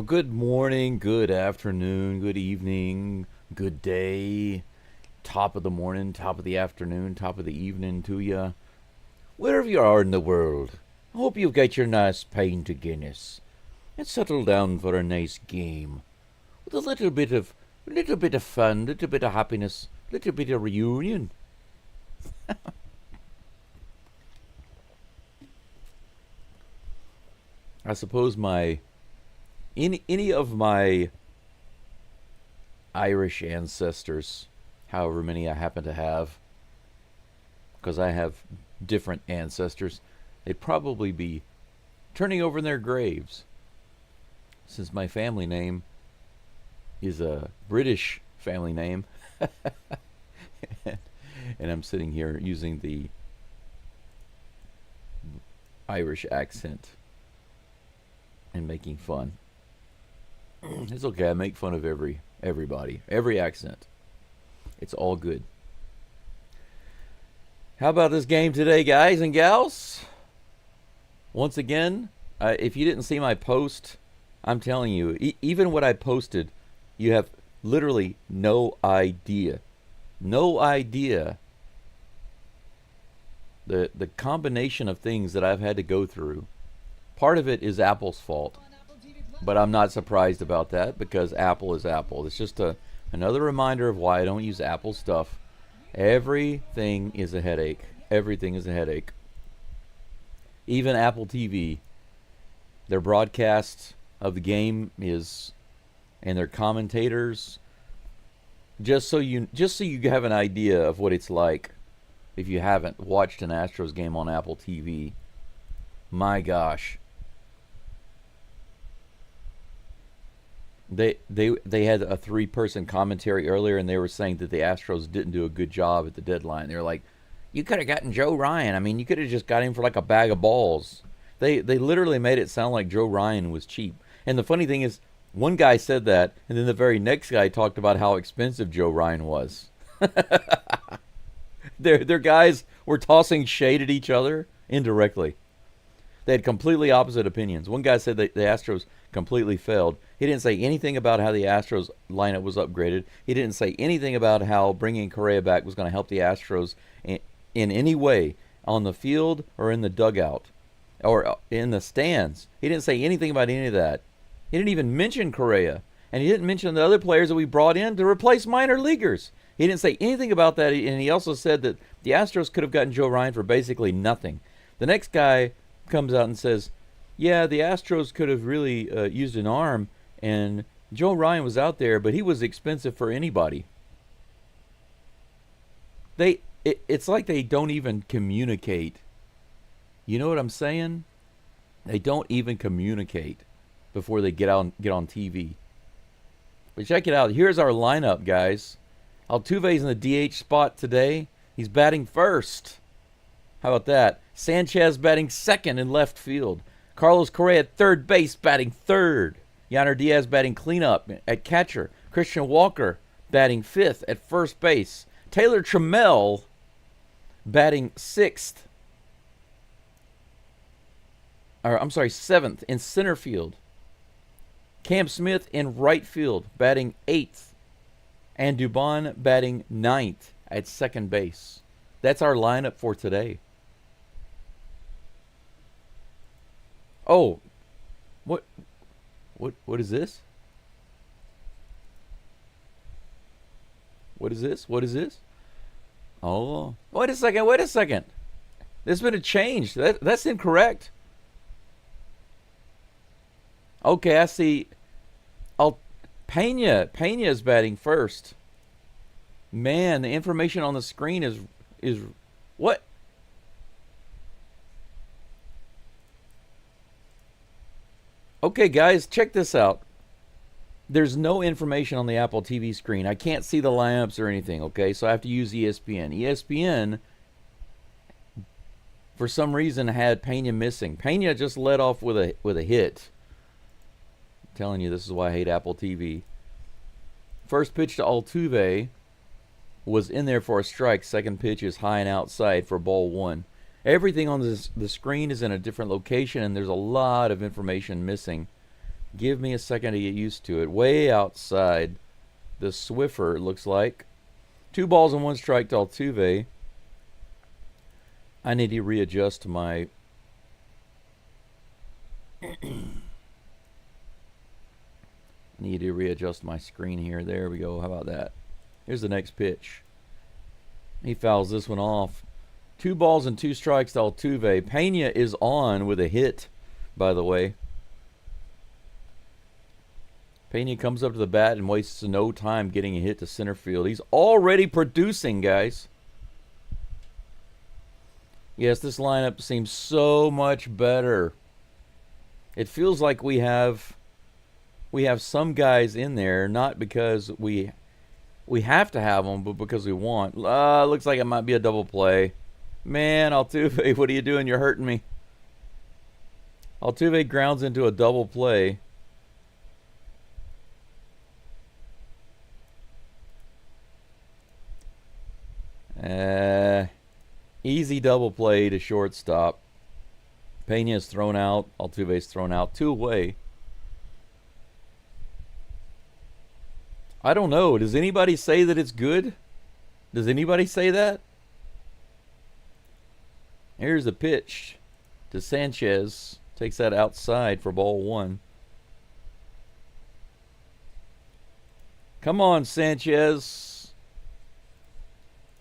Well, good morning, good afternoon, good evening, good day, top of the morning, top of the afternoon, top of the evening to ya. Wherever you are in the world, I hope you've got your nice pint of Guinness and settle down for a nice game with a little bit of fun, little bit of happiness, little bit of reunion. I suppose any of my Irish ancestors, however many I happen to have, because I have different ancestors, they'd probably be turning over in their graves, since my family name is a British family name, and I'm sitting here using the Irish accent and making fun. It's okay. I make fun of everybody, every accent. It's all good. How about this game today, guys and gals? Once again, if you didn't see my post, I'm telling you, even what I posted, you have literally no idea, no idea the combination of things that I've had to go through. Part of it is Apple's fault, but I'm not surprised about that because Apple is Apple. It's just another reminder of why I don't use Apple stuff. Everything is a headache. Everything is a headache. Even Apple TV, their broadcast of the game is, and their commentators. Just so you have an idea of what it's like, if you haven't watched an Astros game on Apple TV, my gosh. They had a three-person commentary earlier, and they were saying that the Astros didn't do a good job at the deadline. They were like, "You could have gotten Joe Ryan. I mean, you could have just got him for like a bag of balls." They literally made it sound like Joe Ryan was cheap. And the funny thing is, one guy said that, and then the very next guy talked about how expensive Joe Ryan was. Their guys were tossing shade at each other indirectly. They had completely opposite opinions. One guy said that the Astros completely failed. He didn't say anything about how the Astros lineup was upgraded. He didn't say anything about how bringing Correa back was going to help the Astros in any way on the field or in the dugout or in the stands. He didn't say anything about any of that. He didn't even mention Correa. And he didn't mention the other players that we brought in to replace minor leaguers. He didn't say anything about that. And he also said that the Astros could have gotten Joe Ryan for basically nothing. The next guy comes out and says, yeah, the Astros could have really used an arm, and Joe Ryan was out there, but he was expensive for anybody. It's like they don't even communicate. You know what I'm saying? They don't even communicate before they get on TV. But check it out. Here's our lineup, guys. Altuve's in the DH spot today. He's batting first. How about that? Sanchez batting second in left field. Carlos Correa at third base batting third. Yainer Diaz batting cleanup at catcher. Christian Walker batting fifth at first base. Taylor Trammell batting sixth. Or I'm sorry, seventh in center field. Cam Smith in right field batting eighth. And Dubon batting ninth at second base. That's our lineup for today. Oh, what is this? What is this? What is this? Oh, wait a second. Wait a second. There's been a change. That's incorrect. Okay, I see. Pena's batting first. Man, the information on the screen is what? Okay, guys, check this out. There's no information on the Apple TV screen. I can't see the lineups or anything, okay? So I have to use ESPN. ESPN, for some reason, had Pena missing. Pena just led off with a hit. I'm telling you, this is why I hate Apple TV. First pitch to Altuve was in there for a strike. Second pitch is high and outside for ball one. Everything on the screen is in a different location, and there's a lot of information missing. Give me a second to get used to it. Way outside the Swiffer, it looks like. 2 balls and 1 strike to Altuve. I need to readjust my... need to readjust my screen here. There we go. How about that? Here's the next pitch. He fouls this one off. 2 balls and 2 strikes to Altuve. Pena is on with a hit, by the way. Pena comes up to the bat and wastes no time getting a hit to center field. He's already producing, guys. Yes, this lineup seems so much better. It feels like we have some guys in there, not because we have to have them, but because we want. Looks like it might be a double play. Man, Altuve, what are you doing? You're hurting me. Altuve grounds into a double play. Easy double play to shortstop. Pena is thrown out. Altuve's thrown out. 2 away. I don't know. Does anybody say that it's good? Does anybody say that? Here's the pitch to Sanchez. Takes that outside for ball 1. Come on, Sanchez.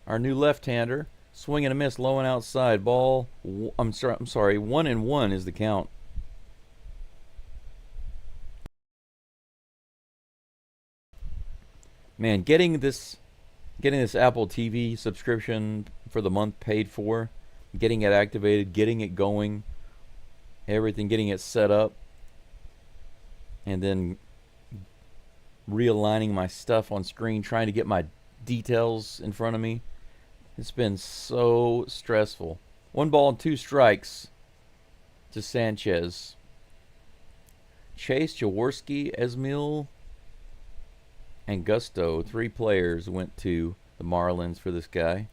Our new left-hander. Swing and a miss, low and outside. Ball. I'm sorry. 1-1 is the count. Man, getting this Apple TV subscription for the month paid for, getting it activated, getting it going, everything, getting it set up, and then realigning my stuff on screen, trying to get my details in front of me. It's been so stressful. 1 ball and 2 strikes to Sanchez. Chase, Jaworski, Esmil, and Gusto, 3 players went to the Marlins for this guy.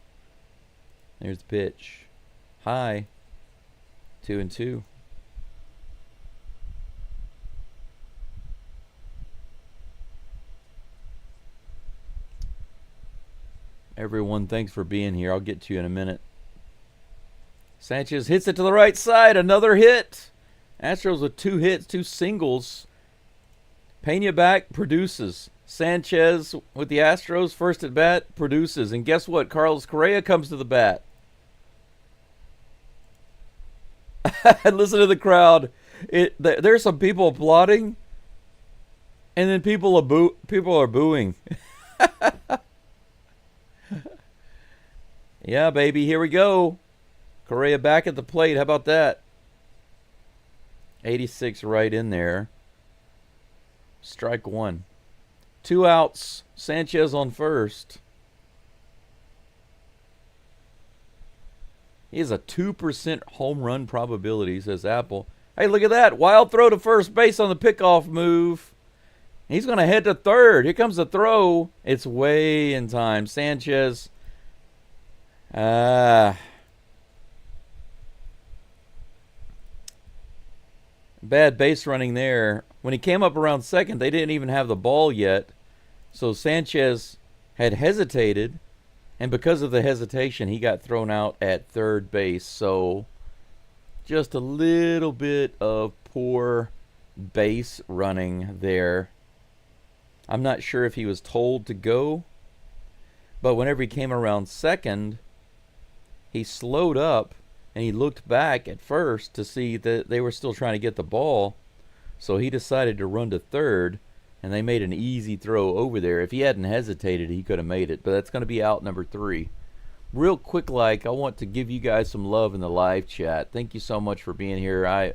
There's the pitch. High. 2-2. Everyone, thanks for being here. I'll get to you in a minute. Sanchez hits it to the right side. Another hit. Astros with 2 hits, 2 singles. Pena back, produces. Sanchez with the Astros, first at bat, produces. And guess what? Carlos Correa comes to the bat. Listen to the crowd. There's some people applauding, and then people are booing. Yeah, baby, here we go. Correa back at the plate. How about that? 86 right in there. Strike 1. 2 outs. Sanchez on first. He has a 2% home run probability, says Apple. Hey, look at that. Wild throw to first base on the pickoff move. He's going to head to third. Here comes the throw. It's way in time. Sanchez. Bad base running there. When he came up around second, they didn't even have the ball yet. So Sanchez had hesitated, and because of the hesitation, he got thrown out at third base. So just a little bit of poor base running there. I'm not sure if he was told to go, but whenever he came around second, he slowed up and he looked back at first to see that they were still trying to get the ball. So he decided to run to third, and they made an easy throw over there. If he hadn't hesitated, he could have made it, but that's going to be out number 3. Real quick, I want to give you guys some love in the live chat. Thank you so much for being here. I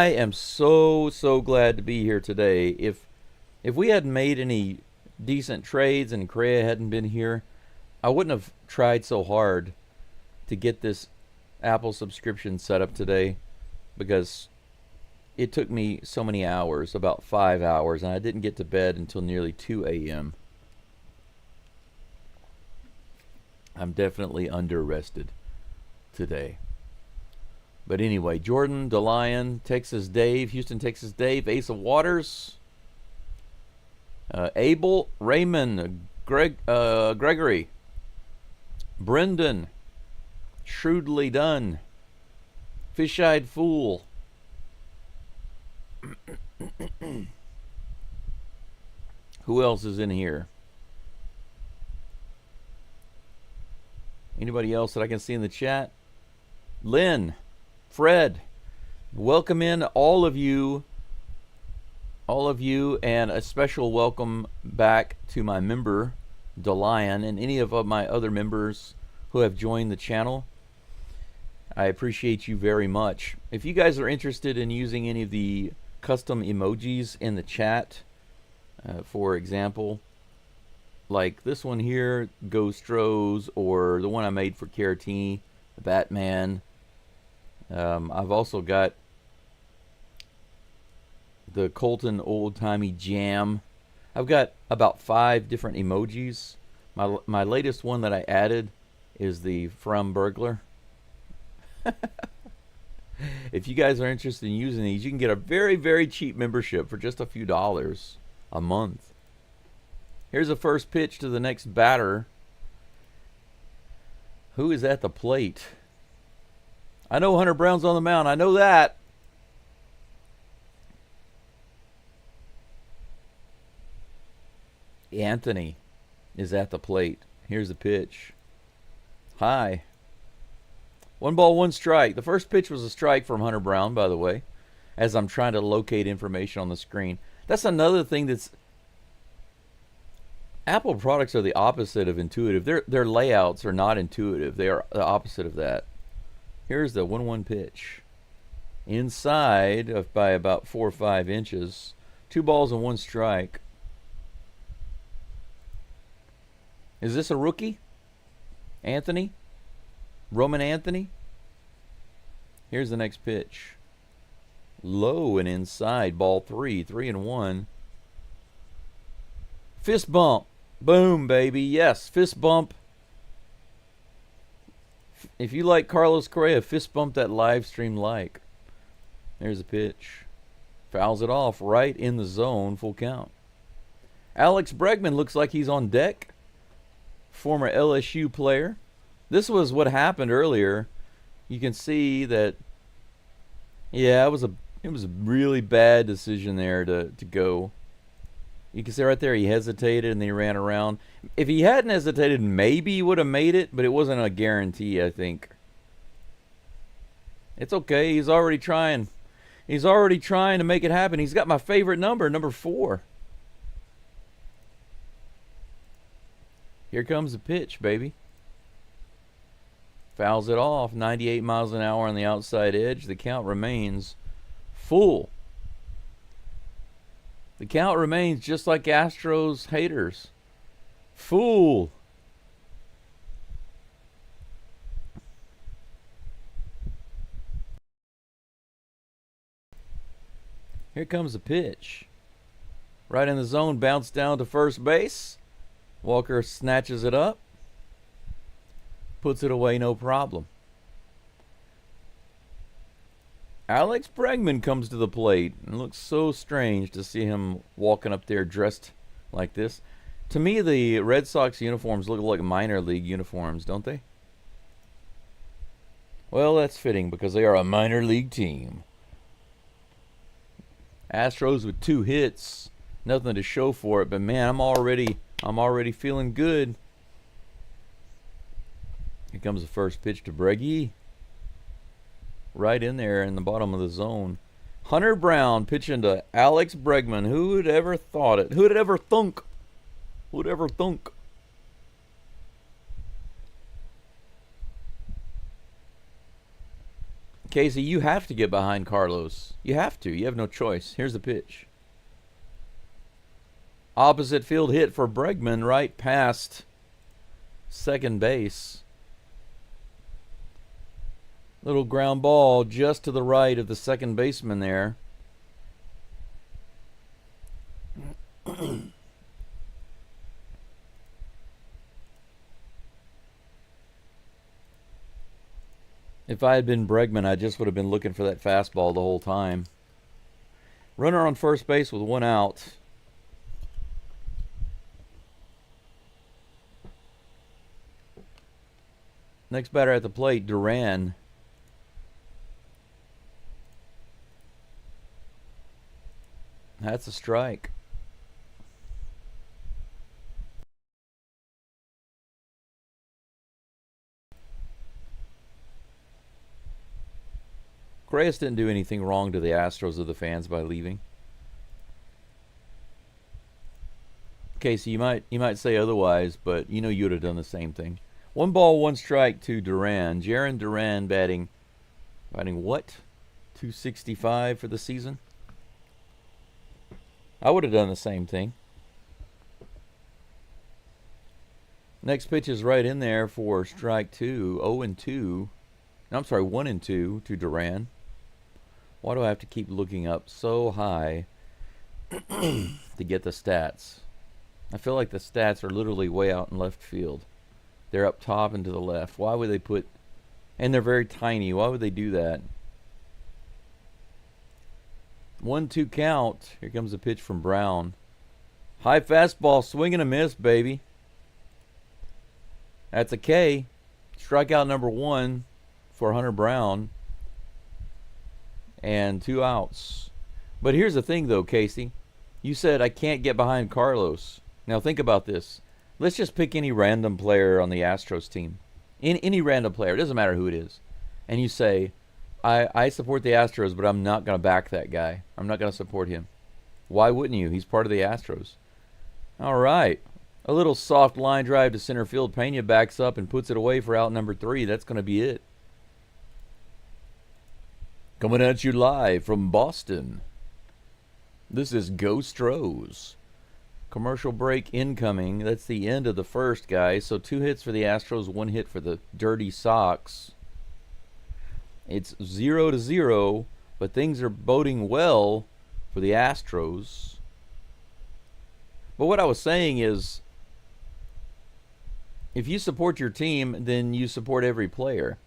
am so glad to be here today. If we hadn't made any decent trades and Correa hadn't been here, I wouldn't have tried so hard to get this Apple subscription set up today, because it took me so many hours, about 5 hours, and I didn't get to bed until nearly 2 a.m. I'm definitely under-rested today. But anyway, Jordan, DeLion, Texas Dave, Houston, Texas Dave, Ace of Waters, Abel, Raymond, Gregory, Brendan, Shrewdly Done, Fish-Eyed Fool. Who else is in here? Anybody else that I can see in the chat? Lynn, Fred, welcome in all of you, and a special welcome back to my member, DeLion, and any of my other members who have joined the channel. I appreciate you very much. If you guys are interested in using any of the custom emojis in the chat, for example, like this one here, Ghostros, or the one I made for Caratini, the Batman. I've also got the Colton Old Timey Jam. I've got about 5 different emojis. My latest one that I added is the From Burglar. If you guys are interested in using these, you can get a very, very cheap membership for just a few dollars a month. Here's the first pitch to the next batter. Who is at the plate? I know Hunter Brown's on the mound. I know that. Anthony is at the plate. Here's the pitch. High. 1 ball, 1 strike. The first pitch was a strike from Hunter Brown, by the way, as I'm trying to locate information on the screen. That's another thing that's... Apple products are the opposite of intuitive. Their layouts are not intuitive. They are the opposite of that. Here's the 1-1 pitch. Inside by about 4 or 5 inches. 2 balls and 1 strike. Is this a rookie? Anthony? Roman Anthony? Here's the next pitch. Low and inside, ball 3, 3-1. Fist bump. Boom, baby. Yes, fist bump. If you like Carlos Correa, fist bump that live stream like. There's a pitch. Fouls it off right in the zone, full count. Alex Bregman looks like he's on deck. Former LSU player. This was what happened earlier. You can see that, yeah, it was a really bad decision there to go. You can see right there he hesitated and then he ran around. If he hadn't hesitated, maybe he would have made it, but it wasn't a guarantee, I think. It's okay. He's already trying. He's already trying to make it happen. He's got my favorite number, number 4. Here comes the pitch, baby. Fouls it off. 98 miles an hour on the outside edge. The count remains full. The count remains just like Astros haters. Full. Here comes the pitch. Right in the zone, bounce down to first base. Walker snatches it up. Puts it away, no problem. Alex Bregman comes to the plate. It looks so strange to see him walking up there dressed like this. To me, the Red Sox uniforms look like minor league uniforms, don't they? Well, that's fitting because they are a minor league team. Astros with 2 hits. Nothing to show for it, but man, I'm already feeling good. Here comes the first pitch to Breggy. Right in there in the bottom of the zone. Hunter Brown pitching to Alex Bregman. Who would ever thought it? Who would ever thunk? Who would ever thunk? Casey, you have to get behind Carlos. You have to. You have no choice. Here's the pitch. Opposite field hit for Bregman right past second base. Little ground ball just to the right of the second baseman there. If I had been Bregman, I just would have been looking for that fastball the whole time. Runner on first base with 1 out. Next batter at the plate, Duran. That's a strike. Correas didn't do anything wrong to the Astros or the fans by leaving. Casey, you might say otherwise, but you know you would have done the same thing. 1 ball, 1 strike to Duran. Jarren Duran batting what? 265 for the season? I would have done the same thing. Next pitch is right in there for strike 2. 0-2. No, I'm sorry, 1-2 to Duran. Why do I have to keep looking up so high to get the stats? I feel like the stats are literally way out in left field. They're up top and to the left. Why would they put... And they're very tiny. Why would they do that? 1-2 count. Here comes a pitch from Brown. High fastball, swing and a miss, baby. That's a K. Strikeout number 1 for Hunter Brown. And 2 outs. But here's the thing, though, Casey. You said I can't get behind Carlos. Now think about this. Let's just pick any random player on the Astros team. Any random player. It doesn't matter who it is. And you say, I support the Astros, but I'm not going to back that guy. I'm not going to support him. Why wouldn't you? He's part of the Astros. All right. A little soft line drive to center field. Pena backs up and puts it away for out number 3. That's going to be it. Coming at you live from Boston. This is Astros. Commercial break incoming. That's the end of the first, guys. So 2 hits for the Astros, 1 hit for the Dirty Sox. It's 0-0, but things are boding well for the Astros. But what I was saying is, if you support your team, then you support every player.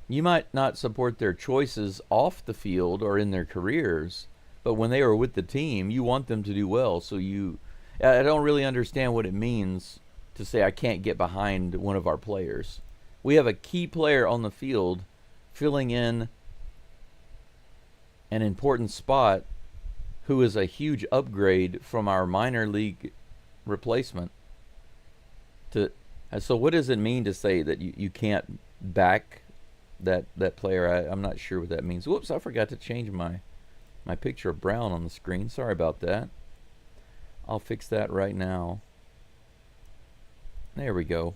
You might not support their choices off the field or in their careers, but when they are with the team, you want them to do well. So I don't really understand what it means to say I can't get behind one of our players. We have a key player on the field filling in an important spot who is a huge upgrade from our minor league replacement. So what does it mean to say that you can't back that player? I'm not sure what that means. Whoops, I forgot to change my picture of Brown on the screen. Sorry about that. I'll fix that right now. There we go.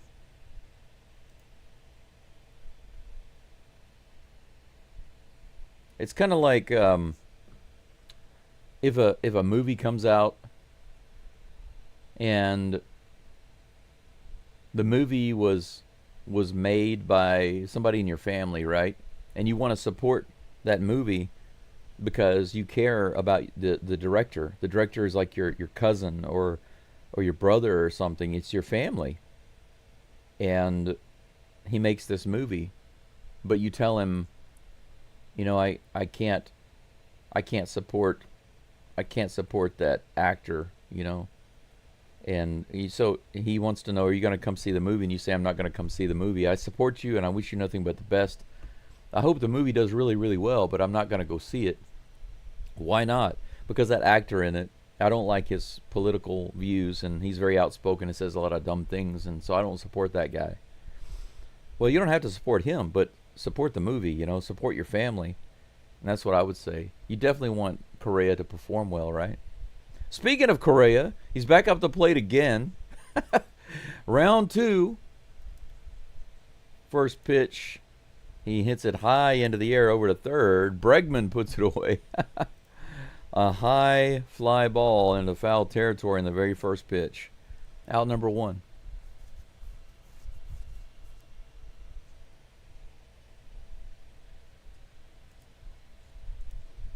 It's kind of like if a movie comes out and the movie was made by somebody in your family, right? And you want to support that movie because you care about the director. The director is like your cousin or your brother or something. It's your family. And he makes this movie, but you tell him, you know, I can't support that actor, you know. And so he wants to know, are you going to come see the movie? And you say, I'm not going to come see the movie. I support you and I wish you nothing but the best. I hope the movie does really, really well, but I'm not going to go see it. Why not? Because that actor in it, I don't like his political views, and he's very outspoken and says a lot of dumb things, and so I don't support that guy. Well, you don't have to support him, but support the movie, you know, support your family. And that's what I would say. You definitely want Correa to perform well, right? Speaking of Correa, he's back up the plate again. Round 2. First pitch. He hits it high into the air over to third. Bregman puts it away. A high fly ball into foul territory in the very first pitch. Out number 1.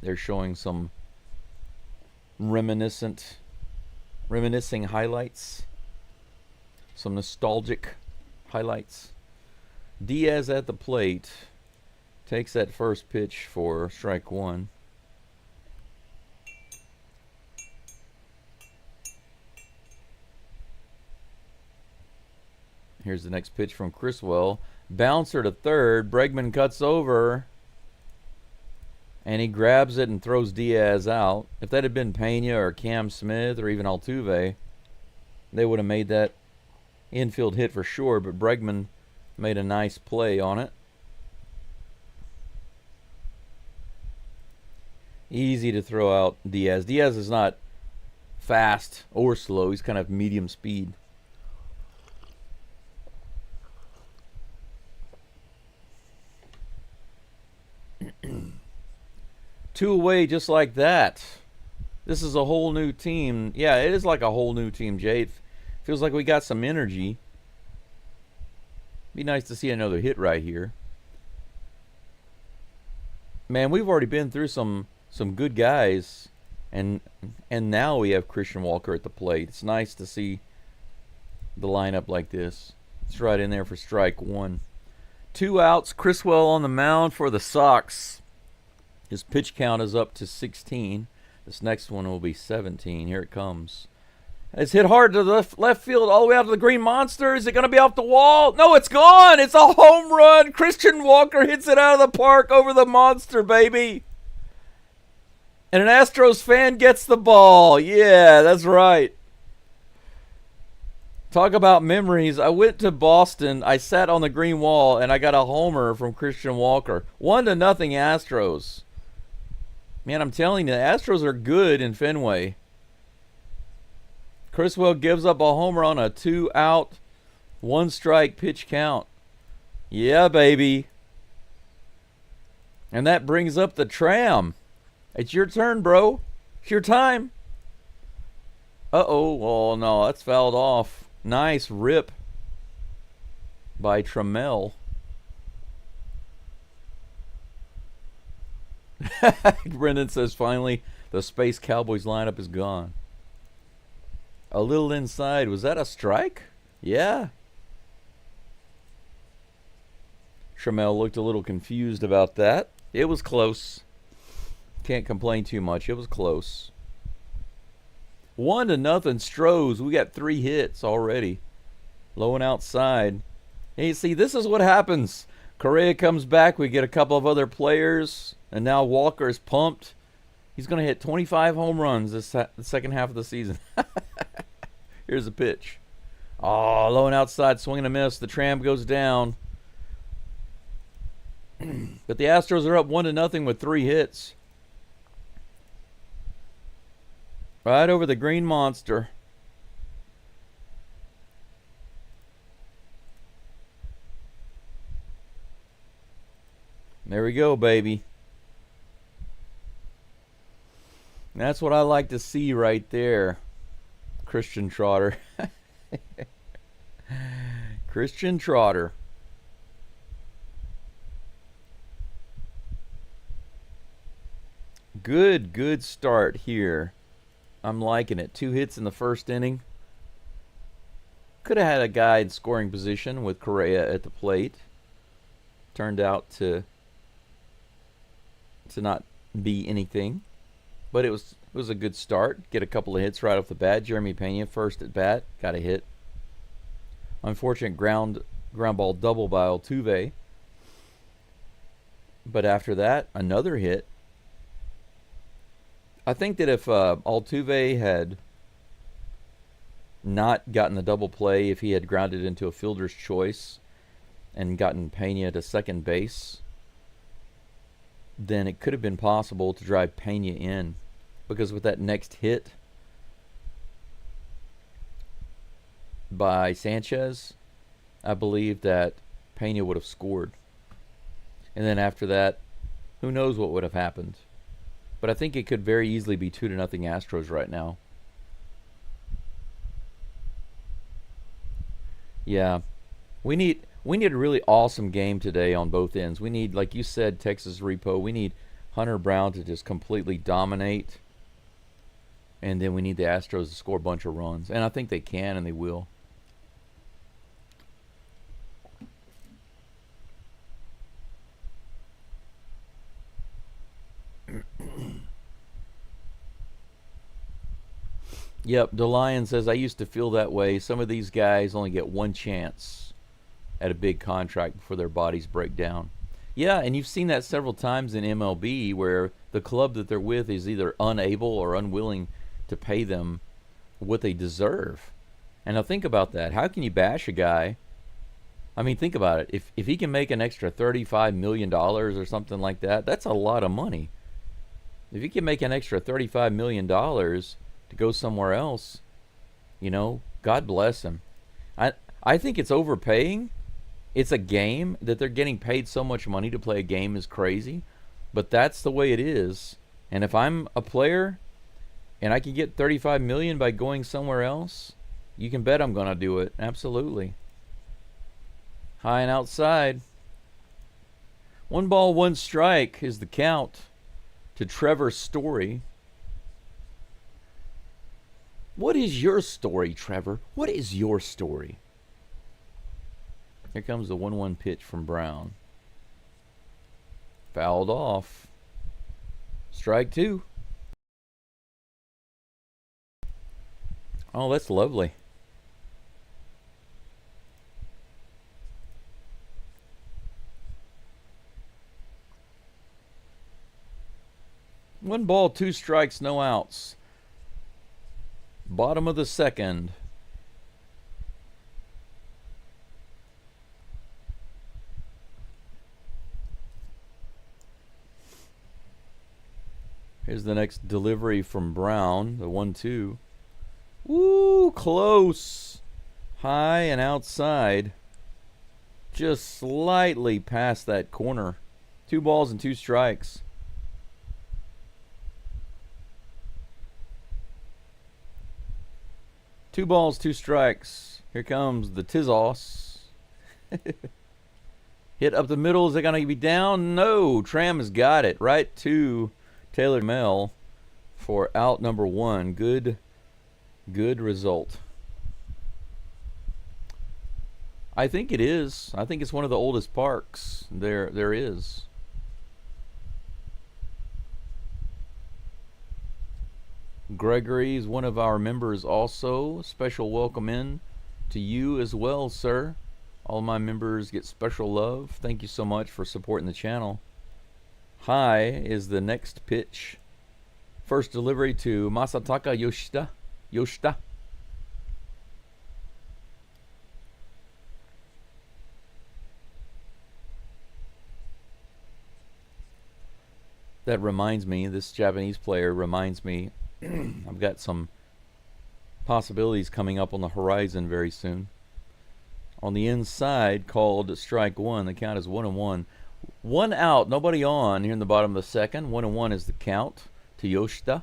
They're showing some reminiscing highlights. Some nostalgic highlights. Diaz at the plate. Takes that first pitch for strike one. Here's the next pitch from Criswell. Bouncer to third. Bregman cuts over. And he grabs it and throws Diaz out. If that had been Pena or Cam Smith or even Altuve, they would have made that infield hit for sure. But Bregman made a nice play on it. Easy to throw out Diaz. Diaz is not fast or slow. He's kind of medium speed. Two away just like that. This is a whole new team. Yeah, it is like a whole new team, Jay. It feels like we got some energy. Be nice to see another hit right here. Man, we've already been through some good guys, and now we have Christian Walker at the plate. It's nice to see the lineup like this. It's right in there for strike one. 2 outs. Criswell on the mound for the Sox. His pitch count is up to 16. This next one will be 17. Here it comes. It's hit hard to the left field, all the way out to the Green Monster. Is it going to be off the wall? No, it's gone. It's a home run. Christian Walker hits it out of the park over the Monster, baby. And an Astros fan gets the ball. Yeah, that's right. Talk about memories. I went to Boston. I sat on the green wall, and I got a homer from Christian Walker. 1-0 Astros. Man, I'm telling you, the Astros are good in Fenway. Criswell gives up a homer on a 2-out, 1-strike pitch count. Yeah, baby. And that brings up the tram. It's your turn, bro. It's your time. Uh-oh. Oh, no, that's fouled off. Nice rip by Trammell. Brendan says, finally, the Space Cowboys lineup is gone. A little inside. Was that a strike? Yeah. Trammell looked a little confused about that. It was close. Can't complain too much. It was close. 1-0 Astros. We got 3 hits already. Low and outside. And you see, this is what happens. Correa comes back. We get a couple of other players. And now Walker is pumped. He's going to hit 25 home runs the second half of the season. Here's the pitch. Oh, low and outside. Swing and a miss. The tram goes down. But the Astros are up 1-0 with 3 hits. Right over the Green Monster. There we go, baby. That's what I like to see right there. Christian Trotter. Christian Trotter. Good start here. I'm liking it. 2 hits in the first inning. Could have had a guy in scoring position with Correa at the plate. Turned out to not be anything. But it was a good start. Get a couple of hits right off the bat. Jeremy Pena, first at bat, got a hit. Unfortunate ground ball double by Altuve. But after that, another hit. I think that if Altuve had not gotten the double play, if he had grounded into a fielder's choice and gotten Pena to second base, then it could have been possible to drive Pena in. Because with that next hit by Sanchez, I believe that Pena would have scored. And then after that, who knows what would have happened. But I think it could very easily be 2-0 Astros right now. Yeah. We need a really awesome game today on both ends. We need, like you said, Texas Repo. We need Hunter Brown to just completely dominate. And then we need the Astros to score a bunch of runs. And I think they can and they will. Yep, DeLion says, I used to feel that way. Some of these guys only get one chance at a big contract before their bodies break down. Yeah, and you've seen that several times in MLB where the club that they're with is either unable or unwilling to pay them what they deserve. And now think about that. How can you bash a guy? I mean, think about it. If he can make an extra $35 million or something like that, that's a lot of money. If he can make an extra $35 million to go somewhere else, you know, God bless him. I think it's overpaying. It's a game that they're getting paid so much money to play a game is crazy, but that's the way it is. And if I'm a player and I can get 35 million by going somewhere else, you can bet I'm going to do it. Absolutely. High and outside. 1 ball, 1 strike is the count to Trevor Story. What is your story, Trevor? What is your story? Here comes the 1-1 pitch from Brown. Fouled off. Strike 2. Oh, that's lovely. One ball, 2 strikes, no outs. Bottom of the second. Here's the next delivery from Brown, the 1-2. Woo, close. High and outside. Just slightly past that corner. 2 balls and 2 strikes. Two balls, 2 strikes. Here comes the Tizos. Hit up the middle. Is it going to be down? No. Tram has got it. Right to Taylor Mell for out number 1. Good result. I think it is. I think it's one of the oldest parks there is. Gregory's one of our members also. Special welcome in to you as well, sir. All my members get special love. Thank you so much for supporting the channel. High is the next pitch. First delivery to Masataka Yoshida. That reminds me, this Japanese player reminds me, I've got some possibilities coming up on the horizon very soon. On the inside, called strike 1. The count is 1-1. 1 out, nobody on here in the bottom of the second. 1-1 is the count to Yoshida.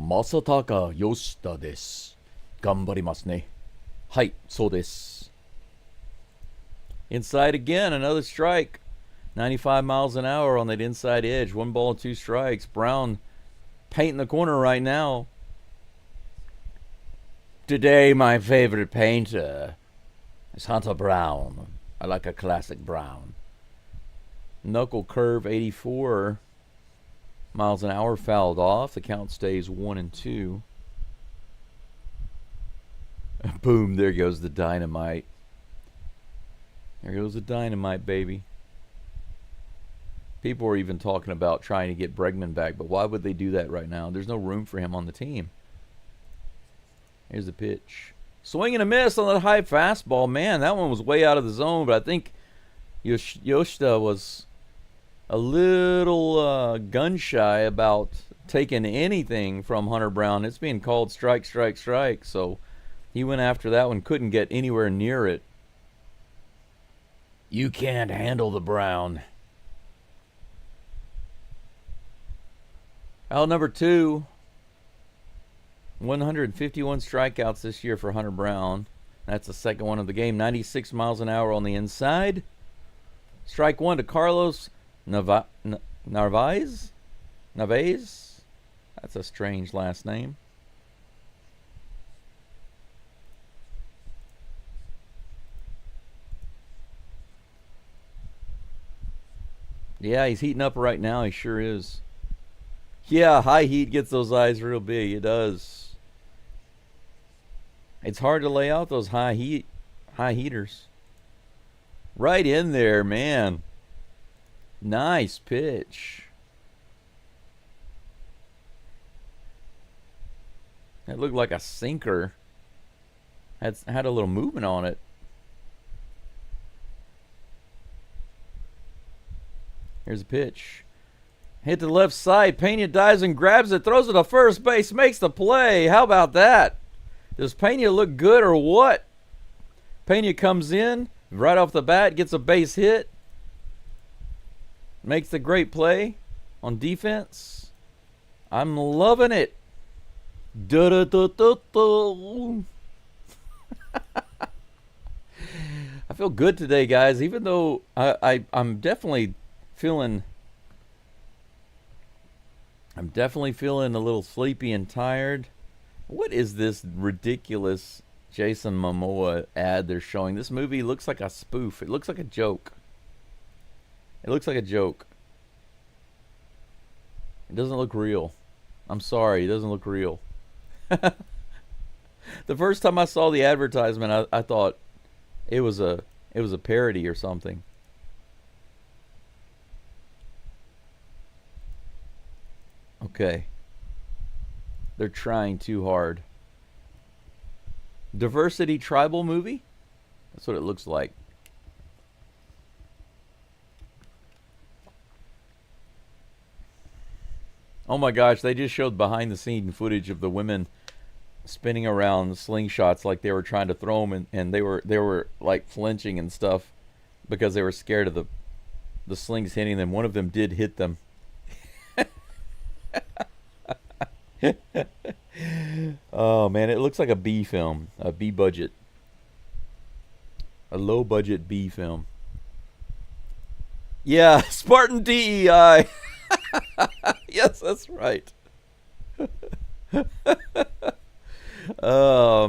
Masataka Yoshida desu. Ganbarimasu ne. Hai, so desu. Inside again, another strike. 95 miles an hour on that inside edge. 1 ball, 2 strikes. Brown painting the corner right now. Today, my favorite painter is Hunter Brown. I like a classic brown. Knuckle curve 84 miles an hour, fouled off. The count stays 1-2. Boom, there goes the dynamite. There goes the dynamite, baby. People are even talking about trying to get Pregame back, but why would they do that right now? There's no room for him on the team. Here's the pitch. Swing and a miss on that high fastball. Man, that one was way out of the zone, but I think Yoshida was a little gun-shy about taking anything from Hunter Brown. It's being called strike, strike, strike, so he went after that one, couldn't get anywhere near it. You can't handle the Brown. Out number 2. 151 strikeouts this year for Hunter Brown. That's the second one of the game. 96 miles an hour on the inside. Strike 1 to Carlos Narvaez. That's a strange last name. Yeah, he's heating up right now. He sure is. Yeah, high heat gets those eyes real big. It does. It's hard to lay out those high heaters. Right in there, man. Nice pitch. That looked like a sinker. Had a little movement on it. Here's a pitch. Hit to the left side. Pena dives and grabs it. Throws it to first base. Makes the play. How about that? Does Pena look good or what? Pena comes in right off the bat. Gets a base hit. Makes the great play on defense. I'm loving it. Da-da-da-da-da. I feel good today, guys. Even though I'm definitely feeling a little sleepy and tired. What is this ridiculous Jason Momoa ad they're showing? This movie looks like a spoof. It looks like a joke. It looks like a joke. It doesn't look real. I'm sorry, it doesn't look real. The first time I saw the advertisement, I thought it was a parody or something. Okay. They're trying too hard. Diversity tribal movie? That's what it looks like. Oh my gosh, they just showed behind the scene footage of the women spinning around slingshots like they were trying to throw them, and they were like flinching and stuff because they were scared of the slings hitting them. One of them did hit them. Oh man, it looks like a B film, a B budget, a low budget B film. Yeah, Spartan DEI. Yes, that's right.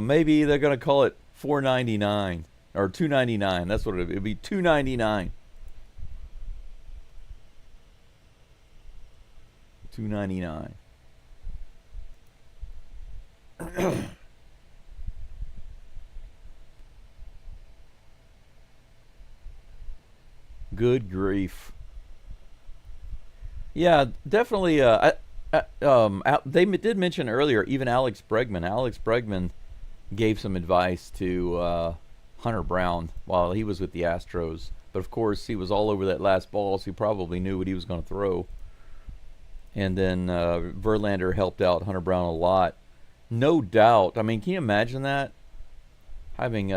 Maybe they're gonna call it $4.99 or $2.99. That's what it'd be. $2.99. $2.99. Good grief. Yeah, definitely. They did mention earlier, even Alex Bregman. Alex Bregman gave some advice to Hunter Brown while he was with the Astros. But of course, he was all over that last ball, so he probably knew what he was going to throw. And then Verlander helped out Hunter Brown a lot. No doubt. I mean, can you imagine that? Having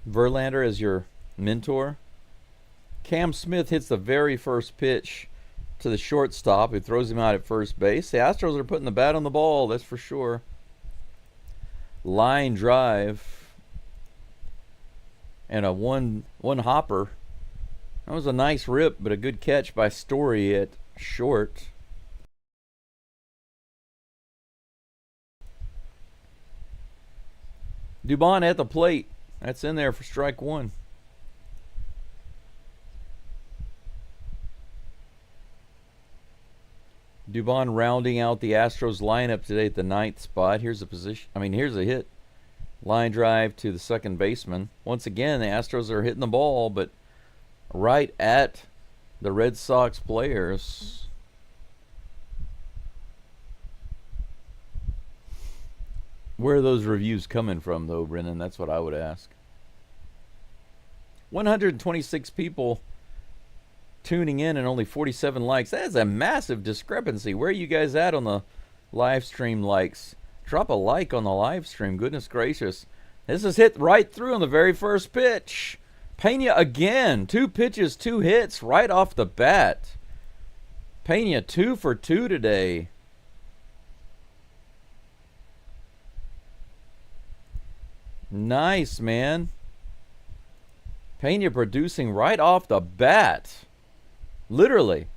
Verlander as your mentor. Cam Smith hits the very first pitch to the shortstop, who throws him out at first base. The Astros are putting the bat on the ball, that's for sure. Line drive. And a one hopper. That was a nice rip, but a good catch by Story at short. Dubon at the plate. That's in there for strike one. Dubon rounding out the Astros lineup today at the ninth spot. Here's a position. Here's a hit. Line drive to the second baseman. Once again, the Astros are hitting the ball, but right at the Red Sox players. Where are those reviews coming from, though, Brennan? That's what I would ask. 126 people tuning in and only 47 likes. That is a massive discrepancy. Where are you guys at on the live stream likes? Drop a like on the live stream. Goodness gracious. This is hit right through on the very first pitch. Pena again. 2 pitches, 2 hits right off the bat. Pena 2 for 2 today. Nice, man. Pena producing right off the bat. Literally.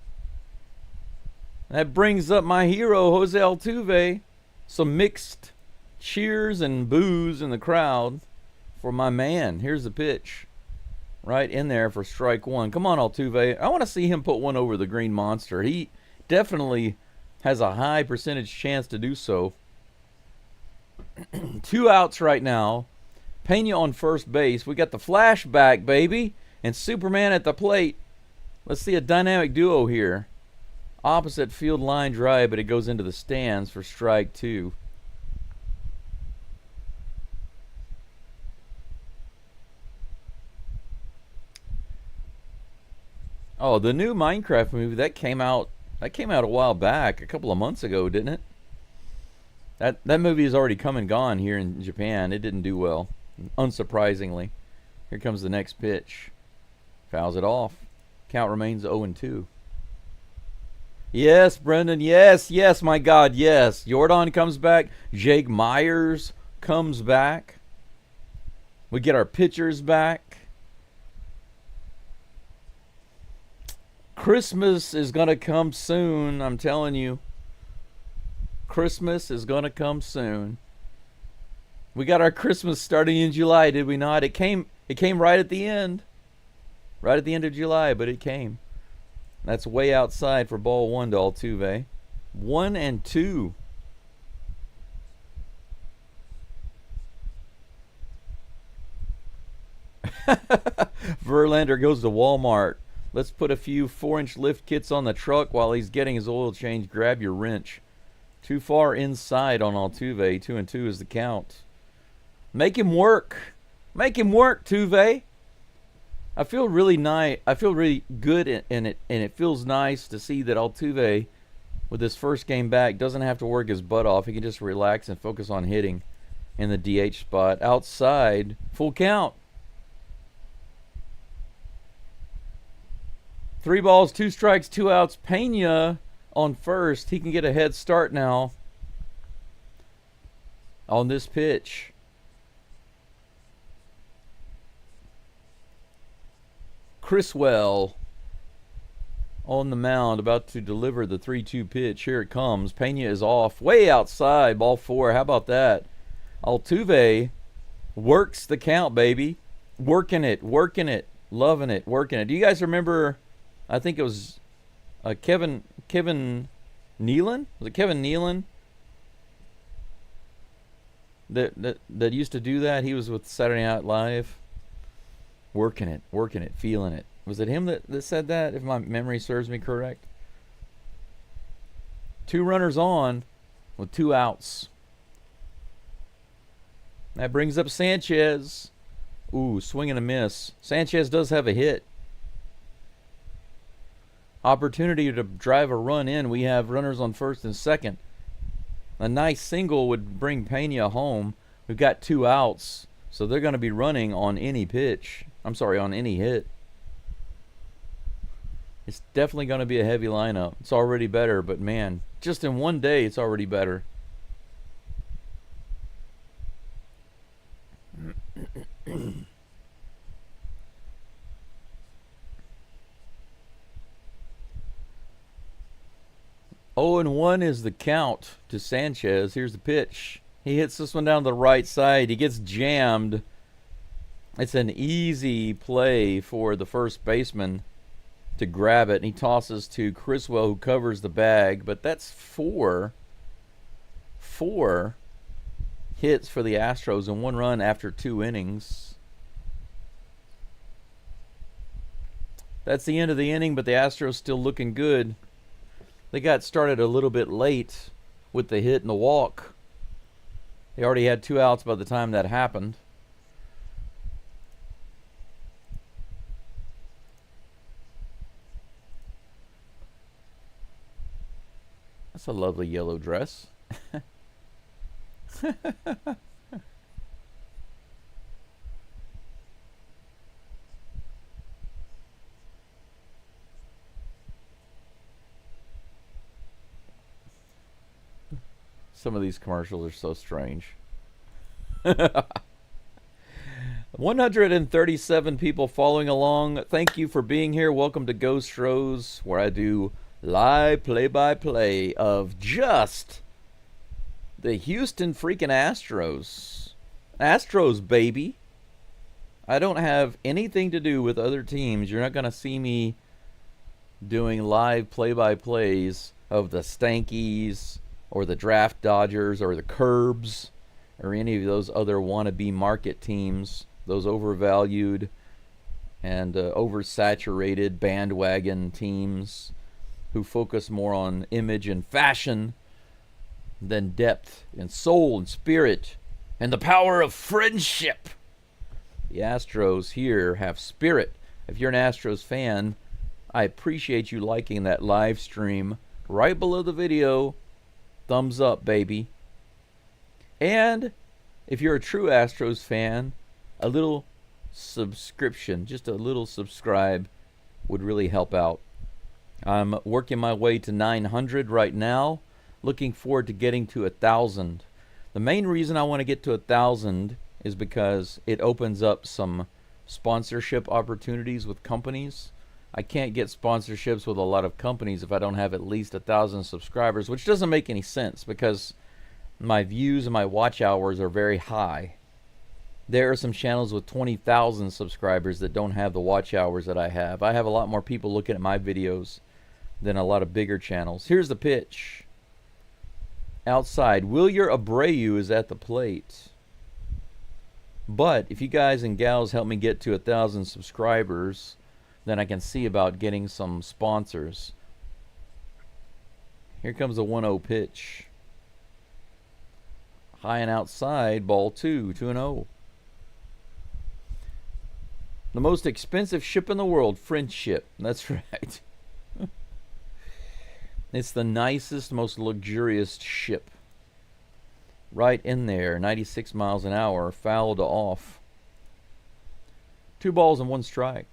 That brings up my hero, Jose Altuve. Some mixed cheers and boos in the crowd for my man. Here's the pitch. Right in there for strike one. Come on, Altuve. I want to see him put one over the Green Monster. He definitely Has a high percentage chance to do so. 2 outs right now. Pena on first base. We got the flashback, baby. And Superman at the plate. Let's see a dynamic duo here. Opposite field line drive, but it goes into the stands for strike 2. Oh, the new Minecraft movie that came out a while back, a couple of months ago, didn't it? That movie is already come and gone here in Japan. It didn't do well, unsurprisingly. Here comes the next pitch. Fouls it off. Count remains 0-2. Yes, Brendan. Yes, my God, yes. Jordan comes back. Jake Myers comes back. We get our pitchers back. Christmas is going to come soon, I'm telling you. Christmas is going to come soon. We got our Christmas starting in July, did we not? It came right at the end. Right at the end of July, but it came. That's way outside for ball 1 to Altuve. 1-2. Verlander goes to Walmart. Let's put a few 4-inch lift kits on the truck while he's getting his oil change. Grab your wrench. Too far inside on Altuve. 2-2 is the count. Make him work. Make him work, Tuve. I feel really nice. I feel really good in it, and it feels nice to see that Altuve, with his first game back, doesn't have to work his butt off. He can just relax and focus on hitting in the DH spot. Outside, full count. 3 balls, 2 strikes, 2 outs. Pena on first. He can get a head start now on this pitch. Criswell on the mound, about to deliver the 3-2 pitch. Here it comes. Pena is off, way outside, ball 4. How about that? Altuve works the count, baby. Working it, loving it, working it. Do you guys remember, I think it was Kevin Nealon? Was it Kevin Nealon that used to do that? He was with Saturday Night Live. Working it, feeling it. Was it him that said that, if my memory serves me correct? 2 runners on with 2 outs. That brings up Sanchez. Ooh, swing and a miss. Sanchez does have a hit. Opportunity to drive a run in. We have runners on first and second. A nice single would bring Pena home. We've got 2 outs, so they're going to be running on any pitch. I'm sorry, on any hit. It's definitely going to be a heavy lineup. It's already better, but man, just in one day, it's already better. Oh, and 1 is the count to Sanchez. Here's the pitch. He hits this one down the right side. He gets jammed. It's an easy play for the first baseman to grab it, and he tosses to Criswell, who covers the bag. But that's four hits for the Astros and 1 run after 2 innings. That's the end of the inning, but the Astros still looking good. They got started a little bit late with the hit and the walk. They already had 2 outs by the time that happened. That's a lovely yellow dress. Some of these commercials are so strange. 137 people following along. Thank you for being here. Welcome to Ghost, where I do live play-by-play of just the Houston freaking Astros. Astros, baby. I don't have anything to do with other teams. You're not going to see me doing live play-by-plays of the Stankies or the Draft Dodgers or the Curbs or any of those other wannabe market teams, those overvalued and oversaturated bandwagon teams who focus more on image and fashion than depth and soul and spirit and the power of friendship. The Astros here have spirit. If you're an Astros fan, I appreciate you liking that live stream right below the video. Thumbs up, baby. And if you're a true Astros fan, a little subscription, just a little subscribe would really help out. I'm working my way to 900 right now. Looking forward to getting to 1,000. The main reason I want to get to 1,000 is because it opens up some sponsorship opportunities with companies. I can't get sponsorships with a lot of companies if I don't have at least 1,000 subscribers, which doesn't make any sense because my views and my watch hours are very high. There are some channels with 20,000 subscribers that don't have the watch hours that I have. I have a lot more people looking at my videos than a lot of bigger channels. Here's the pitch. Outside, Wilyer Abreu is at the plate. But if you guys and gals help me get to 1,000 subscribers, then I can see about getting some sponsors. Here comes a 1-0 pitch. High and outside, ball 2, 2-0. The most expensive ship in the world, friendship. That's right. It's the nicest, most luxurious ship. Right in there, 96 miles an hour, foul to off. 2 balls and 1 strike.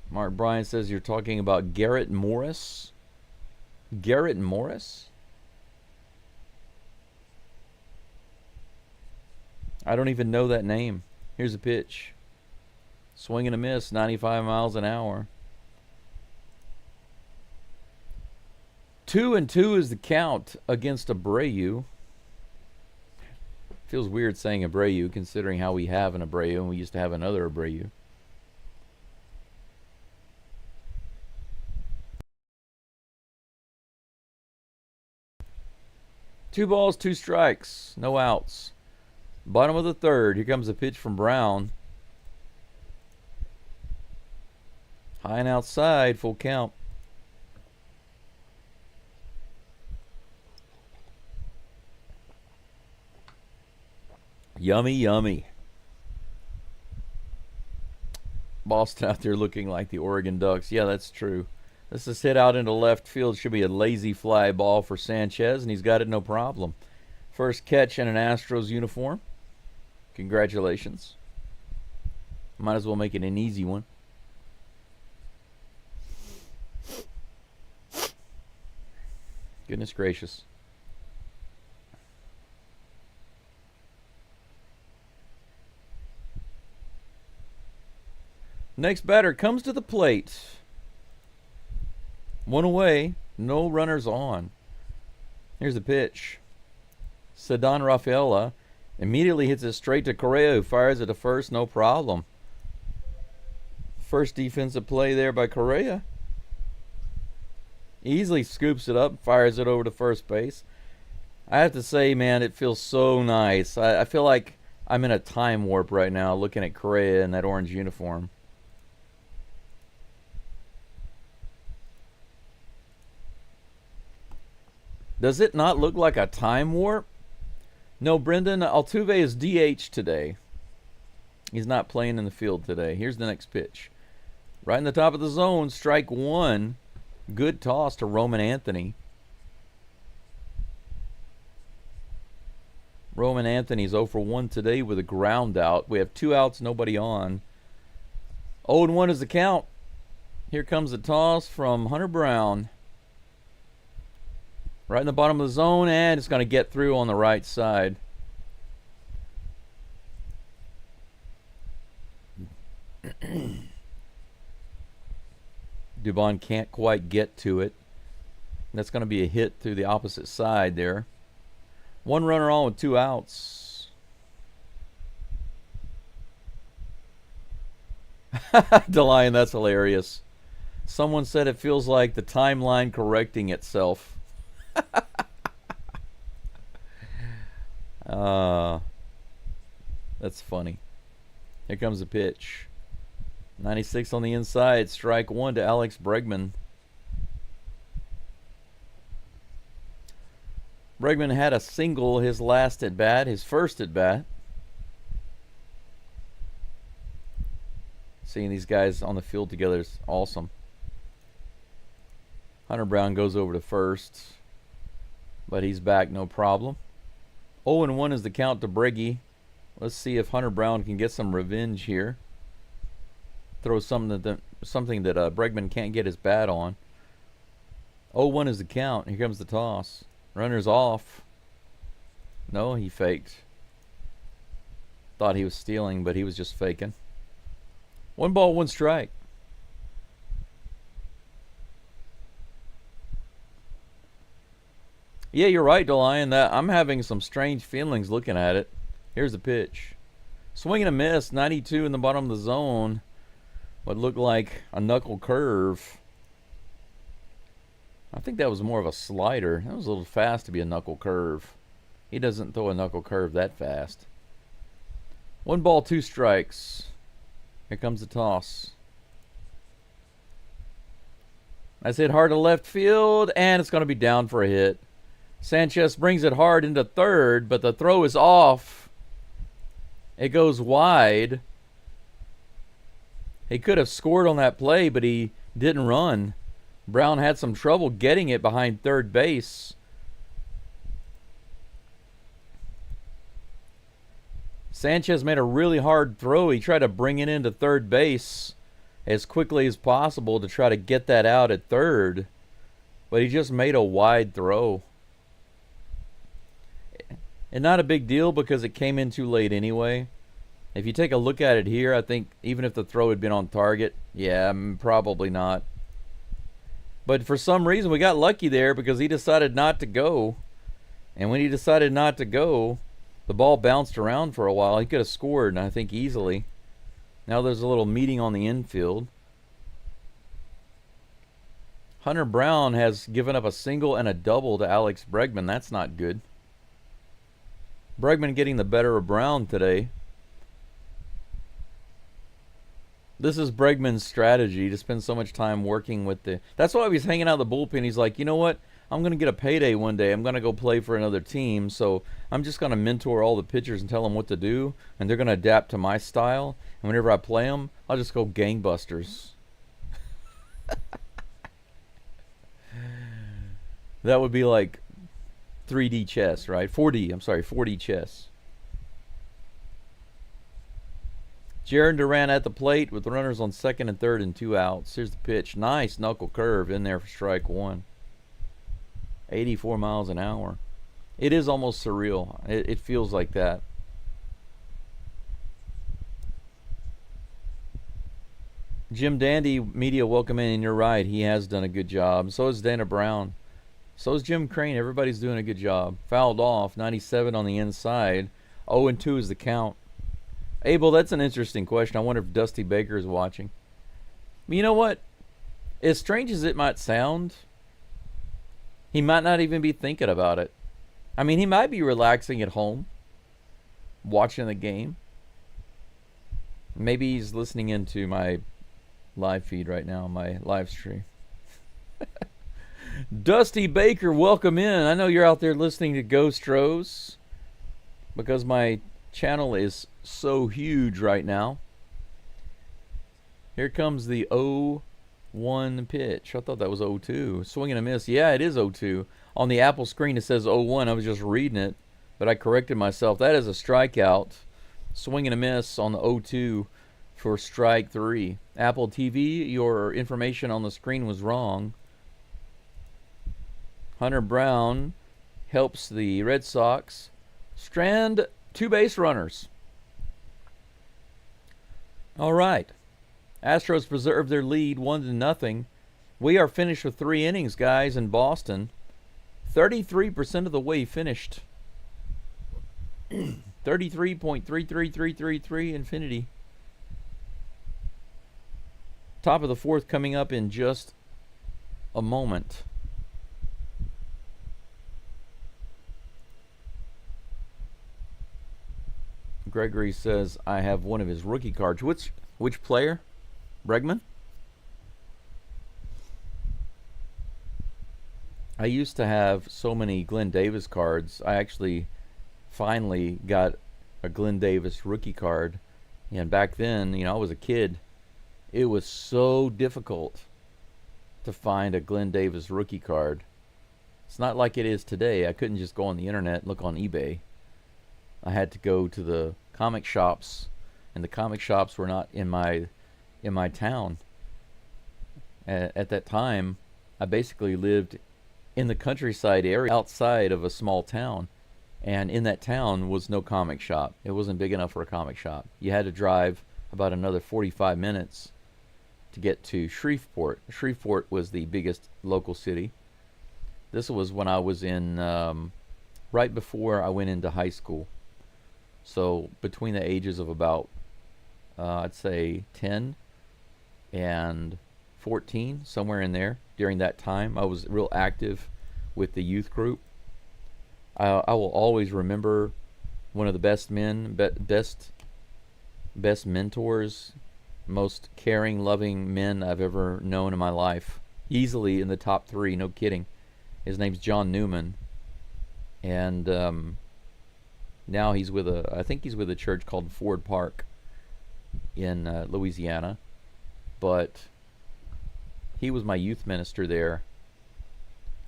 Mark Bryan says you're talking about Garrett Morris. Garrett Morris? I don't even know that name. Here's a pitch. Swing and a miss, 95 miles an hour. 2-2 is the count against Abreu. Feels weird saying Abreu considering how we have an Abreu and we used to have another Abreu. Two balls, 2 strikes, no outs. Bottom of the third. Here comes a pitch from Brown. High and outside, full count. Yummy, yummy. Boston out there looking like the Oregon Ducks. Yeah, that's true. This is hit out into left field. Should be a lazy fly ball for Sanchez, and he's got it no problem. First catch in an Astros uniform. Congratulations. Might as well make it an easy one. Goodness gracious. Next batter comes to the plate. 1 away, no runners on. Here's the pitch. Ceddanne Rafaela immediately hits it straight to Correa, who fires it to first, no problem. First defensive play there by Correa. Easily scoops it up, fires it over to first base. I have to say, man, it feels so nice. I feel like I'm in a time warp right now looking at Correa in that orange uniform. Does it not look like a time warp? No, Brendan, Altuve is DH today. He's not playing in the field today. Here's the next pitch. Right in the top of the zone, strike 1. Good toss to Roman Anthony. Roman Anthony's 0 for 1 today with a ground out. We have 2 outs, nobody on. 0-1 is the count. Here comes the toss from Hunter Brown. Right in the bottom of the zone, and it's going to get through on the right side. Dubon can't quite get to it. That's going to be a hit through the opposite side there. 1 runner on with 2 outs. DeLion, that's hilarious. Someone said it feels like the timeline correcting itself. That's funny. Here comes the pitch. 96 on the inside. Strike one to Alex Bregman. Bregman had a single his last at bat, his first at bat. Seeing these guys on the field together is awesome. Hunter Brown goes over to first, but he's back no problem. 0-1 is the count to Breggy. Let's see if Hunter Brown can get some revenge here. Throw something that Bregman can't get his bat on. 0-1 is the count. Here comes the toss. Runner's off. No, he faked. Thought he was stealing, but he was just faking. 1 ball, 1 strike. Yeah, you're right, DeLion. That I'm having some strange feelings looking at it. Here's the pitch. Swing and a miss. 92 in the bottom of the zone. What looked like a knuckle curve. I think that was more of a slider. That was a little fast to be a knuckle curve. He doesn't throw a knuckle curve that fast. 1 ball, 2 strikes. Here comes the toss. That's hit hard to left field, and it's going to be down for a hit. Sanchez brings it hard into third, but the throw is off. It goes wide. He could have scored on that play, but he didn't run. Brown had some trouble getting it behind third base. Sanchez made a really hard throw. He tried to bring it into third base as quickly as possible to try to get that out at third, but he just made a wide throw. And not a big deal because it came in too late anyway. If you take a look at it here, I think even if the throw had been on target, yeah, probably not. But for some reason, we got lucky there because he decided not to go. And when he decided not to go, the ball bounced around for a while. He could have scored, I think, easily. Now there's a little meeting on the infield. Hunter Brown has given up a single and a double to Alex Bregman. That's not good. Bregman getting the better of Brown today. This is Bregman's strategy to spend so much time working with the... That's why he's hanging out the bullpen. He's like, you know what? I'm going to get a payday one day. I'm going to go play for another team. So I'm just going to mentor all the pitchers and tell them what to do. And they're going to adapt to my style. And whenever I play them, I'll just go gangbusters. That would be like 3D chess, right? 4D chess. Jaron Duran at the plate with runners on second and third and 2 outs. Here's the pitch. Nice knuckle curve in there for strike one. 84 miles an hour. It is almost surreal. It feels like that. Jim Dandy Media, welcome in. And you're right. He has done a good job. So is Dana Brown. So is Jim Crane. Everybody's doing a good job. Fouled off. 97 on the inside. 0-2 is the count. Abel, that's an interesting question. I wonder if Dusty Baker is watching. You know what? As strange as it might sound, he might not even be thinking about it. I mean, he might be relaxing at home, watching the game. Maybe he's listening into my live feed right now, my live stream. Dusty Baker, welcome in. I know you're out there listening to Astros because my channel is so huge right now. Here comes the 0-1 pitch. I thought that was 0-2. Swing and a miss. Yeah, it is 0-2. On the Apple screen it says 0-1. I was just reading it, but I corrected myself. That is a strikeout. Swing and a miss on the 0-2 for strike 3. Apple TV, your information on the screen was wrong. Hunter Brown helps the Red Sox strand 2 base runners. All right. Astros preserve their lead 1-0. We are finished with 3 innings, guys, in Boston. 33% of the way finished. 33.33333 infinity. Top of the fourth coming up in just a moment. Gregory says I have one of his rookie cards. Which player? Bregman? I used to have so many Glenn Davis cards. I actually finally got a Glenn Davis rookie card. And back then, I was a kid. It was so difficult to find a Glenn Davis rookie card. It's not like it is today. I couldn't just go on the internet and look on eBay. I had to go to the comic shops, and the comic shops were not in my town. At that time, I basically lived in the countryside area outside of a small town, and in that town was no comic shop. It wasn't big enough for a comic shop. You had to drive about another 45 minutes to get to Shreveport. Shreveport was the biggest local city. This was when I was in right before I went into high school. So between the ages of about I'd say 10 and 14, somewhere in there. During that time, I was real active with the youth group. I will always remember one of the best men, best mentors, most caring, loving men I've ever known in my life. Easily in the top 3, no kidding. His name's John Newman, and now I think he's with a church called Ford Park in Louisiana, but he was my youth minister there,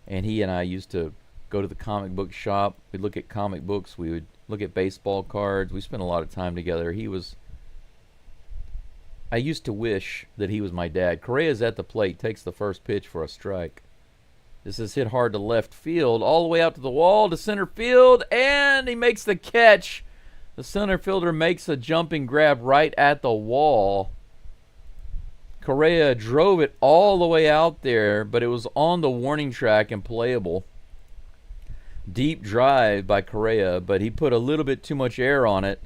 and he and I used to go to the comic book shop. We'd look at comic books. We would look at baseball cards. We spent a lot of time together. I used to wish that he was my dad. Correa's at the plate, takes the first pitch for a strike. This is hit hard to left field, all the way out to the wall to center field, and he makes the catch. The center fielder makes a jumping grab right at the wall. Correa drove it all the way out there, but it was on the warning track and playable. Deep drive by Correa, but he put a little bit too much air on it,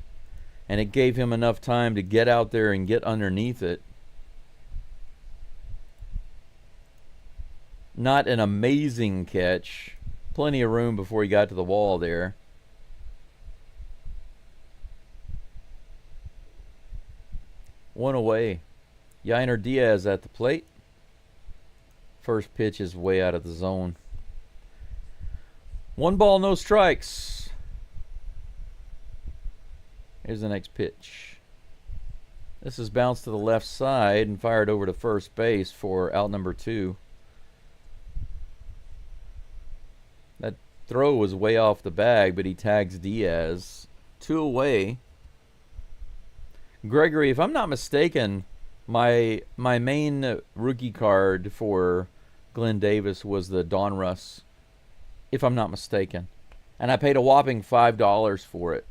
and it gave him enough time to get out there and get underneath it. Not an amazing catch. Plenty of room before he got to the wall there. One away. Yainer Diaz at the plate. First pitch is way out of the zone. 1 ball, no strikes. Here's the next pitch. This is bounced to the left side and fired over to first base for out number 2. That throw was way off the bag, but he tags Diaz. 2 away. Gregory, if I'm not mistaken, my main rookie card for Glenn Davis was the Donruss, if I'm not mistaken. And I paid a whopping $5 for it.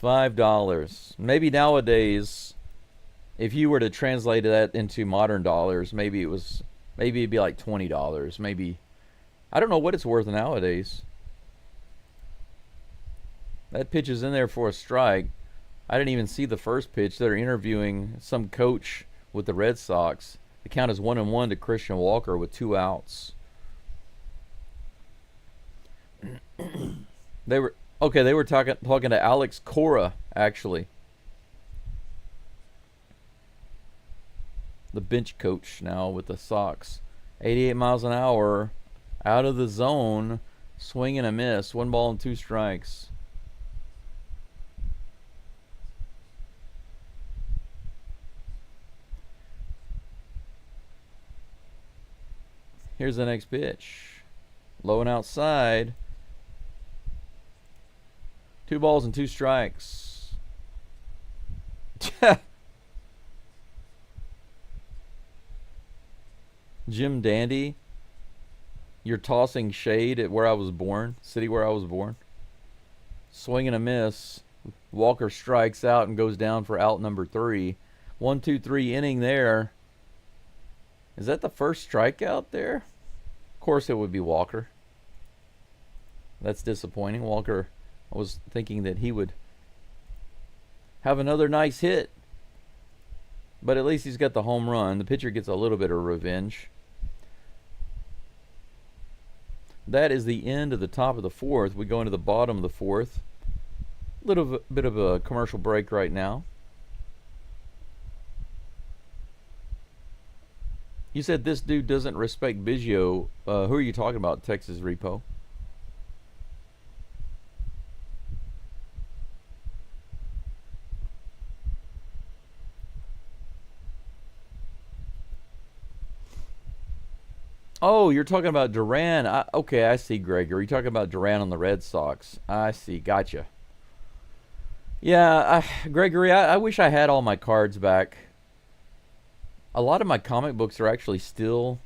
$5. Maybe nowadays, if you were to translate that into modern dollars, maybe it'd be like $20. Maybe, I don't know what it's worth nowadays. That pitch is in there for a strike. I didn't even see the first pitch. They're interviewing some coach with the Red Sox. The count is 1-1 to Christian Walker with 2 outs. They were talking to Alex Cora, actually. The bench coach now with the Sox. 88 miles an hour, out of the zone, swing and a miss. 1 ball and 2 strikes. Here's the next pitch. Low and outside. 2 balls and 2 strikes. Jim Dandy, you're tossing shade at where I was born, city where I was born. Swing and a miss. Walker strikes out and goes down for out number 3. 1-2-3 inning there. Is that the first strikeout there? Of course it would be Walker. That's disappointing. Walker, I was thinking that he would have another nice hit. But at least he's got the home run. The pitcher gets a little bit of revenge. That is the end of the top of the fourth. We go into the bottom of the fourth. Little bit of a commercial break right now. You said this dude doesn't respect Biggio. Who are you talking about, Texas Repo? Oh, you're talking about Duran. Okay, I see, Gregor. You're talking about Duran on the Red Sox. I see. Gotcha. Yeah, Gregory, I wish I had all my cards back. A lot of my comic books are actually still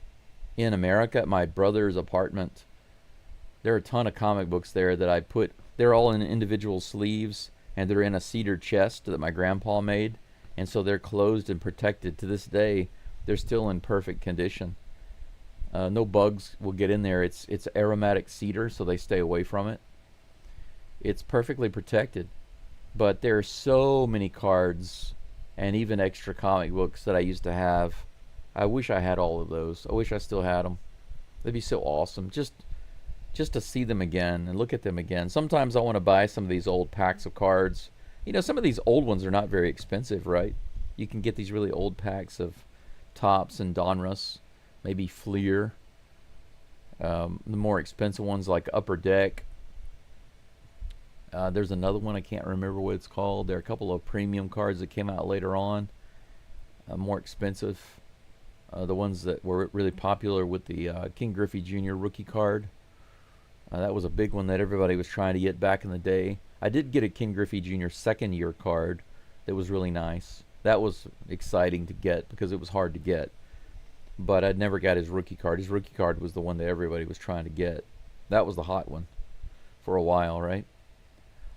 in America at my brother's apartment. There are a ton of comic books there that I put. They're all in individual sleeves, and they're in a cedar chest that my grandpa made. And so they're closed and protected to this day. They're still in perfect condition. No bugs will get in there. It's aromatic cedar, so they stay away from it. It's perfectly protected. But there are so many cards and even extra comic books that I used to have. I wish I had all of those. I wish I still had them. They'd be so awesome. Just to see them again and look at them again. Sometimes I want to buy some of these old packs of cards. You know, some of these old ones are not very expensive, right? You can get these really old packs of Topps and Donruss. Maybe Fleer. The more expensive ones like Upper Deck. There's another one, I can't remember what it's called. There are a couple of premium cards that came out later on. More expensive. The ones that were really popular with the King Griffey Jr. rookie card. That was a big one that everybody was trying to get back in the day. I did get a King Griffey Jr. second year card that was really nice. That was exciting to get because it was hard to get. But I'd never got his rookie card. His rookie card was the one that everybody was trying to get. That was the hot one for a while, right?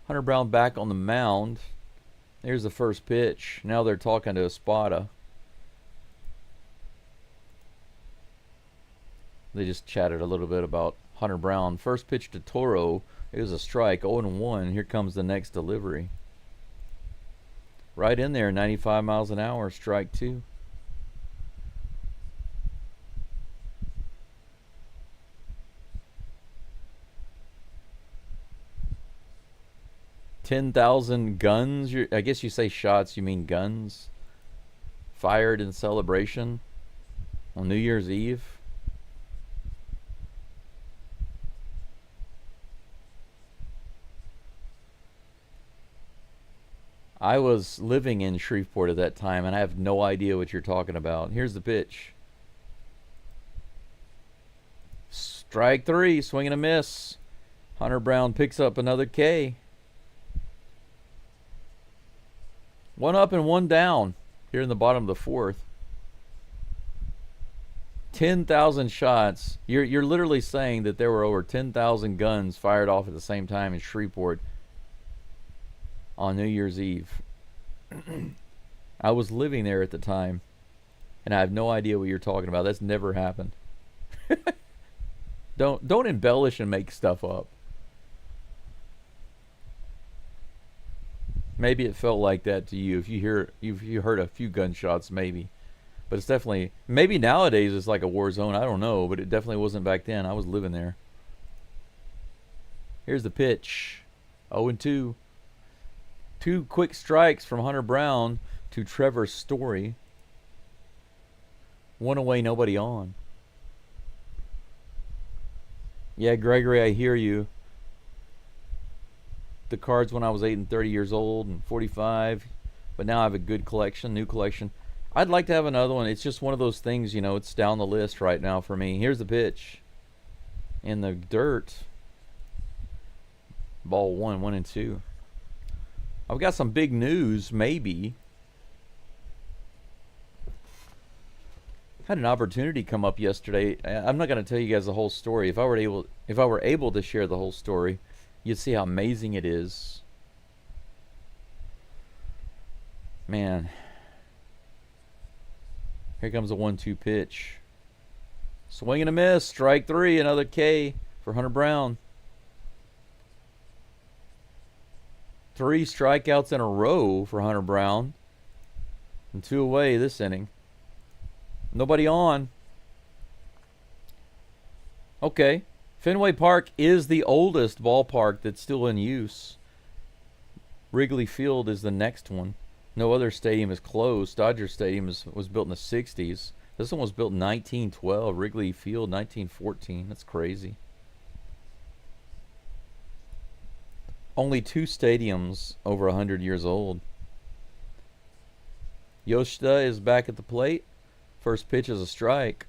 Hunter Brown back on the mound. There's the first pitch. Now they're talking to Espada. They just chatted a little bit about Hunter Brown. First pitch to Toro. It was a strike. 0-1. Here comes the next delivery. Right in there. 95 miles an hour. Strike two. $10,000 guns. I guess you say shots, you mean guns. Fired in celebration on New Year's Eve. I was living in Shreveport at that time, and I have no idea what you're talking about. Here's the pitch. Strike three, swing and a miss. Hunter Brown picks up another K. One up and one down here in the bottom of the fourth. 10,000 shots. You're literally saying that there were over 10,000 guns fired off at the same time in Shreveport on New Year's Eve. I was living there at the time, and I have no idea what you're talking about. That's never happened. Don't embellish and make stuff up. Maybe it felt like that to you if you heard a few gunshots, maybe. But it's definitely, maybe nowadays it's like a war zone. I don't know, but it definitely wasn't back then. I was living there. Here's the pitch. 0-2. Two quick strikes from Hunter Brown to Trevor Story. One away, nobody on. Yeah, Gregory, I hear you. The cards when I was 8 and 30 years old and 45, but now I have a good collection, new collection. I'd like to have another one. It's just one of those things, you know, it's down the list right now for me. Here's the pitch. In the dirt. Ball 1-1-2. I've got some big news, maybe. Had an opportunity come up yesterday. I'm not going to tell you guys the whole story. If I were able to share the whole story, you'd see how amazing it is. Man. Here comes a 1-2 pitch. Swing and a miss. Strike three. Another K for Hunter Brown. 3 strikeouts in a row for Hunter Brown. And 2 away this inning. Nobody on. Okay. Fenway Park is the oldest ballpark that's still in use. Wrigley Field is the next one. No other stadium is closed. Dodger Stadium was built in the 60s. This one was built in 1912. Wrigley Field, 1914. That's crazy. Only 2 stadiums over 100 years old. Yoshida is back at the plate. First pitch is a strike.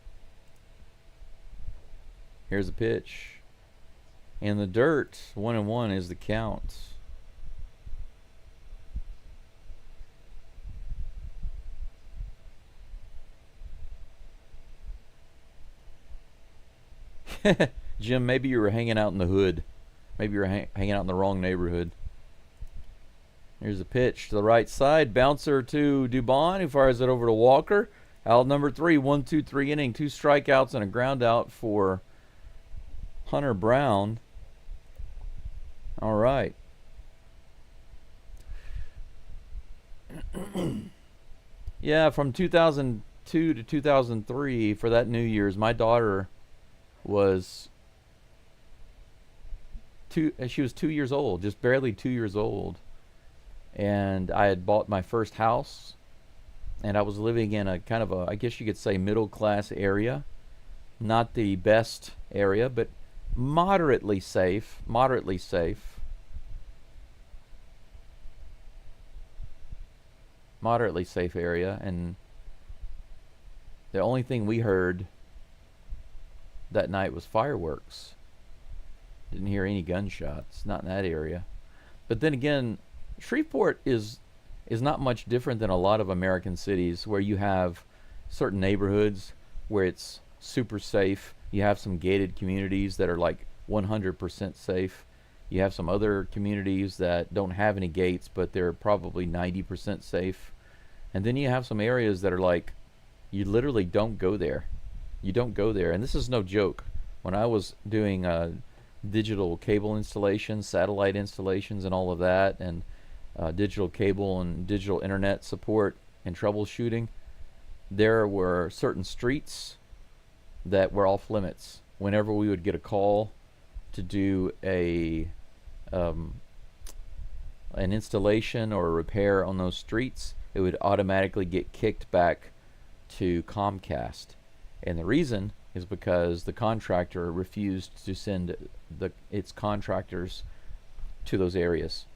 Here's the pitch. In the dirt, 1-1 is the count. Jim, maybe you were hanging out in the hood. Maybe you were hanging out in the wrong neighborhood. Here's a pitch to the right side. Bouncer to Dubon, who fires it over to Walker. Out number 3, 1-2-3 inning. 2 strikeouts and a ground out for Hunter Brown. All right. Yeah, from 2002 to 2003, for that New Year's, my daughter was she was 2 years old, just barely 2 years old. And I had bought my first house, and I was living in a kind of a, I guess you could say, middle class area. Not the best area, but moderately safe. Moderately safe. Moderately safe area. And the only thing we heard that night was fireworks. Didn't hear any gunshots, not in that area. But then again, Shreveport is not much different than a lot of American cities, where you have certain neighborhoods where it's super safe. You have some gated communities that are like 100% safe. You have some other communities that don't have any gates, but they're probably 90% safe. And then you have some areas that are like, you literally don't go there. You don't go there. And this is no joke. When I was doing digital cable installations, satellite installations, and all of that, and digital cable and digital internet support and troubleshooting, there were certain streets that were off limits. Whenever we would get a call to do an installation or a repair on those streets, it would automatically get kicked back to Comcast. And the reason is because the contractor refused to send its contractors to those areas.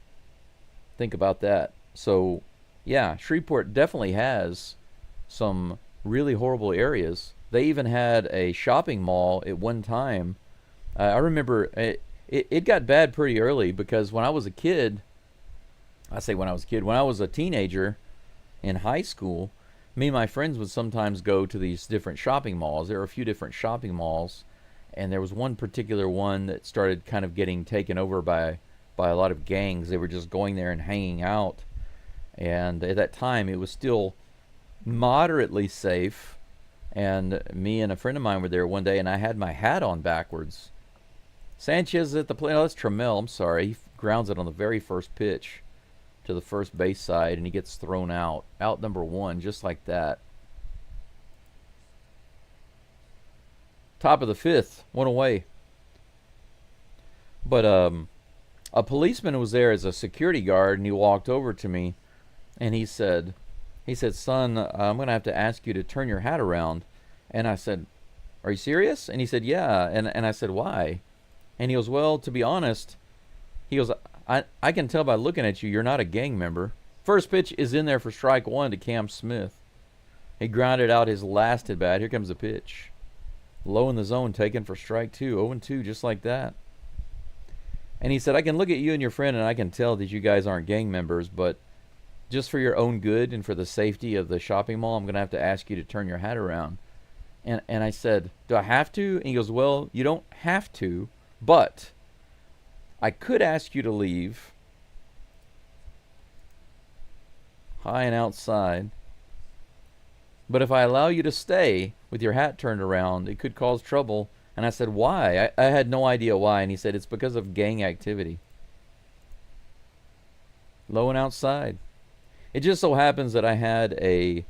Think about that. So, yeah, Shreveport definitely has some really horrible areas. They even had a shopping mall at one time. I remember it got bad pretty early, because when I was a kid, when I was a teenager in high school, me and my friends would sometimes go to these different shopping malls. There were a few different shopping malls, and there was one particular one that started kind of getting taken over by a lot of gangs. They were just going there and hanging out. And at that time, it was still moderately safe. And me and a friend of mine were there one day, and I had my hat on backwards. Sanchez at the plate. No, that's Trammell. I'm sorry. He grounds it on the very first pitch to the first base side, and he gets thrown out. Out number 1, just like that. Top of the 5th, 1 away. But a policeman was there as a security guard, and he walked over to me, and he said, "Son, I'm going to have to ask you to turn your hat around." And I said, "Are you serious?" And he said, "Yeah." And I said, "Why?" And he goes, "Well, to be honest," he goes, I can tell by looking at you, you're not a gang member." First pitch is in there for strike 1 to Cam Smith. He grounded out his last at bat. Here comes the pitch. Low in the zone, taken for strike 2. 0-2, just like that. And he said, "I can look at you and your friend, and I can tell that you guys aren't gang members, but just for your own good and for the safety of the shopping mall, I'm going to have to ask you to turn your hat around." And I said, "Do I have to?" And he goes, "Well, you don't have to, but I could ask you to leave high and outside. But if I allow you to stay with your hat turned around, it could cause trouble." And I said, "Why?" I had no idea why. And he said, "It's because of gang activity." Low and outside. It just so happens that I had a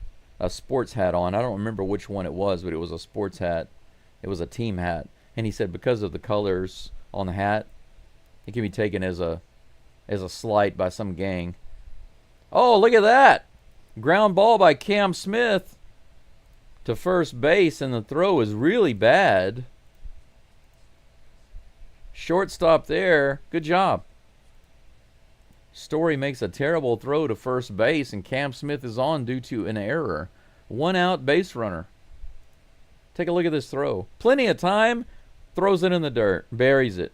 sports hat on. I don't remember which one it was, but it was a sports hat. It was a team hat. And he said because of the colors on the hat, it can be taken as a slight by some gang. Oh, look at that. Ground ball by Cam Smith to first base, and the throw is really bad. Shortstop there. Good job. Story makes a terrible throw to first base, and Cam Smith is on due to an error. 1 out, base runner. Take a look at this throw. Plenty of time. Throws it in the dirt. Buries it.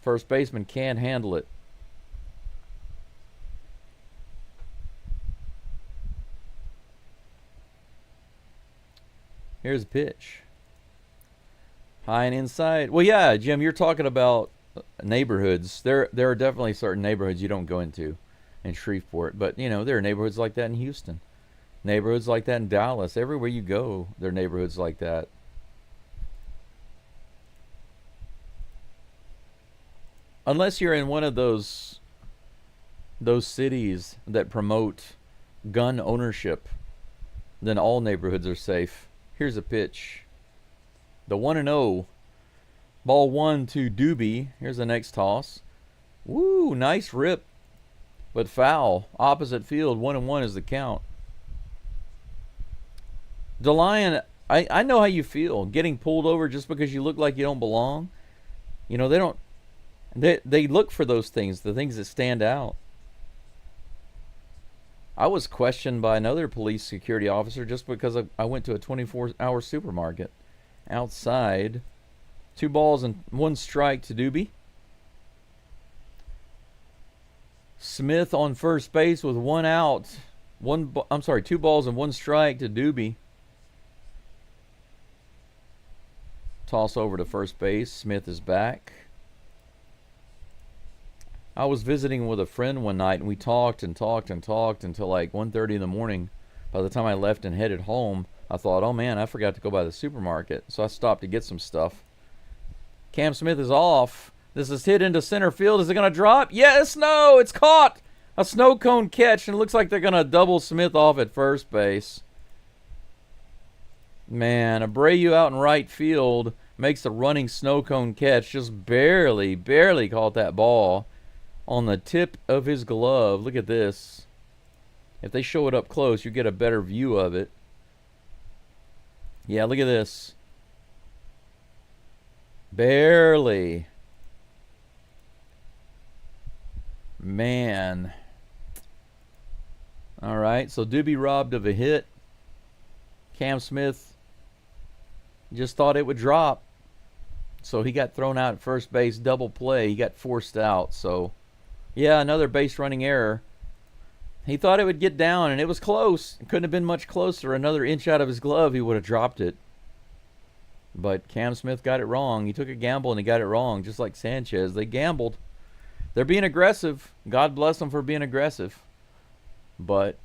First baseman can't handle it. Here's a pitch. High and inside. Well, yeah, Jim, you're talking about neighborhoods. There are definitely certain neighborhoods you don't go into in Shreveport. But, you know, there are neighborhoods like that in Houston. Neighborhoods like that in Dallas. Everywhere you go, there are neighborhoods like that. Unless you're in one of those cities that promote gun ownership, then all neighborhoods are safe. Here's a pitch. The 1-0. Ball 1 to Doobie. Here's the next toss. Woo, nice rip. But foul. Opposite field. 1-1 is the count. DeLion, I know how you feel. Getting pulled over just because you look like you don't belong. You know, they look for those things, the things that stand out. I was questioned by another police security officer just because I went to a 24-hour supermarket. Outside. 2 balls and 1 strike to Doobie. Smith on first base with 1 out. 2 balls and 1 strike to Doobie. Toss over to first base. Smith is back. I was visiting with a friend one night, and we talked and talked and talked until like 1:30 in the morning. By the time I left and headed home, I thought, oh man, I forgot to go by the supermarket. So I stopped to get some stuff. Cam Smith is off. This is hit into center field. Is it going to drop? Yes, no, it's caught. A snow cone catch, and it looks like they're going to double Smith off at first base. Man, Abreu out in right field makes a running snow cone catch. Just barely caught that ball on the tip of his glove. Look at this. If they show it up close, you get a better view of it. Yeah, look at this. Barely. Man. All right, so Doobie robbed of a hit. Cam Smith just thought it would drop. So he got thrown out at first base, double play. He got forced out. So, yeah, another base running error. He thought it would get down, and it was close. It couldn't have been much closer. Another inch out of his glove, he would have dropped it. But Cam Smith got it wrong. He took a gamble, and he got it wrong, just like Sanchez. They gambled. They're being aggressive. God bless them for being aggressive. But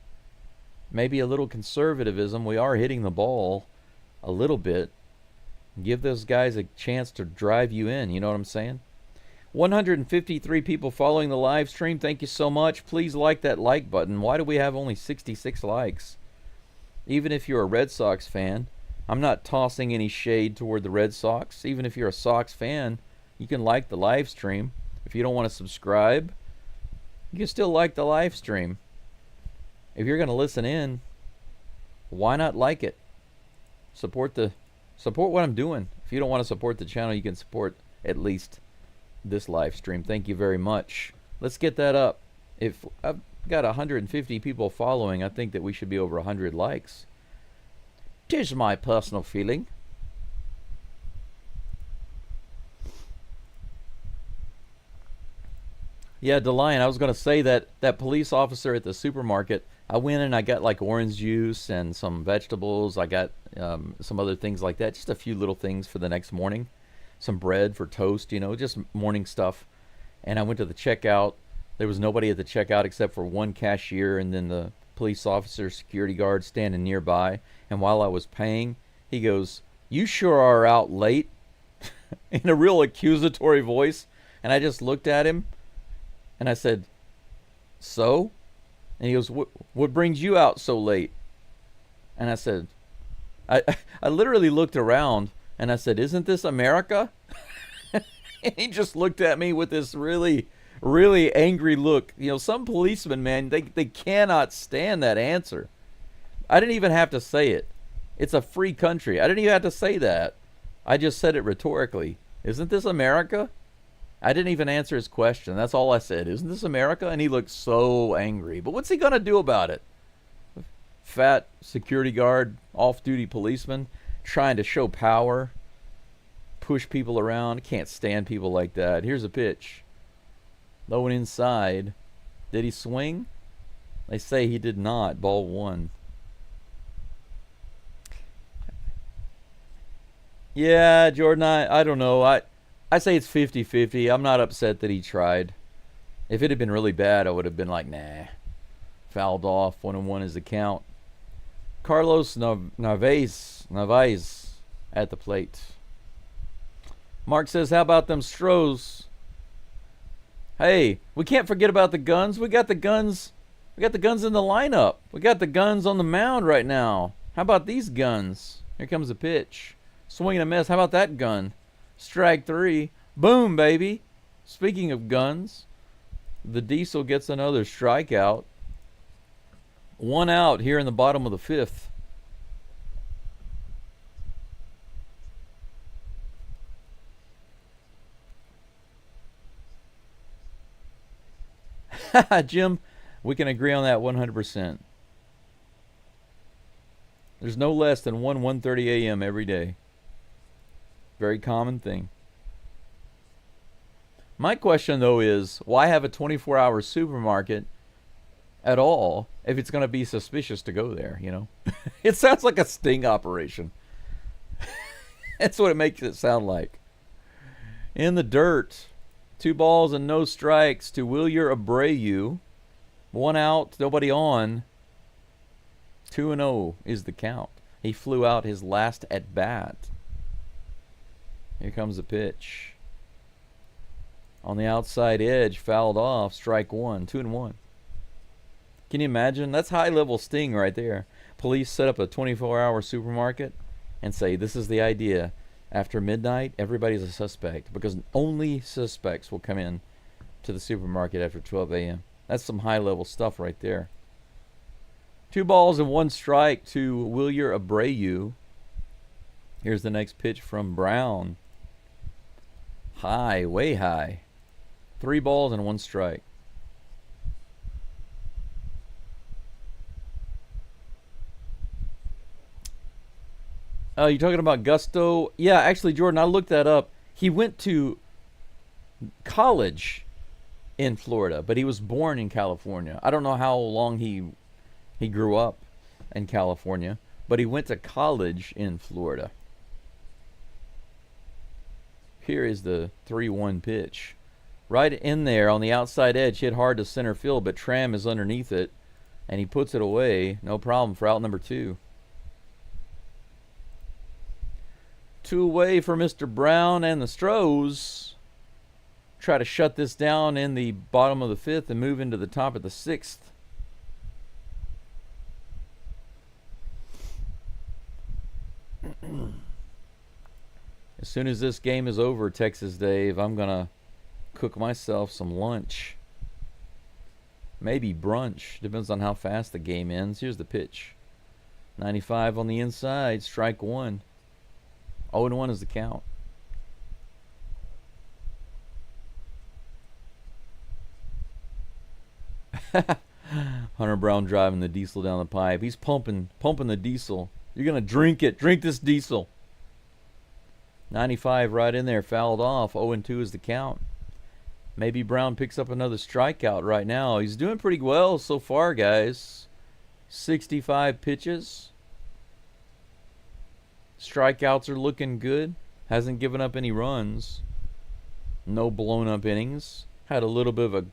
maybe a little conservatism. We are hitting the ball a little bit. Give those guys a chance to drive you in. You know what I'm saying? 153 people following the live stream. Thank you so much. Please like that like button. Why do we have only 66 likes? Even if you're a Red Sox fan, I'm not tossing any shade toward the Red Sox. Even if you're a Sox fan, you can like the live stream. If you don't want to subscribe, you can still like the live stream. If you're going to listen in, why not like it? Support what I'm doing. If you don't want to support the channel, you can support at least this live stream. Thank you very much. Let's get that up. If I've got 150 people following, I think that we should be over 100 likes. 'Tis my personal feeling. Yeah, DeLion, I was going to say that police officer at the supermarket, I went and I got like orange juice and some vegetables. I got some other things like that. Just a few little things for the next morning. Some bread for toast, you know, just morning stuff. And I went to the checkout. There was nobody at the checkout except for one cashier and then the police officer, security guard standing nearby. And while I was paying, he goes, "You sure are out late," in a real accusatory voice. And I just looked at him. And I said, so? And he goes, what brings you out so late? And I said, I, I literally looked around and I said, isn't this America? And he just looked at me with this really, really angry look. You know, some policemen, man, they cannot stand that answer. I didn't even have to say it. It's a free country. I didn't even have to say that. I just said it rhetorically. Isn't this America? I didn't even answer his question. That's all I said. Isn't this America? And he looked so angry. But what's he going to do about it? Fat security guard, off-duty policeman, trying to show power, push people around. Can't stand people like that. Here's a pitch. Low and inside. Did he swing? They say he did not. Ball one. Yeah, Jordan, I don't know. I say it's 50-50. I'm not upset that he tried. If it had been really bad, I would have been like, nah. Fouled off. 1-1 is the count. Carlos Narvaez at the plate. Mark says, how about them Astros? Hey, we can't forget about the guns. We got the guns. We got the guns in the lineup. We got the guns on the mound right now. How about these guns? Here comes the pitch. Swing and a miss. How about that gun? Strike three. Boom, baby. Speaking of guns, the Diesel gets another strikeout. 1 out here in the bottom of the fifth. Jim, we can agree on that 100%. There's no less than 1:30 a.m. every day. Very common thing. My question, though, is why have a 24-hour supermarket at all if it's going to be suspicious to go there, you know? It sounds like a sting operation. That's what it makes it sound like. In the dirt, 2 balls and no strikes to Wilyer Abreu. 1 out, nobody on. 2-0 is the count. He flew out his last at bat. Here comes the pitch. On the outside edge, fouled off, strike 1, 2-1. Can you imagine? That's high-level sting right there. Police set up a 24-hour supermarket and say, this is the idea. After midnight, everybody's a suspect because only suspects will come in to the supermarket after 12 a.m. That's some high-level stuff right there. 2 balls and 1 strike to Wilyer Abreu. Here's the next pitch from Brown. High, way high. 3 balls and 1 strike. You're talking about Gusto? Yeah, actually, Jordan, I looked that up. He went to college in Florida, but he was born in California. I don't know how long he grew up in California, but he went to college in Florida. Here is the 3-1 pitch. Right in there on the outside edge, hit hard to center field, but Tram is underneath it, and he puts it away. No problem for out number 2. 2 away for Mr. Brown and the Astros. Try to shut this down in the bottom of the 5th and move into the top of the 6th. As soon as this game is over, Texas Dave, I'm going to cook myself some lunch. Maybe brunch. Depends on how fast the game ends. Here's the pitch. 95 on the inside. Strike 1. 0-1 is the count. Hunter Brown driving the Diesel down the pipe. He's pumping the Diesel. You're going to drink it. Drink this Diesel. 95 right in there, fouled off. 0-2 is the count. Maybe Brown picks up another strikeout right now. He's doing pretty well so far, guys. 65 pitches. Strikeouts are looking good. Hasn't given up any runs. No blown up innings. Had a little bit of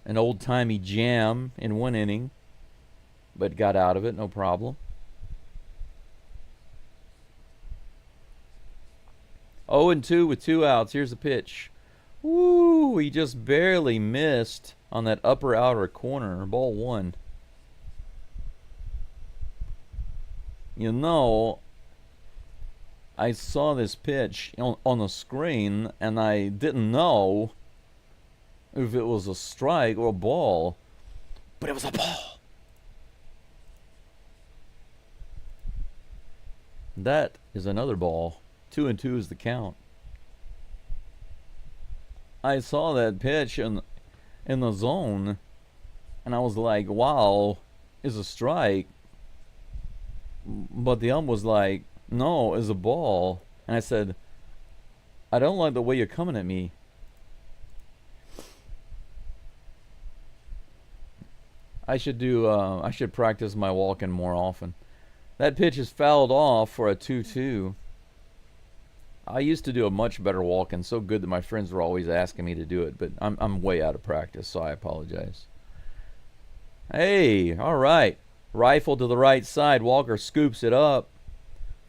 an old-timey jam in 1 inning, but got out of it, no problem. 0-2 with 2 outs. Here's the pitch. Woo! He just barely missed on that upper outer corner. Ball 1. You know, I saw this pitch on the screen, and I didn't know if it was a strike or a ball, but it was a ball. That is another ball. 2-2 is the count. I saw that pitch in the zone, and I was like, wow, it's a strike. But the ump was like, no, it's a ball. And I said, I don't like the way you're coming at me. I should practice my walking more often. That pitch is fouled off for a 2-2. I used to do a much better walking, so good that my friends were always asking me to do it, but I'm way out of practice, so I apologize. Hey, all right. Rifle to the right side. Walker scoops it up.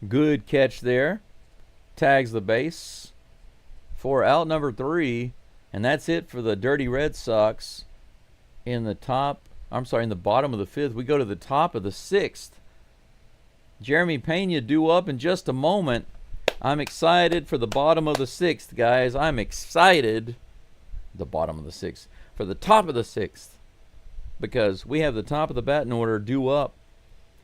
Good catch there. Tags the base for out number 3, and that's it for the Dirty Red Sox. In the bottom of the 5th. We go to the top of the 6th. Jeremy Pena due up in just a moment. I'm excited for the bottom of the 6th, guys. I'm excited. The bottom of the 6th. For the top of the 6th. Because we have the top of the batting order due up.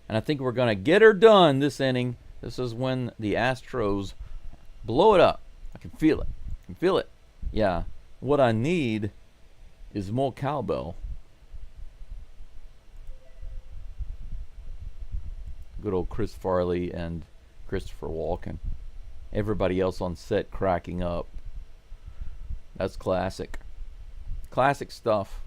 And I think we're going to get her done this inning. This is when the Astros blow it up. I can feel it. I can feel it. Yeah. What I need is more cowbell. Good old Chris Farley and Christopher Walken. Everybody else on set cracking up. That's classic. Classic stuff.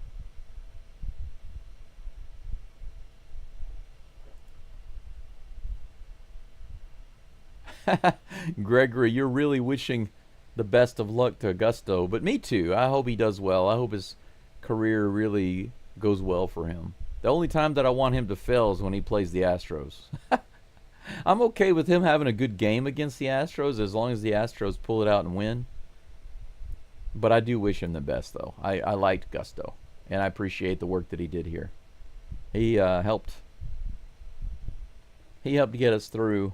Gregory, you're really wishing the best of luck to Augusto, but me too. I hope he does well. I hope his career really goes well for him. The only time that I want him to fail is when he plays the Astros. I'm okay with him having a good game against the Astros as long as the Astros pull it out and win. But I do wish him the best, though. I liked Gusto, and I appreciate the work that he did here. He helped get us through,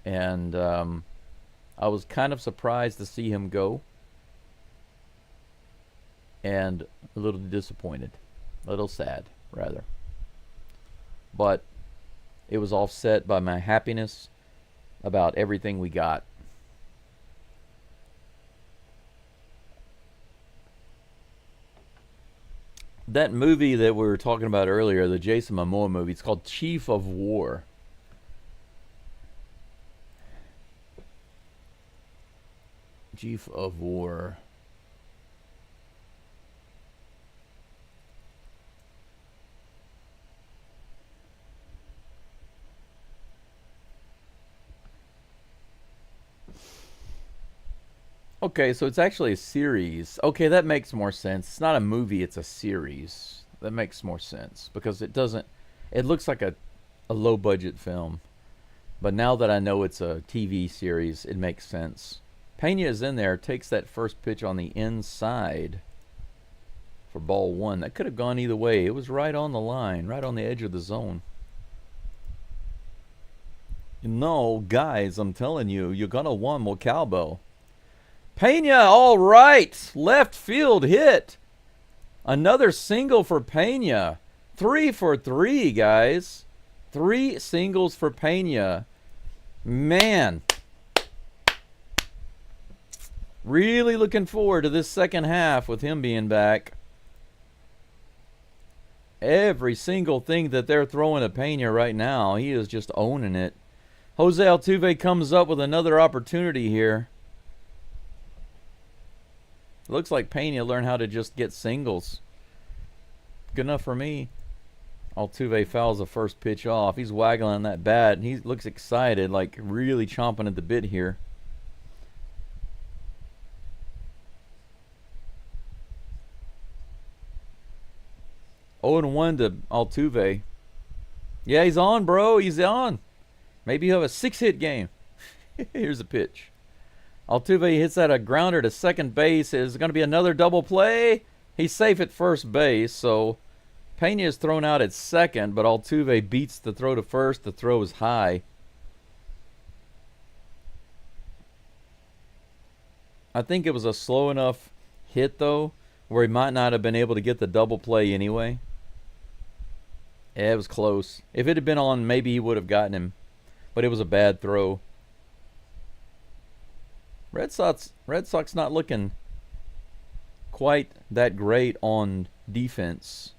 and I was kind of surprised to see him go, and a little disappointed. A little sad, rather. But it was offset by my happiness about everything we got. That movie that we were talking about earlier, the Jason Momoa movie, it's called Chief of War. Chief of War. Okay, so it's actually a series. Okay, that makes more sense. It's not a movie, it's a series. That makes more sense because it looks like a low budget film. But now that I know it's a TV series, it makes sense. Pena is in there, takes that first pitch on the inside for ball 1. That could have gone either way. It was right on the line, right on the edge of the zone. No, guys, I'm telling you, you're going to want more cowbell. Pena, all right. Left field hit. Another single for Pena. 3 for 3, guys. 3 singles for Pena. Man. Really looking forward to this second half with him being back. Every single thing that they're throwing at Pena right now, he is just owning it. Jose Altuve comes up with another opportunity here. Looks like Pena learned how to just get singles. Good enough for me. Altuve fouls the first pitch off. He's waggling that bat, and he looks excited, like really chomping at the bit here. Oh, and 1 to Altuve. Yeah, he's on, bro. He's on. Maybe he'll have a 6-hit game. Here's a pitch. Altuve hits that a grounder to second base. Is going to be another double play. He's safe at first base, so Pena is thrown out at second, but Altuve beats the throw to first. The throw is high. I think it was a slow enough hit, though, where he might not have been able to get the double play anyway. Yeah, it was close. If it had been on, maybe he would have gotten him, but it was a bad throw. Red Sox not looking quite that great on defense.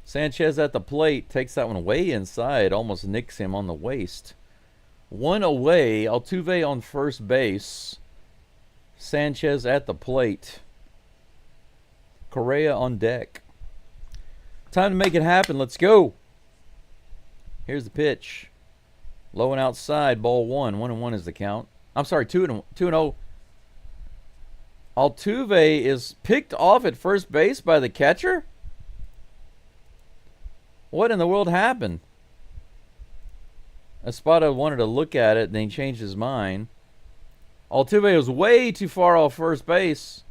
Sanchez at the plate takes that one way inside, almost nicks him on the waist. One away, Altuve on first base. Sanchez at the plate. Correa on deck. Time to make it happen. Let's go. Here's the pitch. Low and outside, ball one. 1-1 is the count. I'm sorry, 2-0. Altuve is picked off at first base by the catcher? What in the world happened? Espada wanted to look at it, then he changed his mind. Altuve was way too far off first base.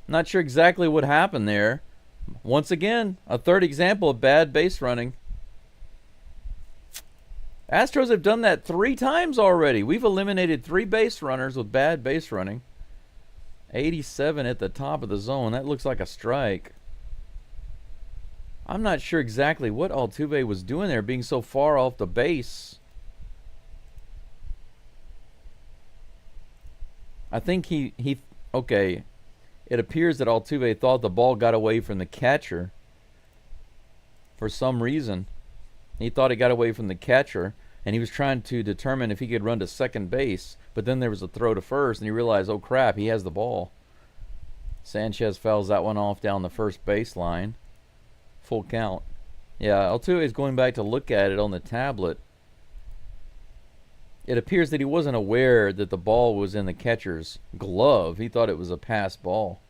Not sure exactly what happened there. Once again, a third example of bad base running. Astros have done that 3 times already. We've eliminated 3 base runners with bad base running. 87 at the top of the zone. That looks like a strike. I'm not sure exactly what Altuve was doing there, being so far off the base. I think okay. It appears that Altuve thought the ball got away from the catcher for some reason. He thought it got away from the catcher, and he was trying to determine if he could run to second base, but then there was a throw to first, and he realized, oh crap, he has the ball. Sanchez fouls that one off down the first baseline. Full count. Yeah, Altuve is going back to look at it on the tablet. It appears that he wasn't aware that the ball was in the catcher's glove. He thought it was a pass ball.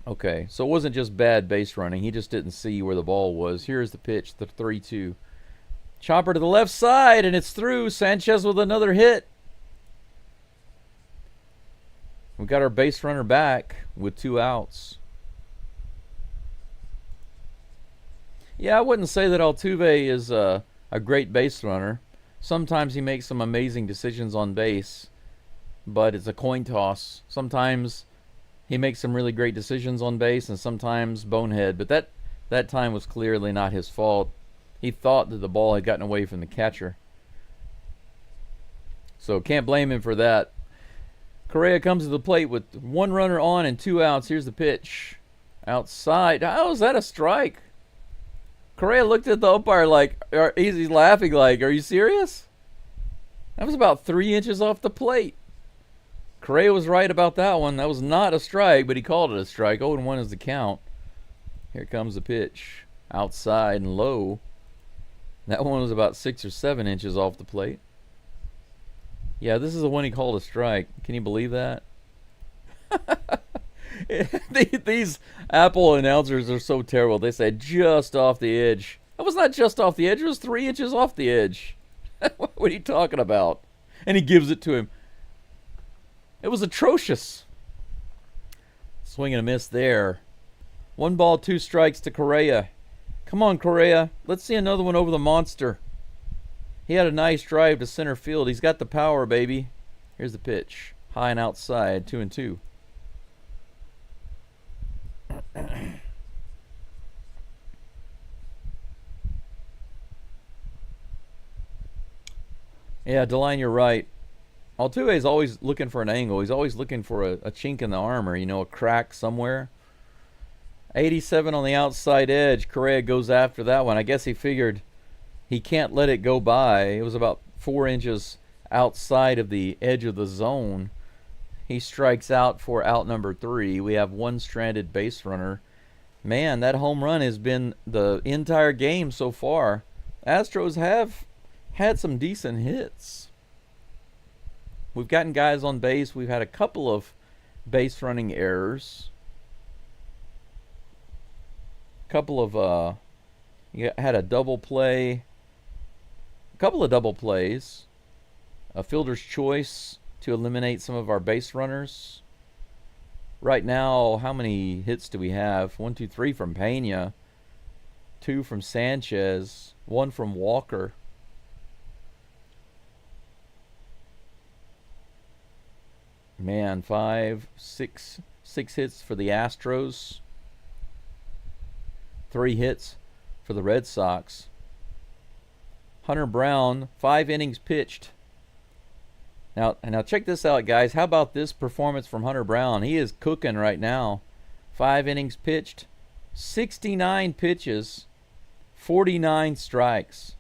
Okay, so it wasn't just bad base running. He just didn't see where the ball was. Here's the pitch, the 3-2. Chopper to the left side, and it's through. Sanchez with another hit. We got our base runner back with 2 outs. Yeah, I wouldn't say that Altuve is a great base runner. Sometimes he makes some amazing decisions on base, but it's a coin toss. Sometimes he makes some really great decisions on base, and sometimes bonehead. But that time was clearly not his fault. He thought that the ball had gotten away from the catcher. So can't blame him for that. Correa comes to the plate with 1 runner on and 2 outs. Here's the pitch. Outside. How is that a strike? Correa looked at the umpire like, he's laughing like, are you serious? That was about 3 inches off the plate. Correa was right about that one. That was not a strike, but he called it a strike. 0-1 is the count. Here comes the pitch. Outside and low. That one was about 6 or 7 inches off the plate. Yeah, this is the one he called a strike. Can you believe that? These Apple announcers are so terrible. They said just off the edge. That was not just off the edge. It was 3 inches off the edge. What are you talking about? And he gives it to him. It was atrocious. Swing and a miss there. 1 ball, 2 strikes to Correa. Come on, Correa. Let's see another one over the monster. He had a nice drive to center field. He's got the power, baby. Here's the pitch. High and outside, 2-2. Yeah, DeLine, you're right. Altuve is always looking for an angle. He's always looking for a chink in the armor, a crack somewhere. 87 on the outside edge. Correa goes after that one. I guess he figured he can't let it go by. It was about 4 inches outside of the edge of the zone. He strikes out for out number 3. We have 1 stranded base runner. Man, that home run has been the entire game so far. Astros have had some decent hits. We've gotten guys on base. We've had a couple of base running errors. Couple of you had a double play, a couple of double plays, a fielder's choice to eliminate some of our base runners. Right now, how many hits do we have? 1, 2, 3 from Pena, 2 from Sanchez, 1 from Walker. Man, 5, 6 hits for the Astros. 3 hits for the Red Sox. Hunter Brown, 5 innings pitched. Now check this out, guys. How about this performance from Hunter Brown? He is cooking right now. 5 innings pitched, 69 pitches, 49 strikes.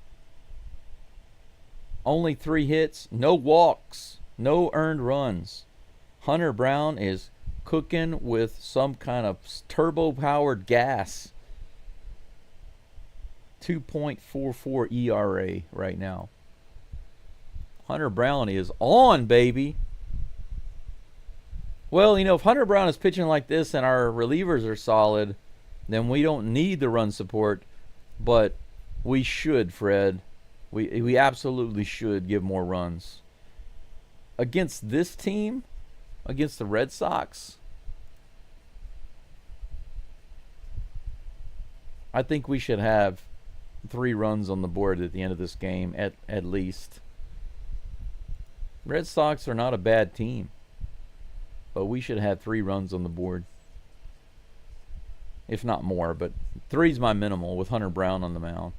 Only 3 hits, no walks, no earned runs. Hunter Brown is cooking with some kind of turbo-powered gas. 2.44 ERA right now. Hunter Brown is on, baby. Well, if Hunter Brown is pitching like this and our relievers are solid, then we don't need the run support, but we should, Fred. We absolutely should give more runs. Against this team, against the Red Sox, I think we should have 3 runs on the board at the end of this game, at least. Red Sox are not a bad team, but we should have 3 runs on the board, if not more. But 3's my minimal with Hunter Brown on the mound.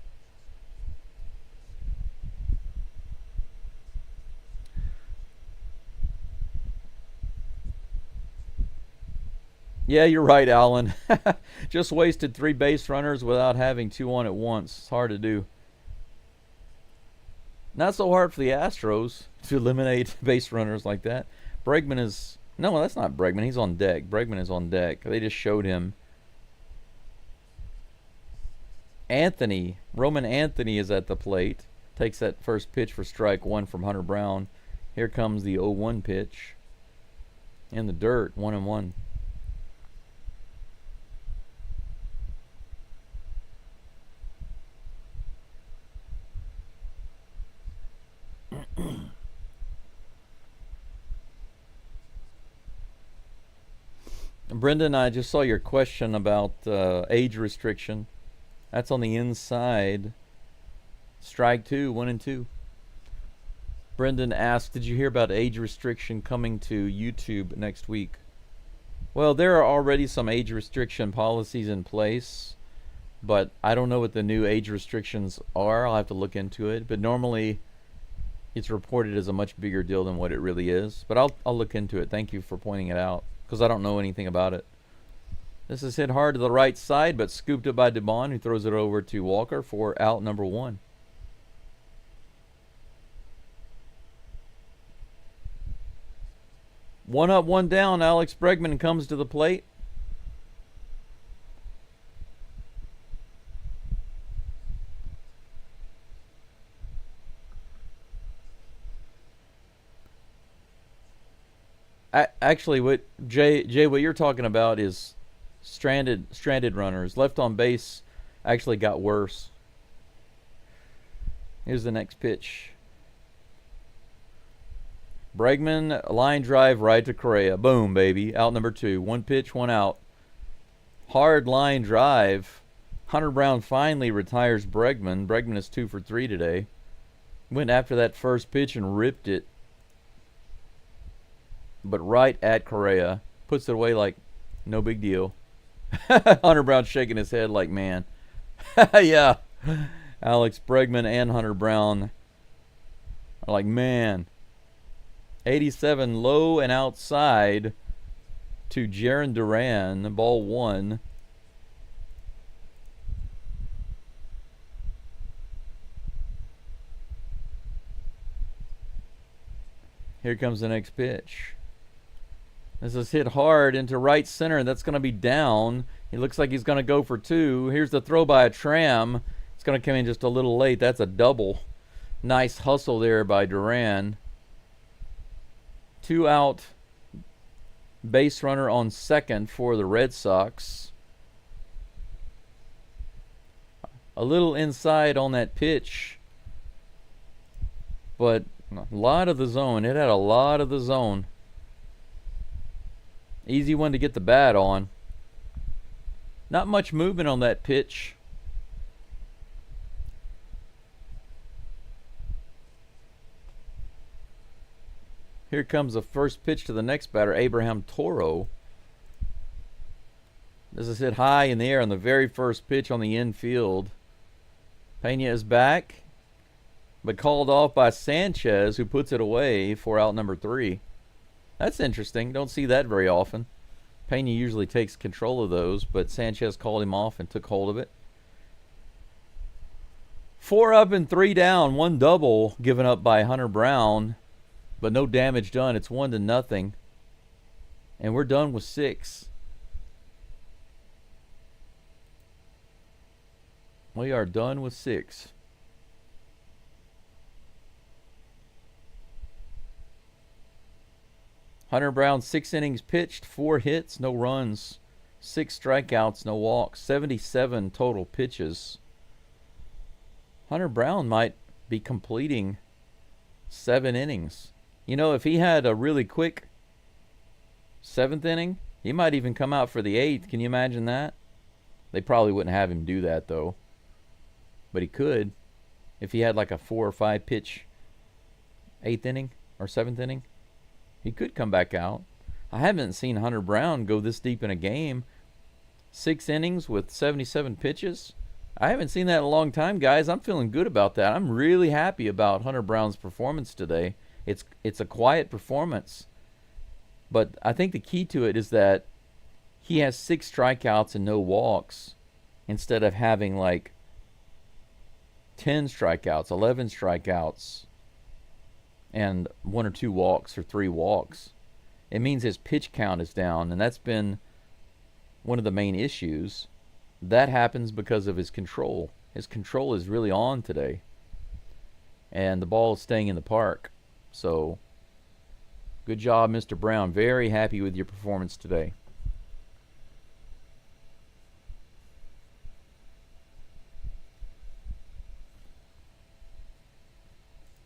Yeah, you're right, Alan. Just wasted 3 base runners without having 2 on at once. It's hard to do. Not so hard for the Astros to eliminate base runners like that. Bregman is... No, that's not Bregman. He's on deck. Bregman is on deck. They just showed him. Roman Anthony is at the plate. Takes that first pitch for strike 1 from Hunter Brown. Here comes the 0-1 pitch. In the dirt, 1-1. Brendan, I just saw your question about age restriction. That's on the inside. Strike 2, 1-2. Brendan asked, did you hear about age restriction coming to YouTube next week? Well, there are already some age restriction policies in place, but I don't know what the new age restrictions are. I'll have to look into it. But normally, it's reported as a much bigger deal than what it really is. But I'll look into it. Thank you for pointing it out, because I don't know anything about it. This is hit hard to the right side, but scooped up by DeBon, who throws it over to Walker for out number 1. One up, one down. Alex Bregman comes to the plate. Actually, what Jay, what you're talking about is stranded runners. Left on base actually got worse. Here's the next pitch. Bregman, line drive right to Correa. Boom, baby. Out number 2. 1 pitch, 1 out. Hard line drive. Hunter Brown finally retires Bregman. Bregman is 2 for 3 today. Went after that first pitch and ripped it. But right at Correa. Puts it away like no big deal. Hunter Brown shaking his head like, man. Yeah. Alex Bregman and Hunter Brown are like, man. 87 low and outside to Jarren Duran. Ball 1. Here comes the next pitch. This is hit hard into right center. That's going to be down. He looks like he's going to go for 2. Here's the throw by a Tram. It's going to come in just a little late. That's a double. Nice hustle there by Duran. 2 out. Base runner on second for the Red Sox. A little inside on that pitch. But a lot of the zone. It had a lot of the zone. Easy one to get the bat on. Not much movement on that pitch. Here comes the first pitch to the next batter, Abraham Toro. This is hit high in the air on the very first pitch on the infield. Pena is back, but called off by Sanchez, who puts it away for out number 3. That's interesting. Don't see that very often. Pena usually takes control of those, but Sanchez called him off and took hold of it. 4 up and 3 down. 1 double given up by Hunter Brown, but no damage done. It's 1-0. And we're done with 6. We are done with 6. Hunter Brown, 6 innings pitched, 4 hits, no runs, 6 strikeouts, no walks, 77 total pitches. Hunter Brown might be completing 7 innings. You know, if he had a really quick 7th inning, he might even come out for the 8th. Can you imagine that? They probably wouldn't have him do that, though. But he could. If he had like a 4 or 5 pitch 8th inning or 7th inning, he could come back out. I haven't seen Hunter Brown go this deep in a game. 6 innings with 77 pitches. I haven't seen that in a long time, guys. I'm feeling good about that. I'm really happy about Hunter Brown's performance today. It's a quiet performance. But I think the key to it is that he has 6 strikeouts and no walks instead of having like 10 strikeouts, 11 strikeouts, and 1 or 2 walks or 3 walks. It means his pitch count is down, and that's been one of the main issues. That happens because of his control. His control is really on today, and the ball is staying in the park. So, good job, Mr. Brown. Very happy with your performance today.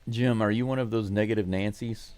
Jim, are you one of those negative Nancys?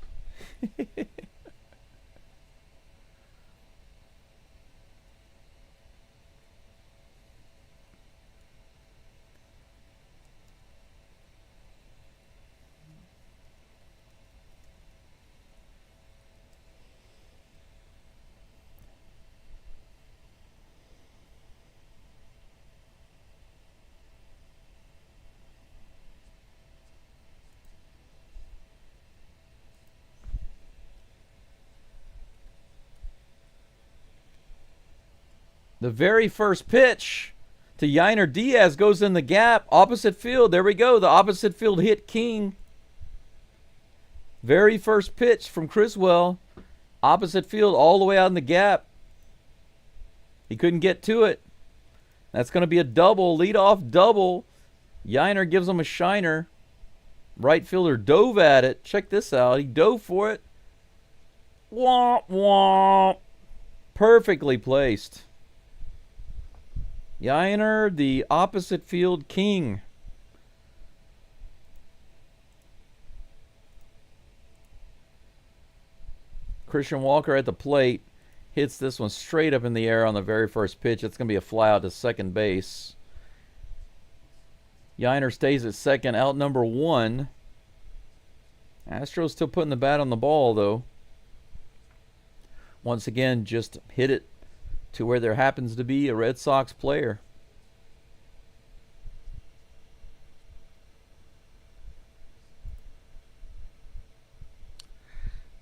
The very first pitch to Yainer Diaz goes in the gap, opposite field. There we go. The opposite field hit king. Very first pitch from Criswell, opposite field, all the way out in the gap. He couldn't get to it. That's going to be a double, leadoff double. Yainer gives him a shiner. Right fielder dove at it. Check this out. He dove for it. Womp womp. Perfectly placed. Yainer, the opposite field king. Christian Walker at the plate hits this one straight up in the air on the very first pitch. It's going to be a fly out to second base. Yainer stays at second, out number 1. Astros still putting the bat on the ball, though. Once again, just hit it to where there happens to be a Red Sox player.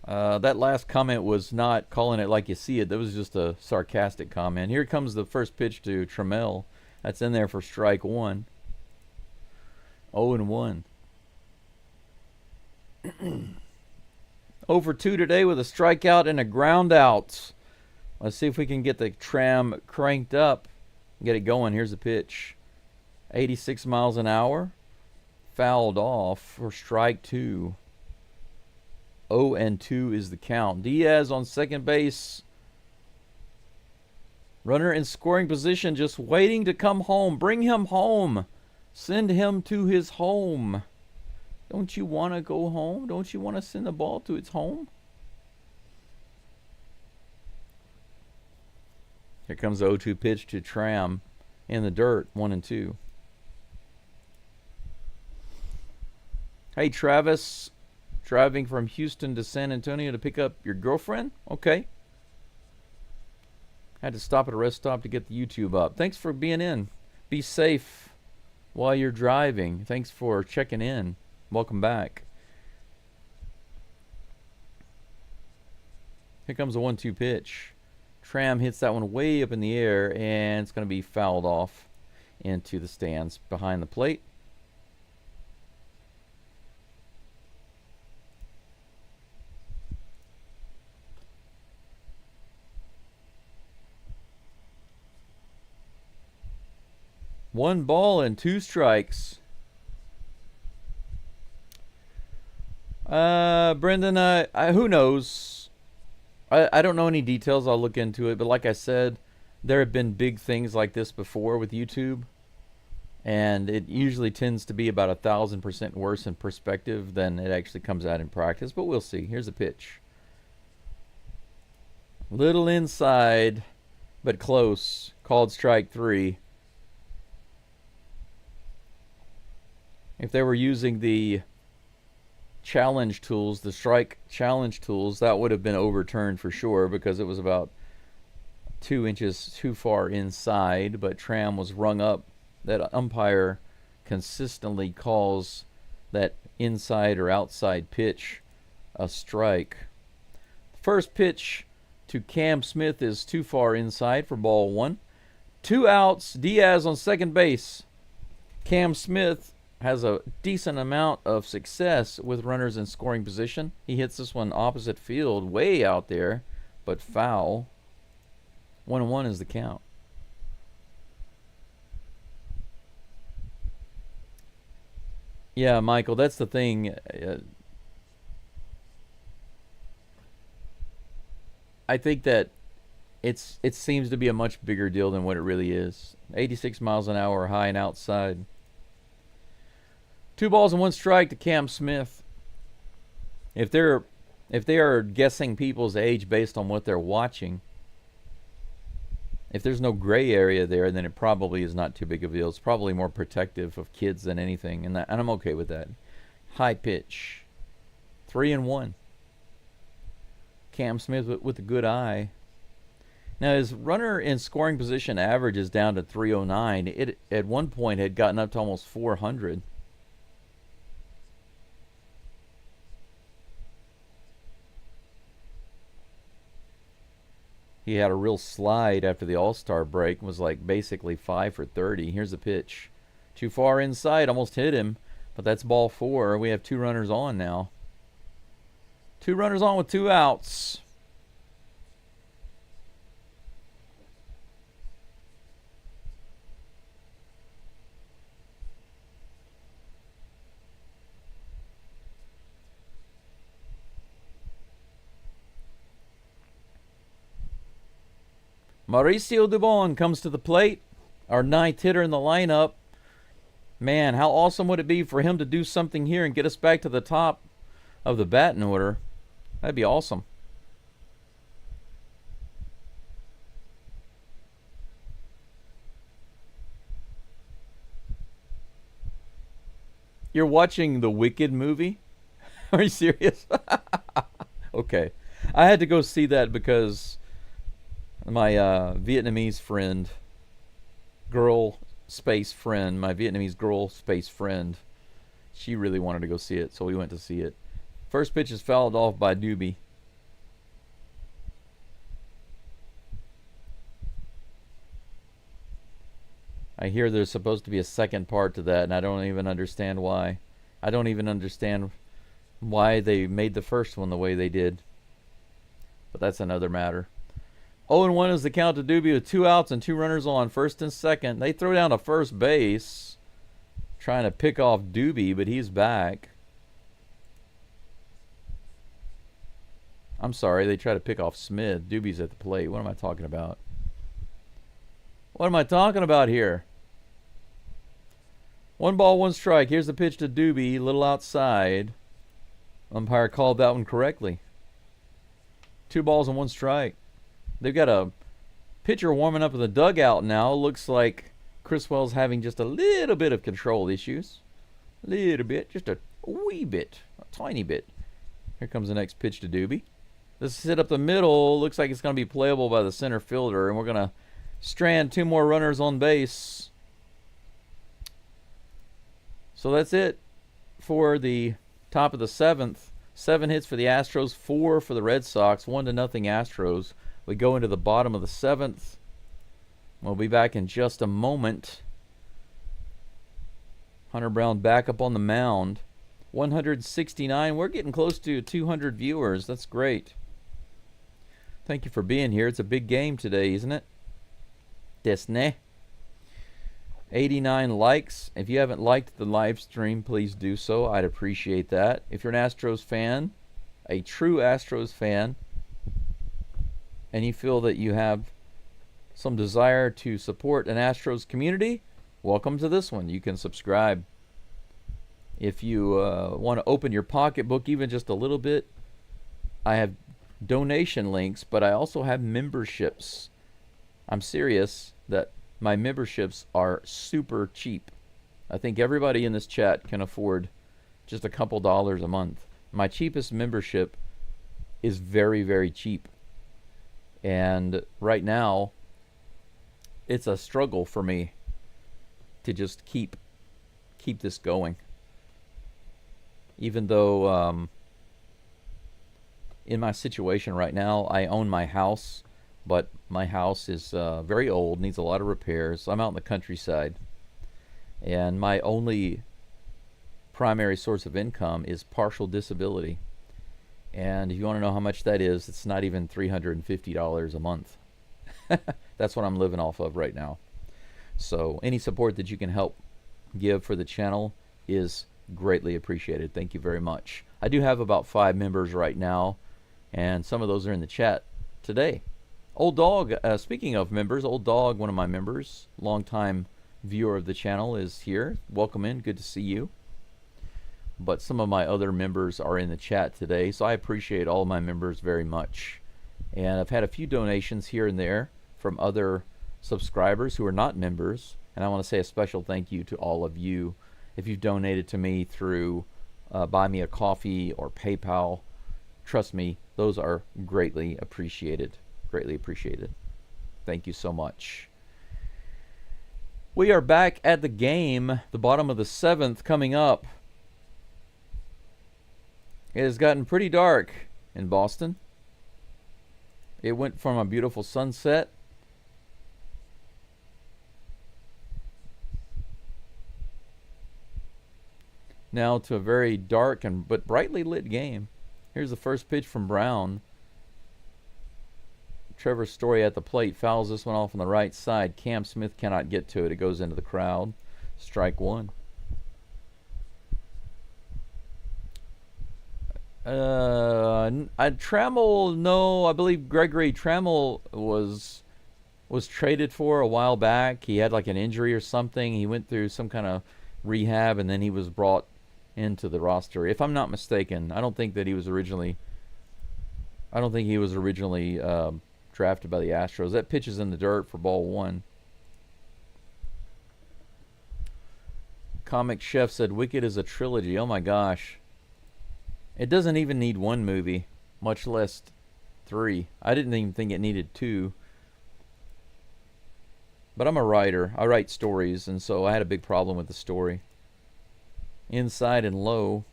That last comment was not calling it like you see it. That was just a sarcastic comment. Here comes the first pitch to Trammell. That's in there for strike 1. 0-1. 0 for 2 today with a strikeout and a ground out. Let's see if we can get the tram cranked up. Get it going. Here's the pitch. 86 miles an hour. Fouled off for strike 2. 0-2 is the count. Diaz on second base. Runner in scoring position, just waiting to come home. Bring him home. Send him to his home. Don't you want to go home? Don't you want to send the ball to its home? Here comes the 0-2 pitch to Tram in the dirt, 1-2. Hey, Travis, driving from Houston to San Antonio to pick up your girlfriend? Okay. Had to stop at a rest stop to get the YouTube up. Thanks for being in. Be safe while you're driving. Thanks for checking in. Welcome back. Here comes a 1-2 pitch. Tram hits that one way up in the air, and it's going to be fouled off into the stands behind the plate. One ball and 2 strikes. Brendan, who knows? I don't know any details. I'll look into it. But like I said, there have been big things like this before with YouTube. And it usually tends to be about 1,000% worse in perspective than it actually comes out in practice. But we'll see. Here's a pitch. Little inside, but close. Called strike 3. If they were using the challenge tools, the strike challenge tools, that would have been overturned for sure because it was about 2 inches too far inside, but Tram was rung up. That umpire consistently calls that inside or outside pitch a strike. First pitch to Cam Smith is too far inside for ball 1. 2 outs, Diaz on second base. Cam Smith has a decent amount of success with runners in scoring position. He hits this one opposite field, way out there, but foul. 1-1 is the count. Yeah, Michael, that's the thing. I think that it seems to be a much bigger deal than what it really is. 86 miles an hour high and outside. 2 balls and 1 strike to Cam Smith. If they are guessing people's age based on what they're watching, if there's no gray area there, then it probably is not too big of a deal. It's probably more protective of kids than anything, and I'm okay with that. High pitch. 3-1. Cam Smith with a good eye. Now his runner in scoring position average is down to 309. It at one point had gotten up to almost 400. He had a real slide after the All-Star break. Was like basically 5 for 30. Here's a pitch. Too far inside. Almost hit him. But that's ball 4. We have 2 runners on now. 2 runners on with 2 outs. Mauricio Dubon comes to the plate, our 9th hitter in the lineup. Man, how awesome would it be for him to do something here and get us back to the top of the batting order? That'd be awesome. You're watching the Wicked movie? Are you serious? Okay. I had to go see that because my Vietnamese friend, my Vietnamese girl space friend, she really wanted to go see it, so we went to see it. First pitch is fouled off by Doobie. I hear there's supposed to be a second part to that, and I don't even understand why. I don't even understand why they made the first one the way they did. But that's another matter. 0-1 is the count to Doobie with 2 outs and 2 runners on, first and second. They throw down to first base, trying to pick off Doobie, but he's back. I'm sorry, they try to pick off Smith. Doobie's at the plate. What am I talking about? What am I talking about here? 1 ball, 1 strike. Here's the pitch to Doobie, a little outside. Umpire called that one correctly. 2 balls and 1 strike. They've got a pitcher warming up in the dugout now. Looks like Chris Well's having just a little bit of control issues. A little bit, just a wee bit, a tiny bit. Here comes the next pitch to Doobie. This is hit up the middle. Looks like it's going to be playable by the center fielder, and we're going to strand 2 more runners on base. So that's it for the top of the 7th. 7 hits for the Astros, 4 for the Red Sox, 1-0 Astros. We go into the bottom of the 7th. We'll be back in just a moment. Hunter Brown back up on the mound. 169. We're getting close to 200 viewers. That's great. Thank you for being here. It's a big game today, isn't it? Desne. 89 likes. If you haven't liked the live stream, please do so. I'd appreciate that. If you're an Astros fan, a true Astros fan, and you feel that you have some desire to support an Astros community, welcome to this one. You can subscribe. If you want to open your pocketbook even just a little bit, I have donation links, but I also have memberships. I'm serious that my memberships are super cheap. I think everybody in this chat can afford just a couple dollars a month. My cheapest membership is very, very cheap. And right now, it's a struggle for me to just keep this going. Even though in my situation right now, I own my house, but my house is very old, needs a lot of repairs. I'm out in the countryside, and my only primary source of income is partial disability. And if you want to know how much that is, it's not even $350 a month. That's what I'm living off of right now. So any support that you can help give for the channel is greatly appreciated. Thank you very much. I do have about 5 members right now, and some of those are in the chat today. Old Dog, speaking of members, Old Dog, one of my members, longtime viewer of the channel, is here. Welcome in. Good to see you. But some of my other members are in the chat today, so I appreciate all of my members very much. And I've had a few donations here and there from other subscribers who are not members, and I want to say a special thank you to all of you. If you've donated to me through Buy Me a Coffee or PayPal, trust me, those are greatly appreciated. Greatly appreciated. Thank you so much. We are back at the game, the bottom of the 7th coming up. It has gotten pretty dark in Boston. It went from a beautiful sunset now to a very dark but brightly lit game. Here's the first pitch from Brown. Trevor Story at the plate fouls this one off on the right side. Cam Smith cannot get to it. It goes into the crowd. Strike 1. Trammell, no, I believe Gregory Trammell was traded for a while back. He had like an injury or something. He went through some kind of rehab, and then he was brought into the roster. If I'm not mistaken, I don't think he was originally drafted by the Astros. That pitch is in the dirt for ball 1. Comic Chef said Wicked is a trilogy. Oh my gosh. It doesn't even need 1 movie, much less 3. I didn't even think it needed 2. But I'm a writer. I write stories, and so I had a big problem with the story. Inside and low.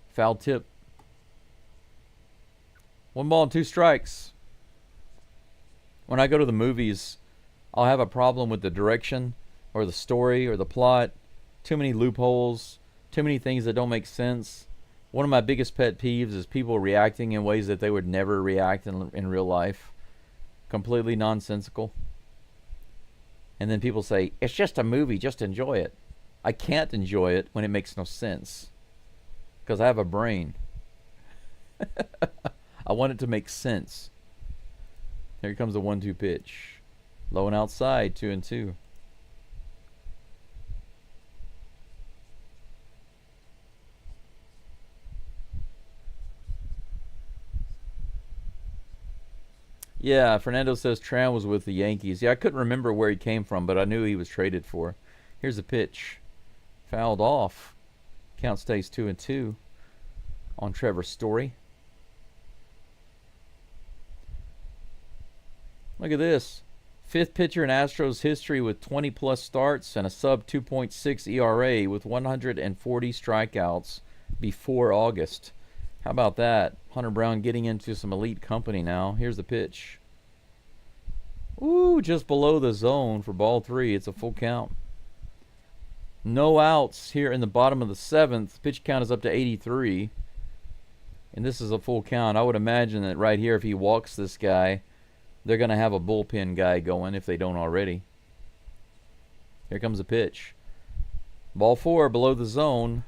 Foul tip. 1 ball and 2 strikes. When I go to the movies, I'll have a problem with the direction or the story or the plot. Too many loopholes. Too many things that don't make sense. One of my biggest pet peeves is people reacting in ways that they would never react in real life. Completely nonsensical. And then people say, it's just a movie, just enjoy it. I can't enjoy it when it makes no sense. Because I have a brain. I want it to make sense. Here comes the 1-2 pitch. Low and outside, 2-2. Yeah, Fernando says Tran was with the Yankees. Yeah, I couldn't remember where he came from, but I knew he was traded for. Here's a pitch. Fouled off. Count stays 2-2 on Trevor Story. Look at this. Fifth pitcher in Astros history with 20-plus starts and a sub 2.6 ERA with 140 strikeouts before August. How about that? Hunter Brown getting into some elite company now. Here's the pitch. Ooh, just below the zone for ball 3. It's a full count. No outs here in the bottom of the 7th. Pitch count is up to 83. And this is a full count. I would imagine that right here, if he walks this guy, they're going to have a bullpen guy going if they don't already. Here comes a pitch. Ball 4 below the zone.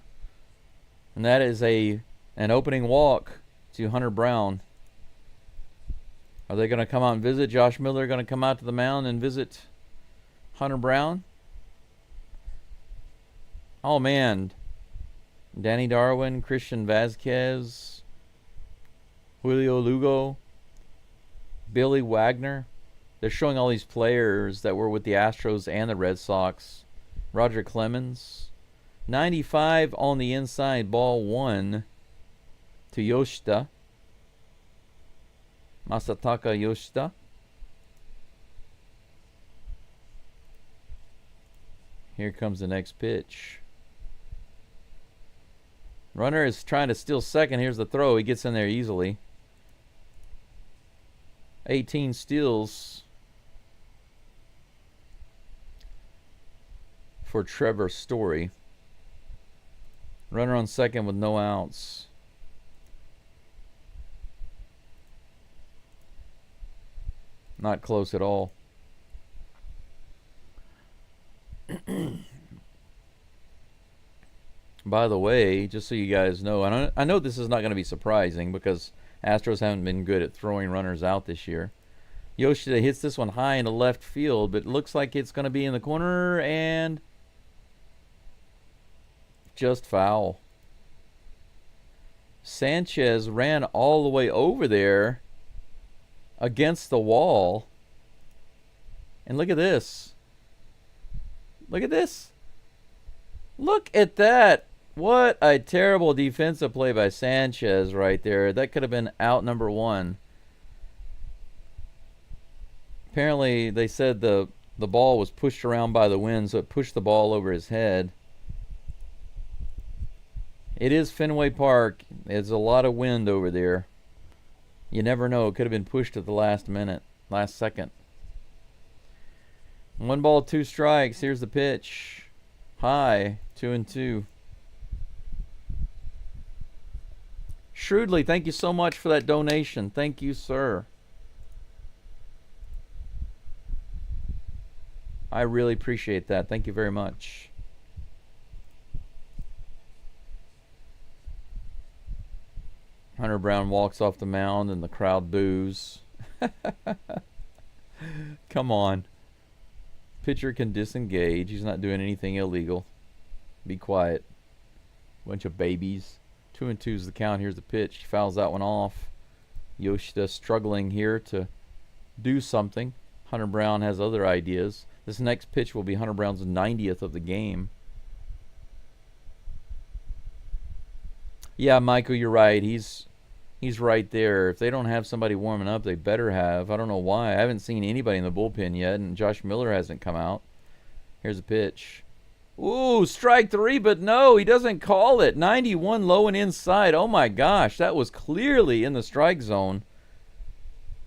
And that is an opening walk to Hunter Brown. Are they going to come out and visit? Josh Miller going to come out to the mound and visit Hunter Brown? Oh, man. Danny Darwin, Christian Vazquez, Julio Lugo, Billy Wagner. They're showing all these players that were with the Astros and the Red Sox. Roger Clemens. 95 on the inside, ball 1 to Yoshida. Masataka Yoshida. Here comes the next pitch. Runner is trying to steal second. Here's the throw. He gets in there easily. 18 steals for Trevor Story. Runner on second with no outs. Not close at all. By the way, just so you guys know, I know this is not going to be surprising because Astros haven't been good at throwing runners out this year. Yoshida hits this one high into left field, but it looks like it's going to be in the corner and just foul. Sanchez ran all the way over there against the wall. And look at this. Look at this. Look at that. What a terrible defensive play by Sanchez right there. That could have been out number 1. Apparently, they said the ball was pushed around by the wind, so it pushed the ball over his head. It is Fenway Park. There's a lot of wind over there. You never know. It could have been pushed at the last minute, last second. 1 ball, 2 strikes. Here's the pitch. High, 2-2. Shrewdly, thank you so much for that donation. Thank you, sir. I really appreciate that. Thank you very much. Hunter Brown walks off the mound and the crowd boos. Come on. Pitcher can disengage. He's not doing anything illegal. Be quiet. Bunch of babies. 2-2 is the count. Here's the pitch. He fouls that one off. Yoshida struggling here to do something. Hunter Brown has other ideas. This next pitch will be Hunter Brown's 90th of the game. Yeah, Michael, you're right. He's right there. If they don't have somebody warming up, they better have. I don't know why. I haven't seen anybody in the bullpen yet, and Josh Miller hasn't come out. Here's a pitch. Ooh, strike 3, but no, he doesn't call it. 91 low and inside. Oh my gosh, that was clearly in the strike zone.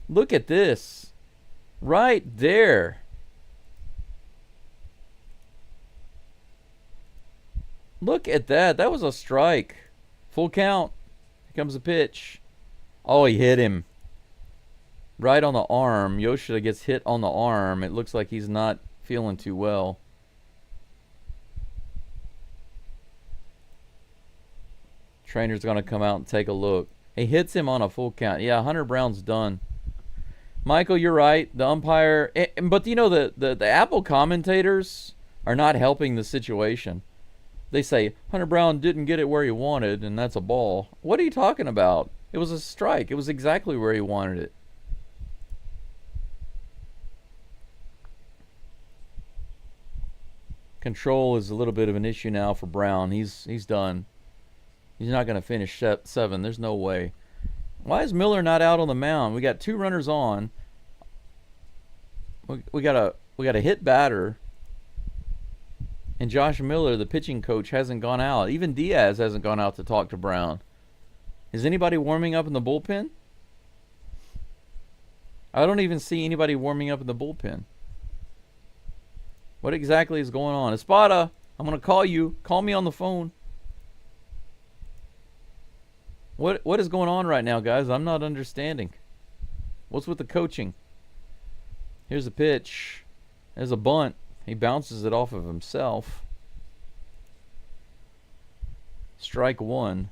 Look at this. Right there. Look at that. That was a strike. Full count. Here comes the pitch. Oh, he hit him. Right on the arm. Yoshida gets hit on the arm. It looks like he's not feeling too well. Trainer's going to come out and take a look. He hits him on a full count. Yeah, Hunter Brown's done. Michael, you're right. The umpire... But, you know, the Apple commentators are not helping the situation. They say, Hunter Brown didn't get it where he wanted, and that's a ball. What are you talking about? It was a strike. It was exactly where he wanted it. Control is a little bit of an issue now for Brown. He's done. He's not going to finish 7. There's no way. Why is Miller not out on the mound? We got 2 runners on. We got a hit batter. And Josh Miller, the pitching coach, hasn't gone out. Even Diaz hasn't gone out to talk to Brown. Is anybody warming up in the bullpen? I don't even see anybody warming up in the bullpen. What exactly is going on? Espada, I'm going to call you. Call me on the phone. What is going on right now, guys? I'm not understanding. What's with the coaching? Here's a pitch. There's a bunt. He bounces it off of himself. Strike 1.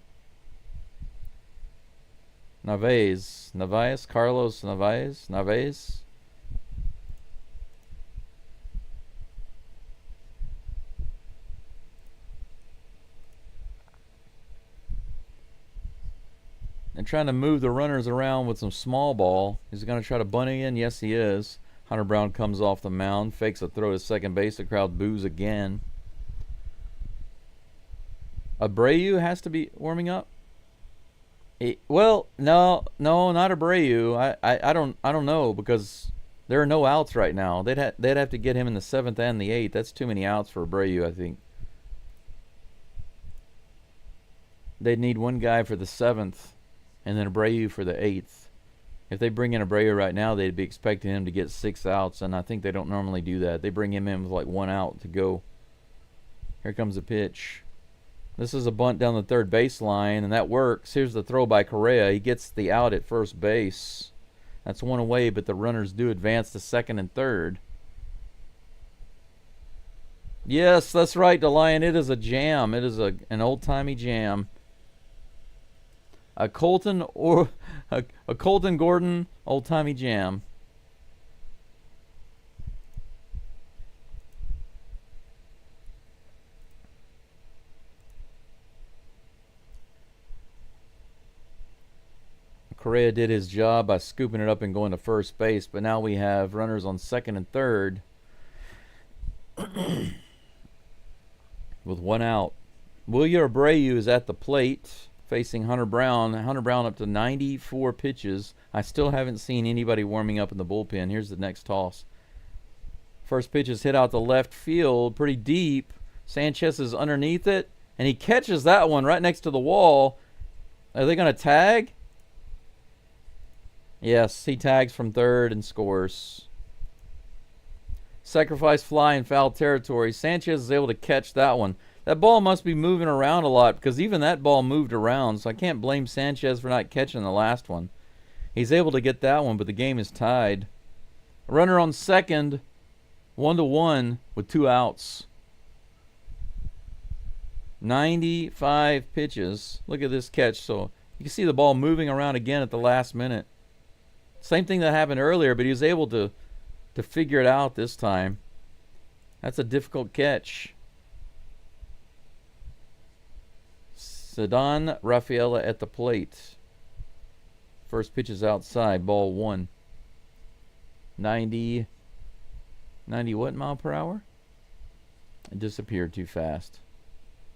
Carlos Naves. And trying to move the runners around with some small ball. Is he going to try to bunt again? Yes, he is. Hunter Brown comes off the mound, fakes a throw to second base. The crowd boos again. Abreu has to be warming up. Well, no, not Abreu. I don't know, because there are no outs right now. They'd have to get him in the 7th and the 8th. That's too many outs for Abreu, I think. They'd need one guy for the 7th, and then Abreu for the 8th. If they bring in Abreu right now, they'd be expecting him to get 6 outs, and I think they don't normally do that. They bring him in with like 1 out to go. Here comes the pitch. This is a bunt down the third baseline, and that works. Here's the throw by Correa. He gets the out at first base. That's 1 away, but the runners do advance to second and third. Yes, that's right, DeLion. It is a jam. It is an old-timey jam. A Colton Gordon old-timey jam. Correa did his job by scooping it up and going to first base, but now we have runners on second and third with 1 out. Wilyer Abreu is at the plate facing Hunter Brown. Hunter Brown up to 94 pitches. I still haven't seen anybody warming up in the bullpen. Here's the next toss. First pitch is hit out to left field, pretty deep. Sanchez is underneath it, and he catches that one right next to the wall. Are they going to tag? Yes, he tags from third and scores. Sacrifice fly in foul territory. Sanchez is able to catch that one. That ball must be moving around a lot, because even that ball moved around, so I can't blame Sanchez for not catching the last one. He's able to get that one, but the game is tied. Runner on second, 1-1 with 2 outs. 95 pitches. Look at this catch. So you can see the ball moving around again at the last minute. Same thing that happened earlier, but he was able to figure it out this time. That's a difficult catch. Ceddanne Rafaela at the plate. First pitch is outside, ball 1. 90 what mile per hour? It disappeared too fast.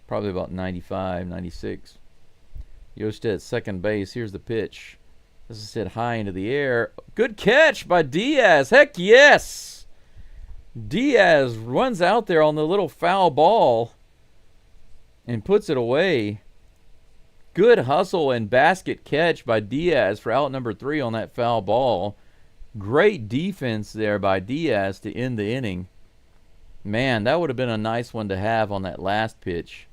Probably about 95, 96. Yost at second base. Here's the pitch. This is hit high into the air. Good catch by Diaz. Heck yes! Diaz runs out there on the little foul ball and puts it away. Good hustle and basket catch by Diaz for out number 3 on that foul ball. Great defense there by Diaz to end the inning. Man, that would have been a nice one to have on that last pitch.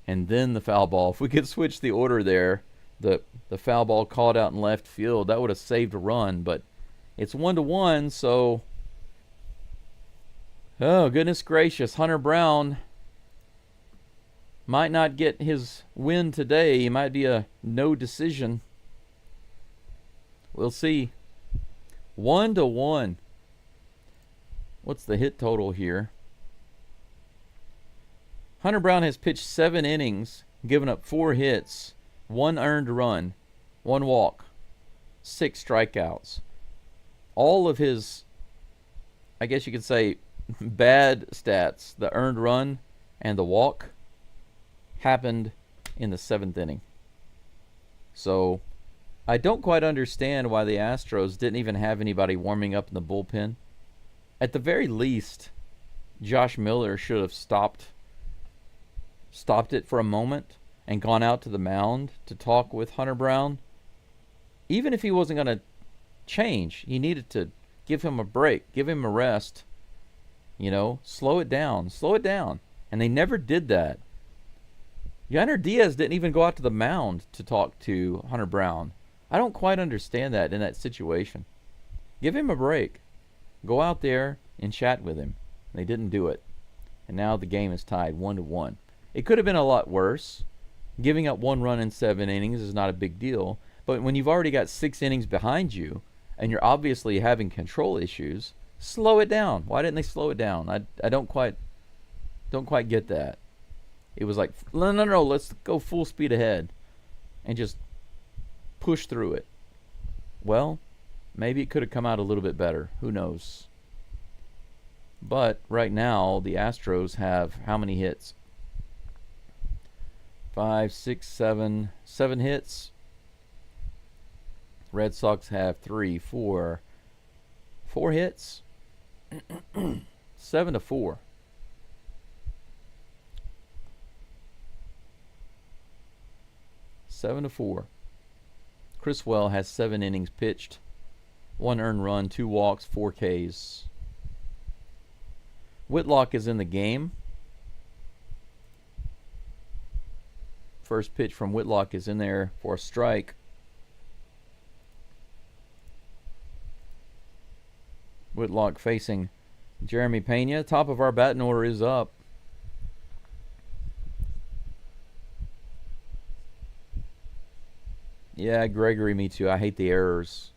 And then the foul ball. If we could switch the order there, the foul ball called out in left field, that would have saved a run. But it's 1-1, so... Oh, goodness gracious. Hunter Brown might not get his win today. He might be a no decision. We'll see. 1-1. What's the hit total here? Hunter Brown has pitched 7 innings, given up 4 hits, 1 earned run, 1 walk, 6 strikeouts. All of his, I guess you could say, bad stats, the earned run and the walk, happened in the 7th inning. So I don't quite understand why the Astros didn't even have anybody warming up in the bullpen. At the very least, Josh Miller should have stopped it for a moment and gone out to the mound to talk with Hunter Brown. Even if he wasn't going to change, he needed to give him a break, give him a rest, slow it down. And they never did that. Yainer Diaz didn't even go out to the mound to talk to Hunter Brown. I don't quite understand that in that situation. Give him a break. Go out there and chat with him. They didn't do it. And now the game is tied 1-1. It could have been a lot worse. Giving up 1 run in 7 innings is not a big deal. But when you've already got 6 innings behind you and you're obviously having control issues, slow it down. Why didn't they slow it down? I don't quite get that. It was like, no, let's go full speed ahead and just push through it. Well, maybe it could have come out a little bit better. Who knows? But right now, the Astros have how many hits? 5, 6, 7 hits. Red Sox have 3, 4 hits. 7-4. Criswell has 7 innings pitched, 1 earned run, 2 walks, 4 Ks. Whitlock is in the game. First pitch from Whitlock is in there for a strike. Whitlock facing Jeremy Pena. Top of our batting order is up. Yeah, Gregory, me too. I hate the errors.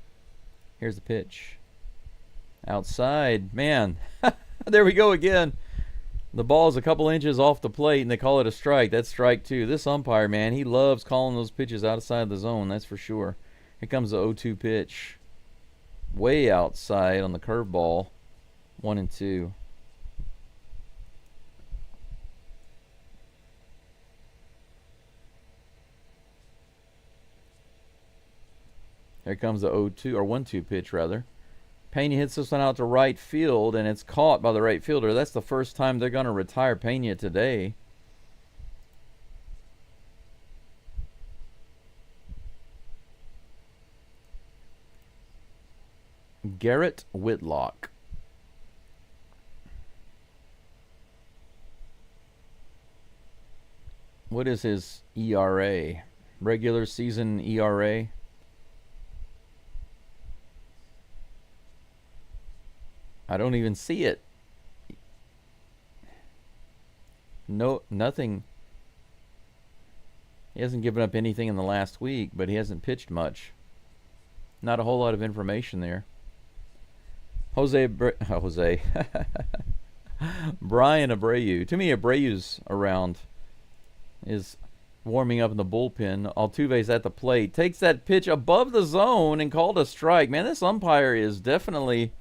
Here's the pitch. Outside. Man, there we go again. The ball is a couple inches off the plate, and they call it a strike. That's strike 2. This umpire, man, he loves calling those pitches outside the zone, that's for sure. Here comes the 0-2 pitch. Way outside on the curveball. 1-2. Here comes the 0-2, or 1-2 pitch, rather. Pena hits this one out to right field, and it's caught by the right fielder. That's the first time they're going to retire Pena today. Garrett Whitlock. What is his ERA? Regular season ERA? I don't even see it. No, nothing. He hasn't given up anything in the last week, but he hasn't pitched much. Not a whole lot of information there. Brian Abreu. To me, Abreu's around. Is warming up in the bullpen. Altuve's at the plate. Takes that pitch above the zone and called a strike. Man, this umpire is definitely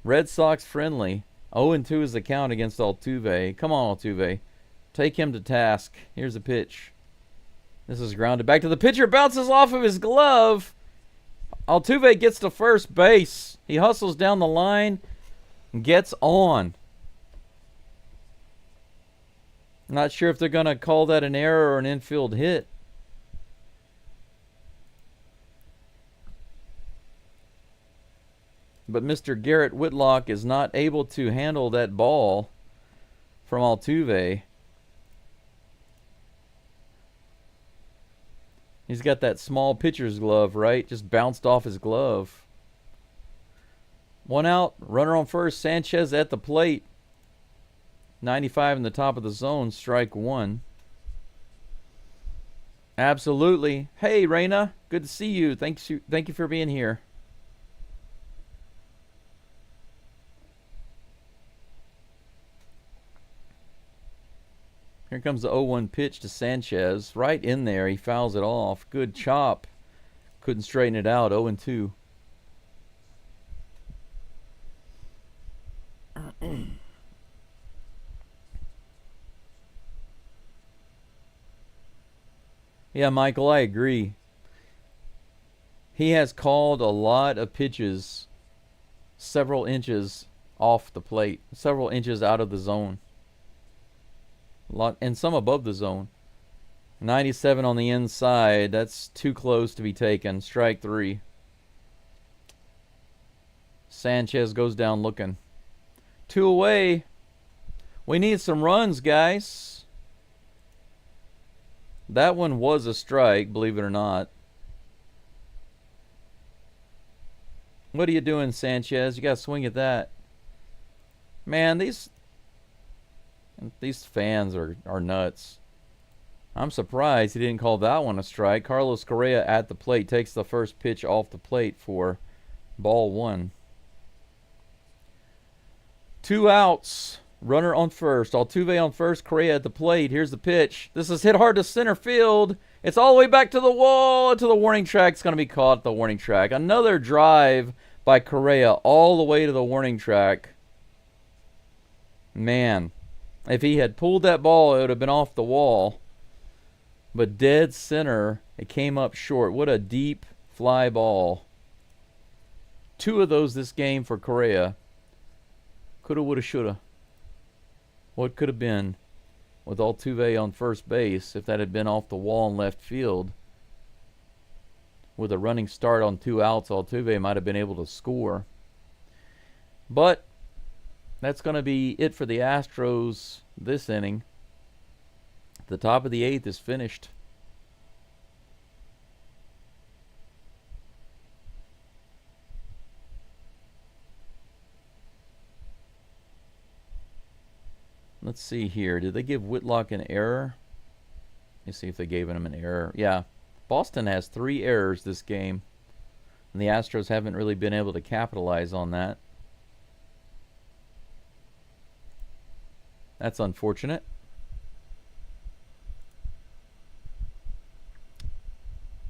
Red Sox friendly. 0-2 is the count against Altuve. Come on, Altuve. Take him to task. Here's the pitch. This is grounded back to the pitcher. Bounces off of his glove. Altuve gets to first base. He hustles down the line and gets on. Not sure if they're going to call that an error or an infield hit. But Mr. Garrett Whitlock is not able to handle that ball from Altuve. He's got that small pitcher's glove, right? Just bounced off his glove. 1 out, runner on first. Sanchez at the plate. 95 in the top of the zone, strike 1. Absolutely. Hey, Reina, good to see you. Thank you for being here. Here comes the 0-1 pitch to Sanchez. Right in there. He fouls it off. Good chop. Couldn't straighten it out. 0-2. Yeah, Michael, I agree. He has called a lot of pitches several inches off the plate, several inches out of the zone, and some above the zone. 97 on the inside. That's too close to be taken. Strike 3. Sanchez goes down looking. 2 away. We need some runs, guys. That one was a strike, believe it or not. What are you doing, Sanchez? You got to swing at that. Man, these fans are nuts. I'm surprised he didn't call that one a strike. Carlos Correa at the plate takes the first pitch off the plate for ball 1. 2 outs. Runner on first. Altuve on first. Correa at the plate. Here's the pitch. This is hit hard to center field. It's all the way back to the wall. To the warning track. It's going to be caught at the warning track. Another drive by Correa all the way to the warning track. Man, if he had pulled that ball, it would have been off the wall. But dead center, it came up short. What a deep fly ball. 2 of those this game for Correa. Coulda, woulda, shoulda. What could have been with Altuve on first base if that had been off the wall in left field? With a running start on 2 outs, Altuve might have been able to score. But that's going to be it for the Astros this inning. The top of the 8th is finished. Let's see here. Did they give Whitlock an error? Let's see if they gave him an error. Yeah. Boston has 3 errors this game. And the Astros haven't really been able to capitalize on that. That's unfortunate.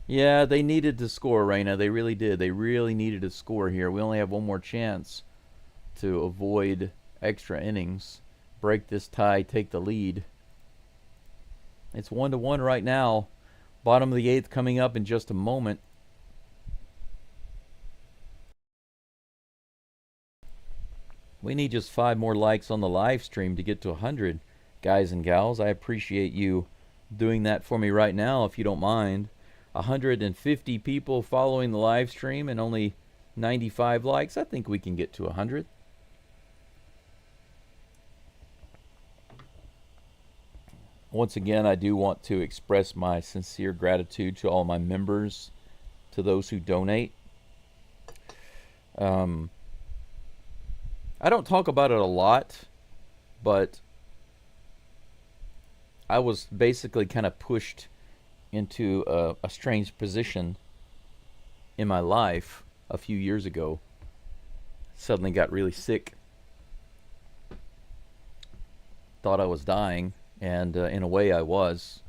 Yeah, they needed to score, Reyna. They really did. They really needed to score here. We only have one more chance to avoid extra innings. Break this tie, take the lead. It's 1-1 right now. Bottom of the 8th coming up in just a moment. We need just 5 more likes on the live stream to get to 100, guys and gals. I appreciate you doing that for me right now, if you don't mind. 150 people following the live stream and only 95 likes. I think we can get to 100. Once again, I do want to express my sincere gratitude to all my members, to those who donate. I don't talk about it a lot, but I was basically kind of pushed into a strange position in my life a few years ago. Suddenly got really sick. Thought I was dying, and in a way I was.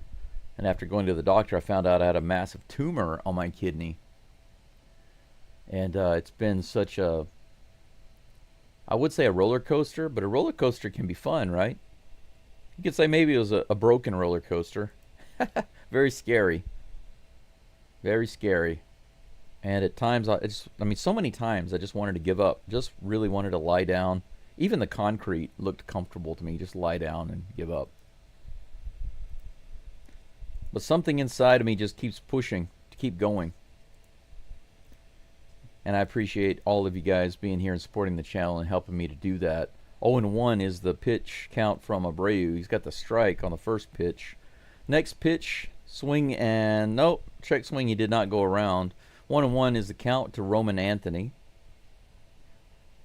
And after going to the doctor, I found out I had a massive tumor on my kidney. And it's been such a, I would say a roller coaster, but a roller coaster can be fun, right? You could say maybe it was a broken roller coaster. Very scary. Very scary. And at times, so many times I just wanted to give up. Just really wanted to lie down. Even the concrete looked comfortable to me. Just lie down and give up. But something inside of me just keeps pushing to keep going. And I appreciate all of you guys being here and supporting the channel and helping me to do that. 0-1 is the pitch count from Abreu. He's got the strike on the first pitch. Next pitch, swing and nope, check swing. He did not go around. 1-1 is the count to Roman Anthony.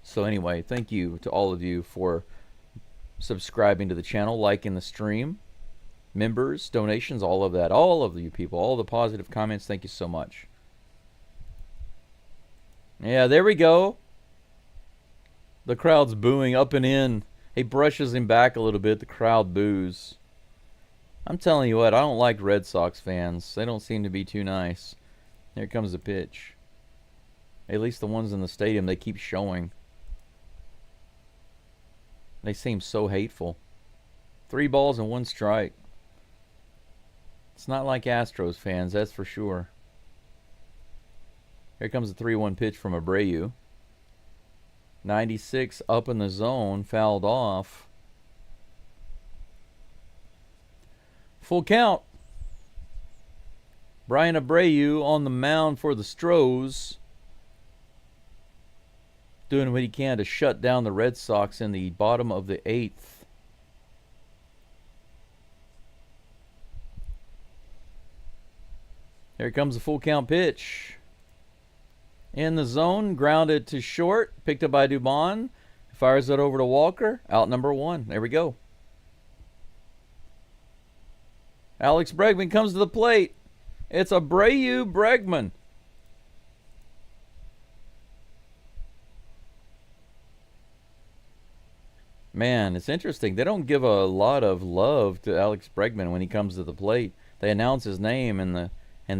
So anyway, thank you to all of you for subscribing to the channel, liking the stream, members, donations, all of that. All of you people, all the positive comments, thank you so much. Yeah, there we go. The crowd's booing up and in. He brushes him back a little bit. The crowd boos. I'm telling you what, I don't like Red Sox fans. They don't seem to be too nice. Here comes the pitch. At least the ones in the stadium, they keep showing. They seem so hateful. 3 balls and 1 strike. It's not like Astros fans, that's for sure. Here comes a 3-1 pitch from Abreu. 96 up in the zone, fouled off. Full count. Brian Abreu on the mound for the Astros, doing what he can to shut down the Red Sox in the bottom of the 8th. Here comes the full count pitch. In the zone, grounded to short, picked up by Dubon. Fires it over to Walker. Out number 1. There we go. Alex Bregman comes to the plate. It's Abreu Bregman. Man, it's interesting. They don't give a lot of love to Alex Bregman when he comes to the plate. They announce his name, and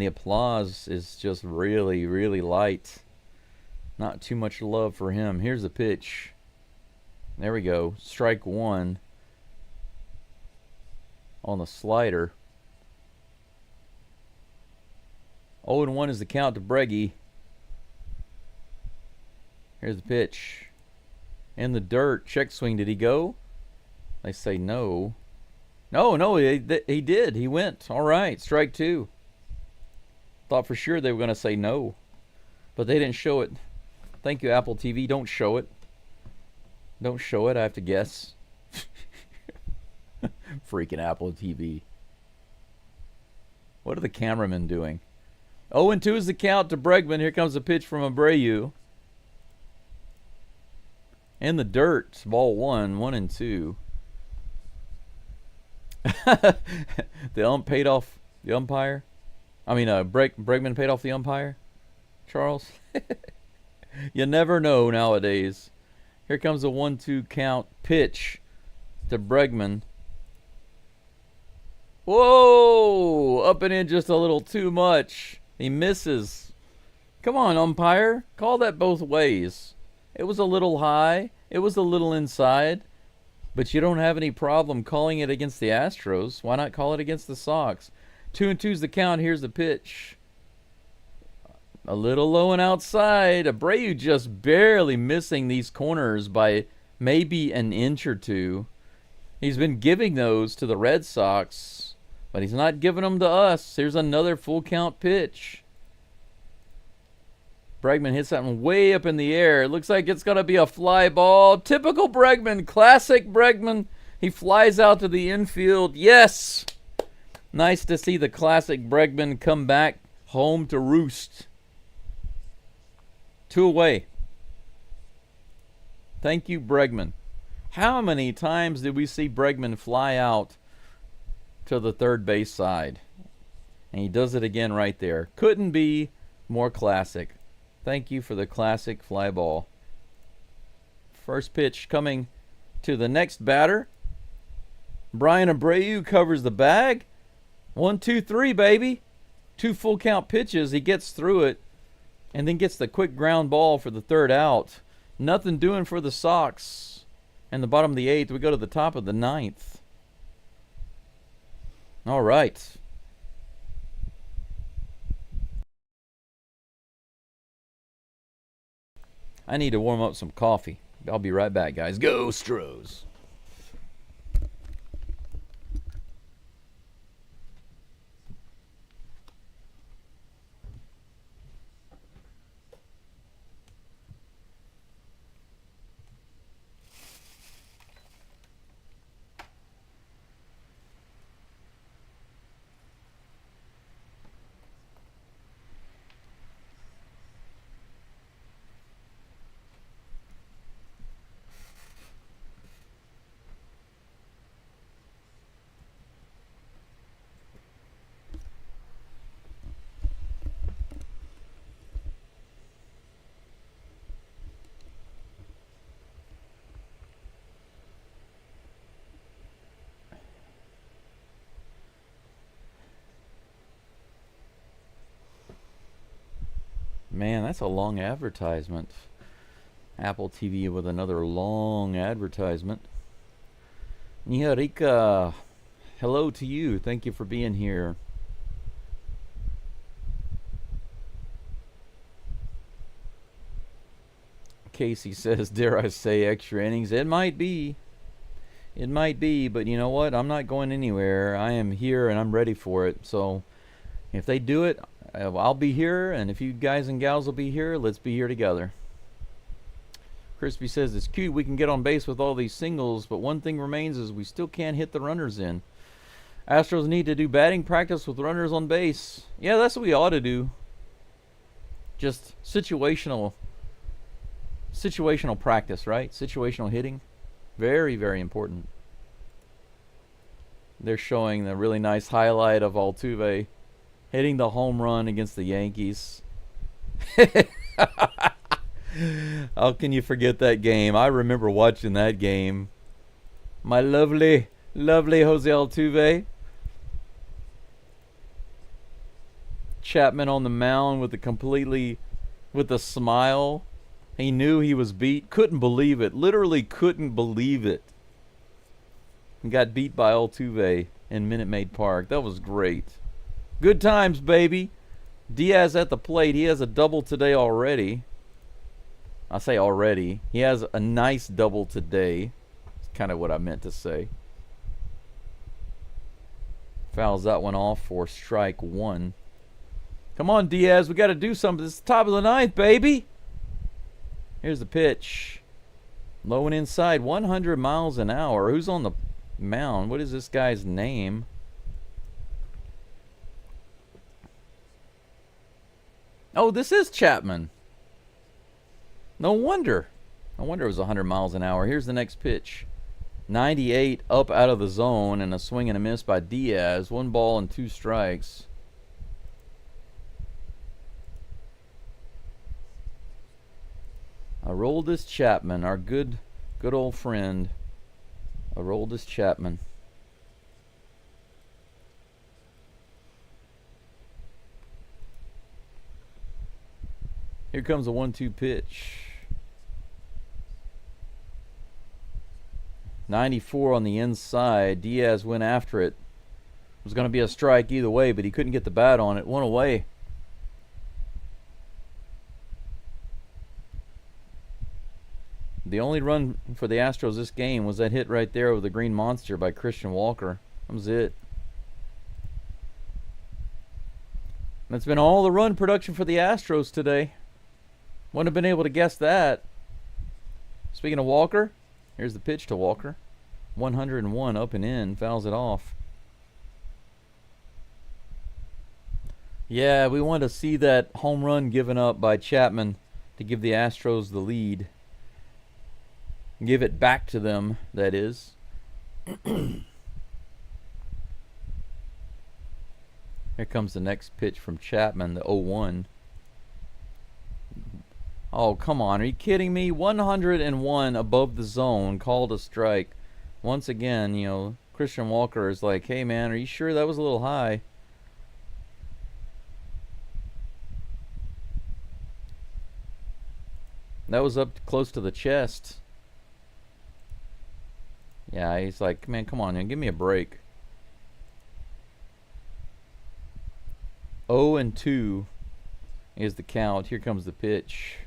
the applause is just really, really light. Not too much love for him. Here's the pitch. There we go. Strike 1 on the slider. 0-1 is the count to Breggy. Here's the pitch. In the dirt. Check swing. Did he go? They say no. No, he did. He went. All right. Strike 2. Thought for sure they were going to say no, but they didn't show it. Thank you, Apple TV. Don't show it. Don't show it. I have to guess. Freaking Apple TV. What are the cameramen doing? 0-2 is the count to Bregman. Here comes a pitch from Abreu. In the dirt. Ball 1. 1-2. The paid off the umpire. I mean, Bregman paid off the umpire. Charles. You never know nowadays. Here comes a 1-2 count pitch to Bregman. Whoa! Up and in just a little too much. He misses. Come on, umpire. Call that both ways. It was a little high. It was a little inside. But you don't have any problem calling it against the Astros. Why not call it against the Sox? 2-2's the count. Here's the pitch. A little low and outside. Abreu just barely missing these corners by maybe an inch or two. He's been giving those to the Red Sox, but he's not giving them to us. Here's another full count pitch. Bregman hits something way up in the air. It looks like it's going to be a fly ball. Typical Bregman. Classic Bregman. He flies out to the infield. Yes! Nice to see the classic Bregman come back home to roost. 2 away. Thank you, Bregman. How many times did we see Bregman fly out to the third base side? And he does it again right there. Couldn't be more classic. Thank you for the classic fly ball. First pitch coming to the next batter. Brian Abreu covers the bag. 1, 2, 3, baby. 2 full count pitches. He gets through it and then gets the quick ground ball for the third out. Nothing doing for the Sox. And the bottom of the 8th, we go to the top of the 9th. All right. I need to warm up some coffee. I'll be right back, guys. Go Astros. Man, that's a long advertisement. Apple TV with another long advertisement. Nia Rika, hello to you. Thank you for being here. Casey says, dare I say, extra innings. It might be. It might be, but you know what? I'm not going anywhere. I am here and I'm ready for it. So if they do it, I'll be here. And if you guys and gals will be here, let's be here together. Crispy says, it's cute we can get on base with all these singles, but one thing remains is we still can't hit the runners in. Astros need to do batting practice with runners on base. Yeah, that's what we ought to do. Just situational practice, right? Situational hitting. Very, very important. They're showing the really nice highlight of Altuve hitting the home run against the Yankees. How can you forget that game? I remember watching that game. My lovely, lovely Jose Altuve. Chapman on the mound with a smile. He knew he was beat. Couldn't believe it. Literally couldn't believe it. And got beat by Altuve in Minute Maid Park. That was great. Good times, baby. Diaz at the plate. He has a double today already. I say already. He has a nice double today. That's kind of what I meant to say. Fouls that one off for strike one. Come on, Diaz. We got to do something. It's the top of the ninth, baby. Here's the pitch. Low and inside. 100 miles an hour. Who's on the mound? What is this guy's name? Oh, this is Chapman. No wonder. No wonder it was 100 miles an hour. Here's the next pitch. 98 up out of the zone and a swing and a miss by Diaz. 1 ball and 2 strikes. Aroldis Chapman, our good old friend. Aroldis Chapman. Here comes a 1-2 pitch. 94 on the inside. Diaz went after it. It was going to be a strike either way, but he couldn't get the bat on it. One away. The only run for the Astros this game was that hit right there with the Green Monster by Christian Walker. That was it. That's been all the run production for the Astros today. Wouldn't have been able to guess that. Speaking of Walker, here's the pitch to Walker. 101 up and in. Fouls it off. Yeah, we want to see that home run given up by Chapman to give the Astros the lead. Give it back to them, that is. Here comes the next pitch from Chapman, the 0-1. Oh, come on. Are you kidding me? 101 above the zone, called a strike. Once again, you know, Christian Walker is like, hey, man, are you sure that was a little high? That was up close to the chest. Yeah, he's like, man, come on, man, give me a break. 0-2 is the count. Here comes the pitch.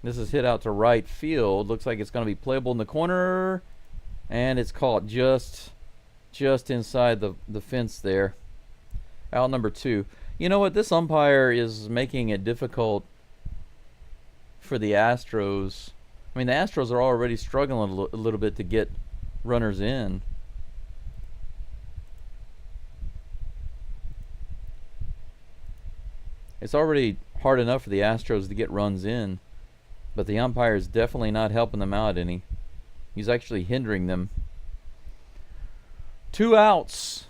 This is hit out to right field. Looks like it's going to be playable in the corner. And it's caught just inside the fence there. Out number 2. You know what? This umpire is making it difficult for the Astros. I mean, the Astros are already struggling a little bit to get runners in. It's already hard enough for the Astros to get runs in. But the umpire is definitely not helping them out any. He's actually hindering them. 2 outs.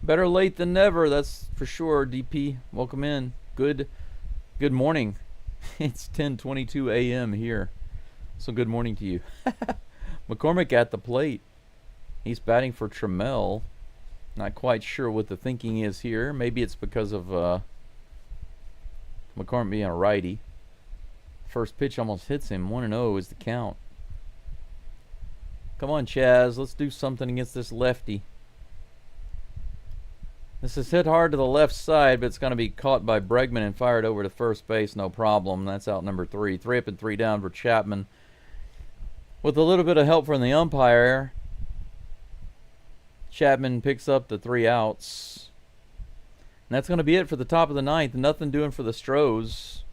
Better late than never, that's for sure. DP, welcome in. Good morning. It's 10:22 a.m. here. So good morning to you. McCormick at the plate. He's batting for Trammell. Not quite sure what the thinking is here. Maybe it's because of McCormick being a righty. First pitch almost hits him. 1-0 is the count. Come on, Chaz. Let's do something against this lefty. This is hit hard to the left side, but it's going to be caught by Bregman and fired over to first base. No problem. That's out number 3. 3 up and 3 down for Chapman. With a little bit of help from the umpire, Chapman picks up the 3 outs. And that's going to be it for the top of the 9th. Nothing doing for the Astros.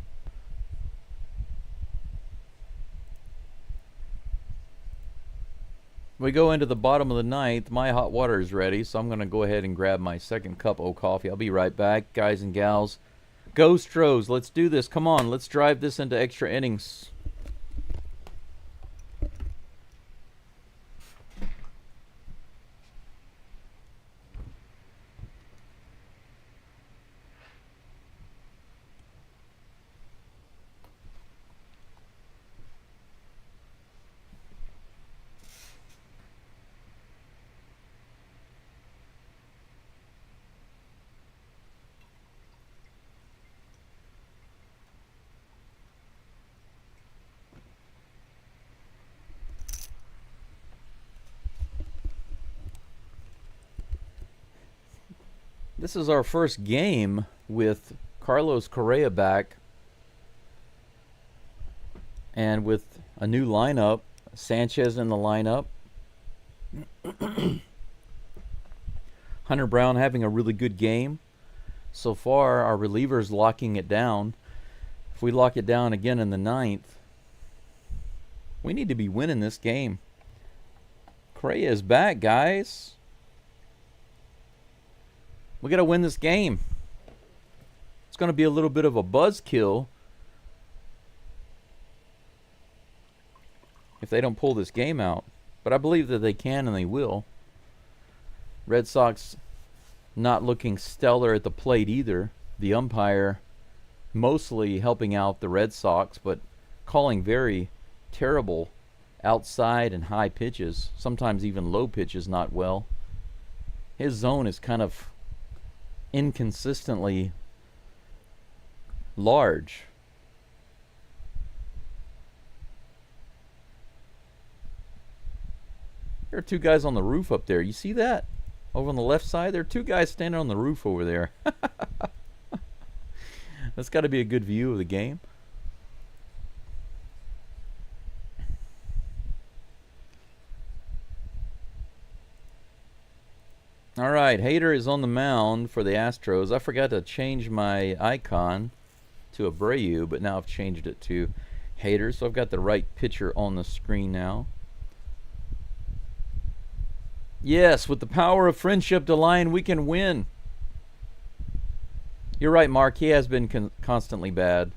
We go into the bottom of the 9th. My hot water is ready, so I'm going to go ahead and grab my second cup of coffee. I'll be right back, guys and gals. Go Astros. Let's do this. Come on, let's drive this into extra innings. This is our first game with Carlos Correa back and with a new lineup. Sanchez in the lineup. Hunter Brown having a really good game. So far, our relievers locking it down. If we lock it down again in the 9th, we need to be winning this game. Correa is back, guys. We got to win this game. It's going to be a little bit of a buzzkill if they don't pull this game out. But I believe that they can and they will. Red Sox not looking stellar at the plate either. The umpire mostly helping out the Red Sox, but calling very terrible outside and high pitches. Sometimes even low pitches not well. His zone is kind of inconsistently large. There are 2 guys on the roof up there. You see that? Over on the left side, there are 2 guys standing on the roof over there. That's got to be a good view of the game. All right, Hader is on the mound for the Astros. I forgot to change my icon to Abreu, but now I've changed it to Hader, so I've got the right pitcher on the screen now. Yes, with the power of friendship to line, we can win. You're right, Mark. He has been constantly bad.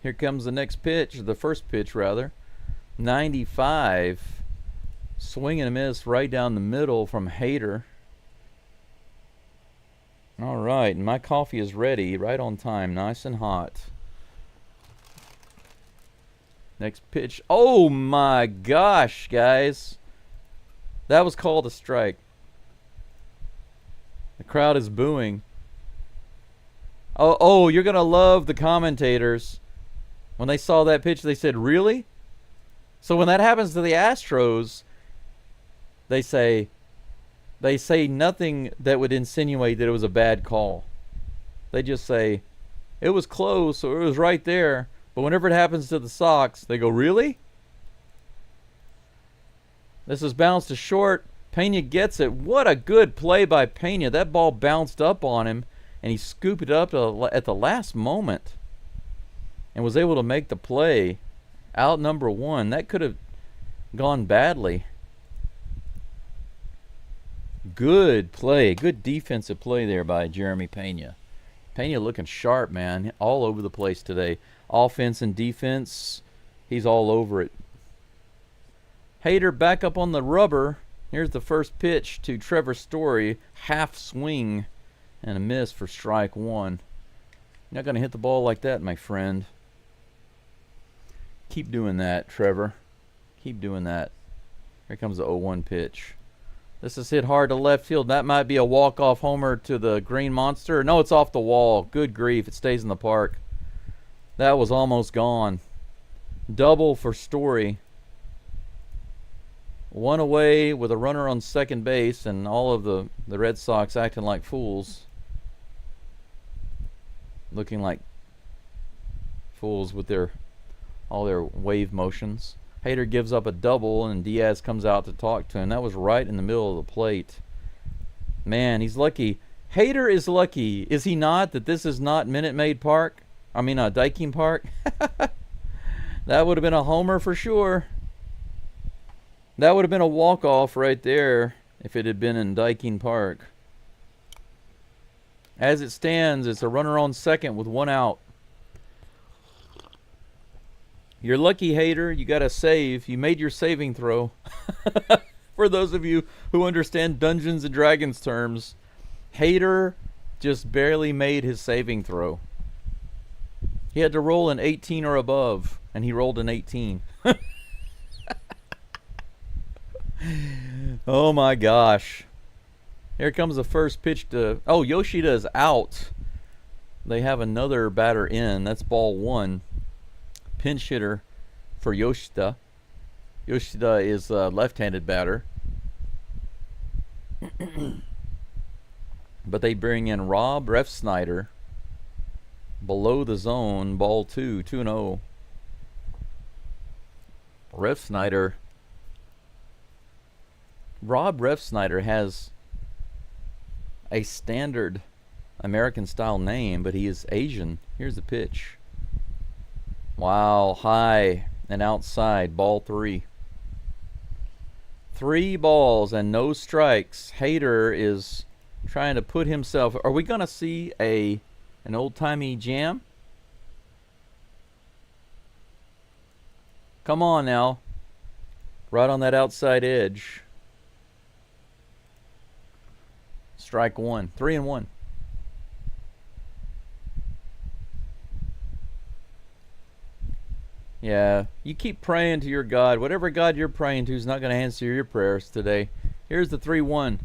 Here comes the next pitch, the first pitch rather. 95. Swing and a miss right down the middle from Hader. All right, and my coffee is ready, right on time, nice and hot. Next pitch. Oh my gosh, guys. That was called a strike. The crowd is booing. Oh, you're going to love the commentators. When they saw that pitch, they said, "Really?" So when that happens to the Astros, they say nothing that would insinuate that it was a bad call. They just say, "It was close," or "It was right there." But whenever it happens to the Sox, they go, "Really?" This is bounced to short. Pena gets it. What a good play by Pena. That ball bounced up on him, and he scooped it up at the last moment and was able to make the play. Out number 1. That could have gone badly. Good play. Good defensive play there by Jeremy Pena. Pena looking sharp, man. All over the place today. Offense and defense. He's all over it. Hader back up on the rubber. Here's the first pitch to Trevor Story. Half swing and a miss for strike 1. You're not going to hit the ball like that, my friend. Keep doing that, Trevor. Keep doing that. Here comes the 0-1 pitch. This is hit hard to left field. That might be a walk-off homer to the Green Monster. No, it's off the wall. Good grief. It stays in the park. That was almost gone. Double for Story. One away with a runner on second base, and all of the Red Sox acting like fools. Looking like fools with all their wave motions. Hader gives up a double, and Diaz comes out to talk to him. That was right in the middle of the plate. Man, he's lucky. Hader is lucky, is he not, that this is not Minute Maid Park? I mean, Dyking Park? That would have been a homer for sure. That would have been a walk-off right there if it had been in Dyking Park. As it stands, it's a runner on second with 1 out. You're lucky, Hader. You got a save. You made your saving throw. For those of you who understand Dungeons and Dragons terms, Hader just barely made his saving throw. He had to roll an 18 or above, and he rolled an 18. Oh my gosh. Here comes the first pitch to... Oh, Yoshida is out. They have another batter in. That's ball 1. Pinch hitter for Yoshida. Yoshida is a left-handed batter. But they bring in Rob Refsnyder. Below the zone, ball 2, 2-0. Rob Refsnyder has a standard American-style name, but he is Asian. Here's the pitch. Wow, high and outside, ball 3. 3 balls and no strikes. Hader is trying to put himself... Are we going to see an old-timey jam? Come on now. Right on that outside edge. Strike 1. 3-1. Yeah, you keep praying to your God. Whatever God you're praying to is not going to answer your prayers today. Here's the 3-1.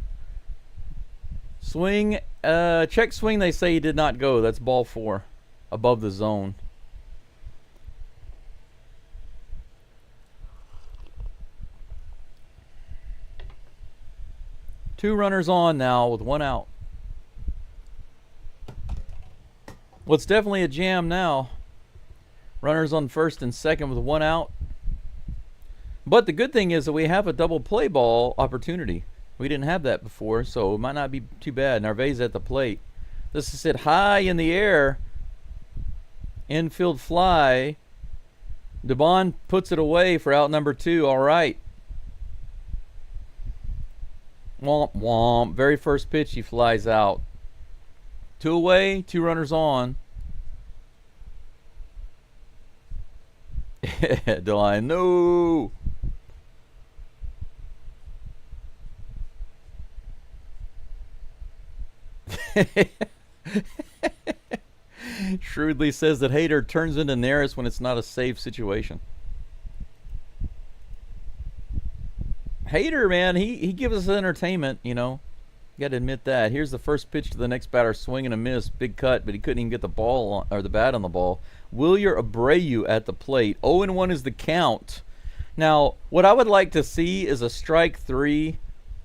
Swing, check swing, they say he did not go. That's ball 4, above the zone. Two runners on now with 1 out. Well, it's definitely a jam now. Runners on first and second with 1 out. But the good thing is that we have a double play ball opportunity. We didn't have that before, so it might not be too bad. Narvaez at the plate. This is hit high in the air. Infield fly. Dubon puts it away for out number 2. All right. Womp womp. Very first pitch, he flies out. 2 away, 2 runners on. Deline, no. Shrewdly says that Hader turns into Neris when it's not a safe situation. Hader, man, he gives us entertainment, you know. You got to admit that. Here's the first pitch to the next batter, swing and a miss, big cut, but he couldn't even get the ball on, or the bat on the ball. Wilyer Abreu at the plate. 0-1 is the count. Now, what I would like to see is a strike 3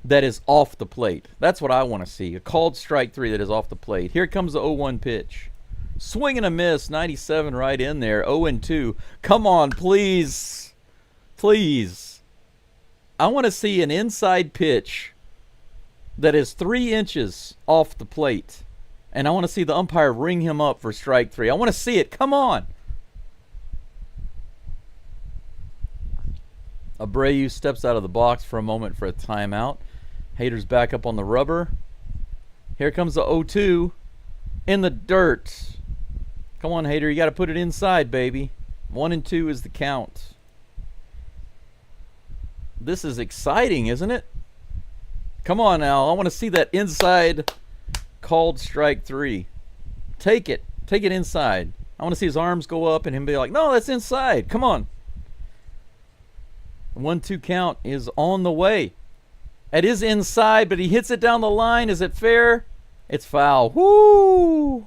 that is off the plate. That's what I want to see. A called strike 3 that is off the plate. Here comes the 0-1 pitch. Swing and a miss, 97 right in there. 0-2. Come on, please. Please. I want to see an inside pitch that is 3 inches off the plate. And I want to see the umpire ring him up for strike 3. I want to see it. Come on. Abreu steps out of the box for a moment for a timeout. Hader's back up on the rubber. Here comes the 0-2 in the dirt. Come on, Hader. You got to put it inside, baby. 1-2 is the count. This is exciting, isn't it? Come on now. I want to see that inside called strike 3. Take it. Take it inside. I want to see his arms go up and him be like, no, that's inside. Come on. 1-2 count is on the way. It is inside, but he hits it down the line. Is it fair? It's foul. Woo!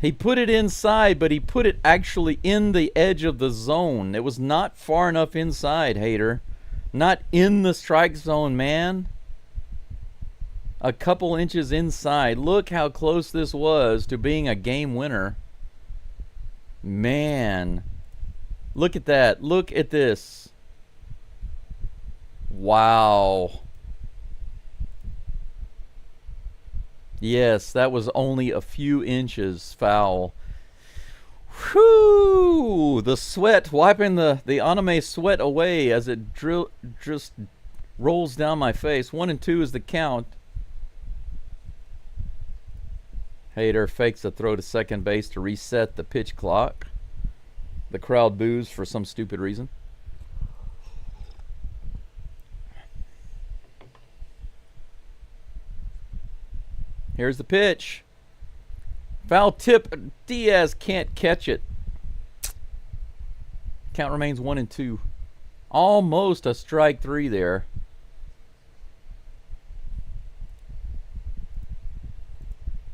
He put it inside, but he put it actually in the edge of the zone. It was not far enough inside, Hater. Not in the strike zone, man. A couple inches inside. Look how close this was to being a game winner. Man. Look at that. Look at this. Wow. Yes, that was only a few inches foul. Whew! The sweat, wiping the anime sweat away as it just rolls down my face. 1-2 is the count. Hater fakes a throw to second base to reset the pitch clock. The crowd boos for some stupid reason. Here's the pitch. Foul tip. Diaz can't catch it. Count remains 1-2. Almost a strike three there.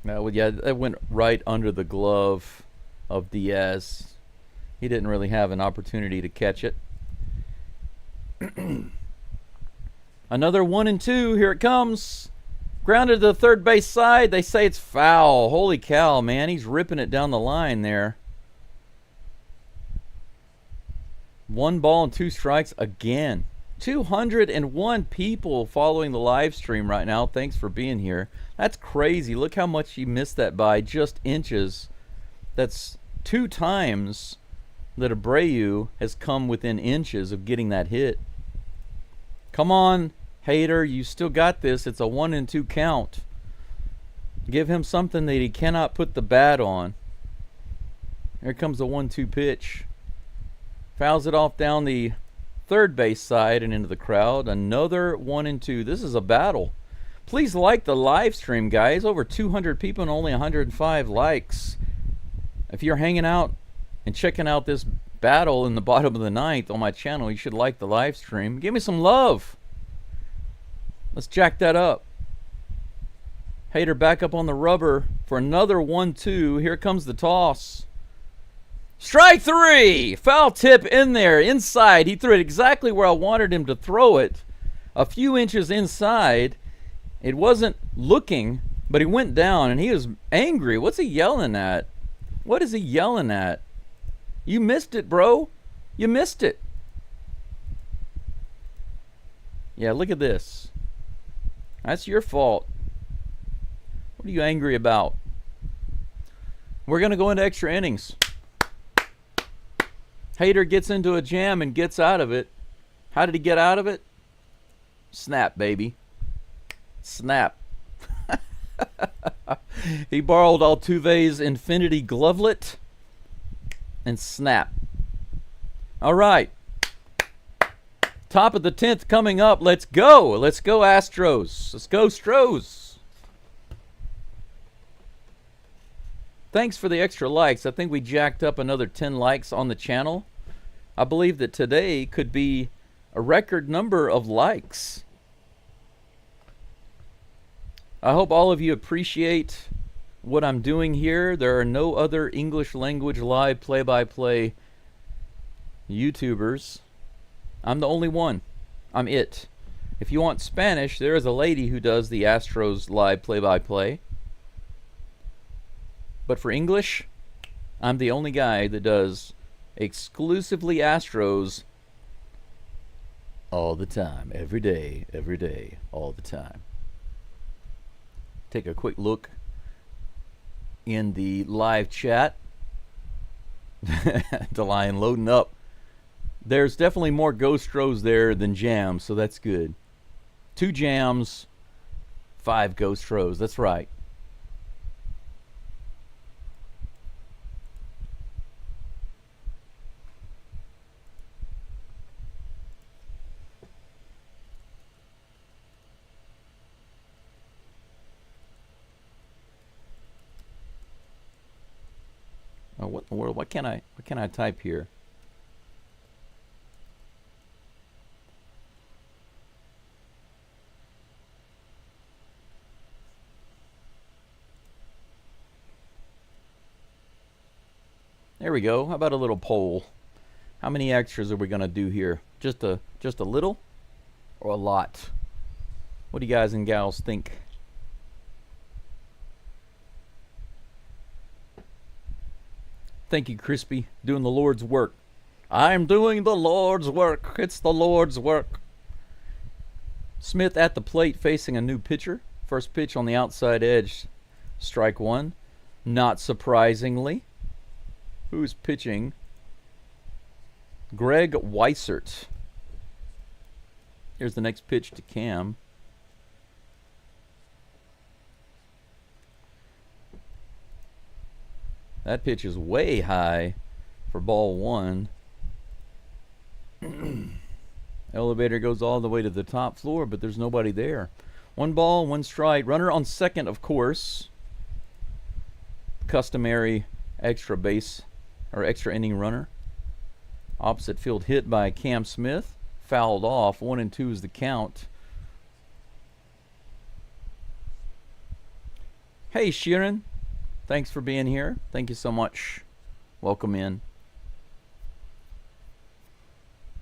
Yeah, that went right under the glove of Diaz. He didn't really have an opportunity to catch it. Another 1-2. Here it comes. Grounded to the third base side. They say it's foul. Holy cow, man. He's ripping it down the line there. 1 ball and 2 strikes again. 201 people following the live stream right now. Thanks for being here. That's crazy. Look how much you missed that by just inches. That's 2 times that Abreu has come within inches of getting that hit. Come on. Hater, you still got this. It's a 1-2 count. Give him something that he cannot put the bat on. Here comes the 1-2 pitch. Fouls it off down the third base side and into the crowd. Another 1-2. This is a battle. Please like the live stream, guys. Over 200 people and only 105 likes. If you're hanging out and checking out this battle in the bottom of the ninth on my channel, you should like the live stream. Give me some love. Let's jack that up. Hater back up on the rubber for another 1-2. Here comes the toss. Strike 3! Foul tip in there, inside. He threw it exactly where I wanted him to throw it. A few inches inside. It wasn't looking, but he went down, and he was angry. What's he yelling at? What is he yelling at? You missed it, bro. You missed it. Yeah, look at this. That's your fault. What are you angry about? We're going to go into extra innings. Hater gets into a jam and gets out of it. How did he get out of it? Snap, baby. Snap. He borrowed Altuve's Infinity Glovelet and snap. All right. Top of the 10th coming up. Let's go. Let's go Astros. Let's go Stros. Thanks for the extra likes. I think we jacked up another 10 likes on the channel. I believe that today could be a record number of likes. I hope all of you appreciate what I'm doing here. There are no other English language live play-by-play YouTubers. I'm the only one. I'm it. If you want Spanish, there is a lady who does the Astros live play-by-play. But for English, I'm the only guy that does exclusively Astros all the time. Every day, all the time. Take a quick look in the live chat. DeLion loading up. There's definitely more Ghost Stros there than jams, so that's good. 2 jams, 5 Ghost Stros. That's right. Oh, what in the world? What can I type here? There we go. How about a little poll? How many extras are we going to do here? Just a little or a lot? What do you guys and gals think? Thank you, Crispy. Doing the Lord's work. I'm doing the Lord's work. It's the Lord's work. Smith at the plate facing a new pitcher. First pitch on the outside edge. Strike one. Not surprisingly. Who's pitching? Greg Weissert. Here's the next pitch to Cam. That pitch is way high for ball one. Elevator goes all the way to the top floor, but there's nobody there. 1 ball, 1 strike. Runner on second, of course. Customary extra base or extra inning runner. Opposite field hit by Cam Smith. Fouled off. 1-2 is the count. Hey, Sheeran. Thanks for being here. Thank you so much. Welcome in.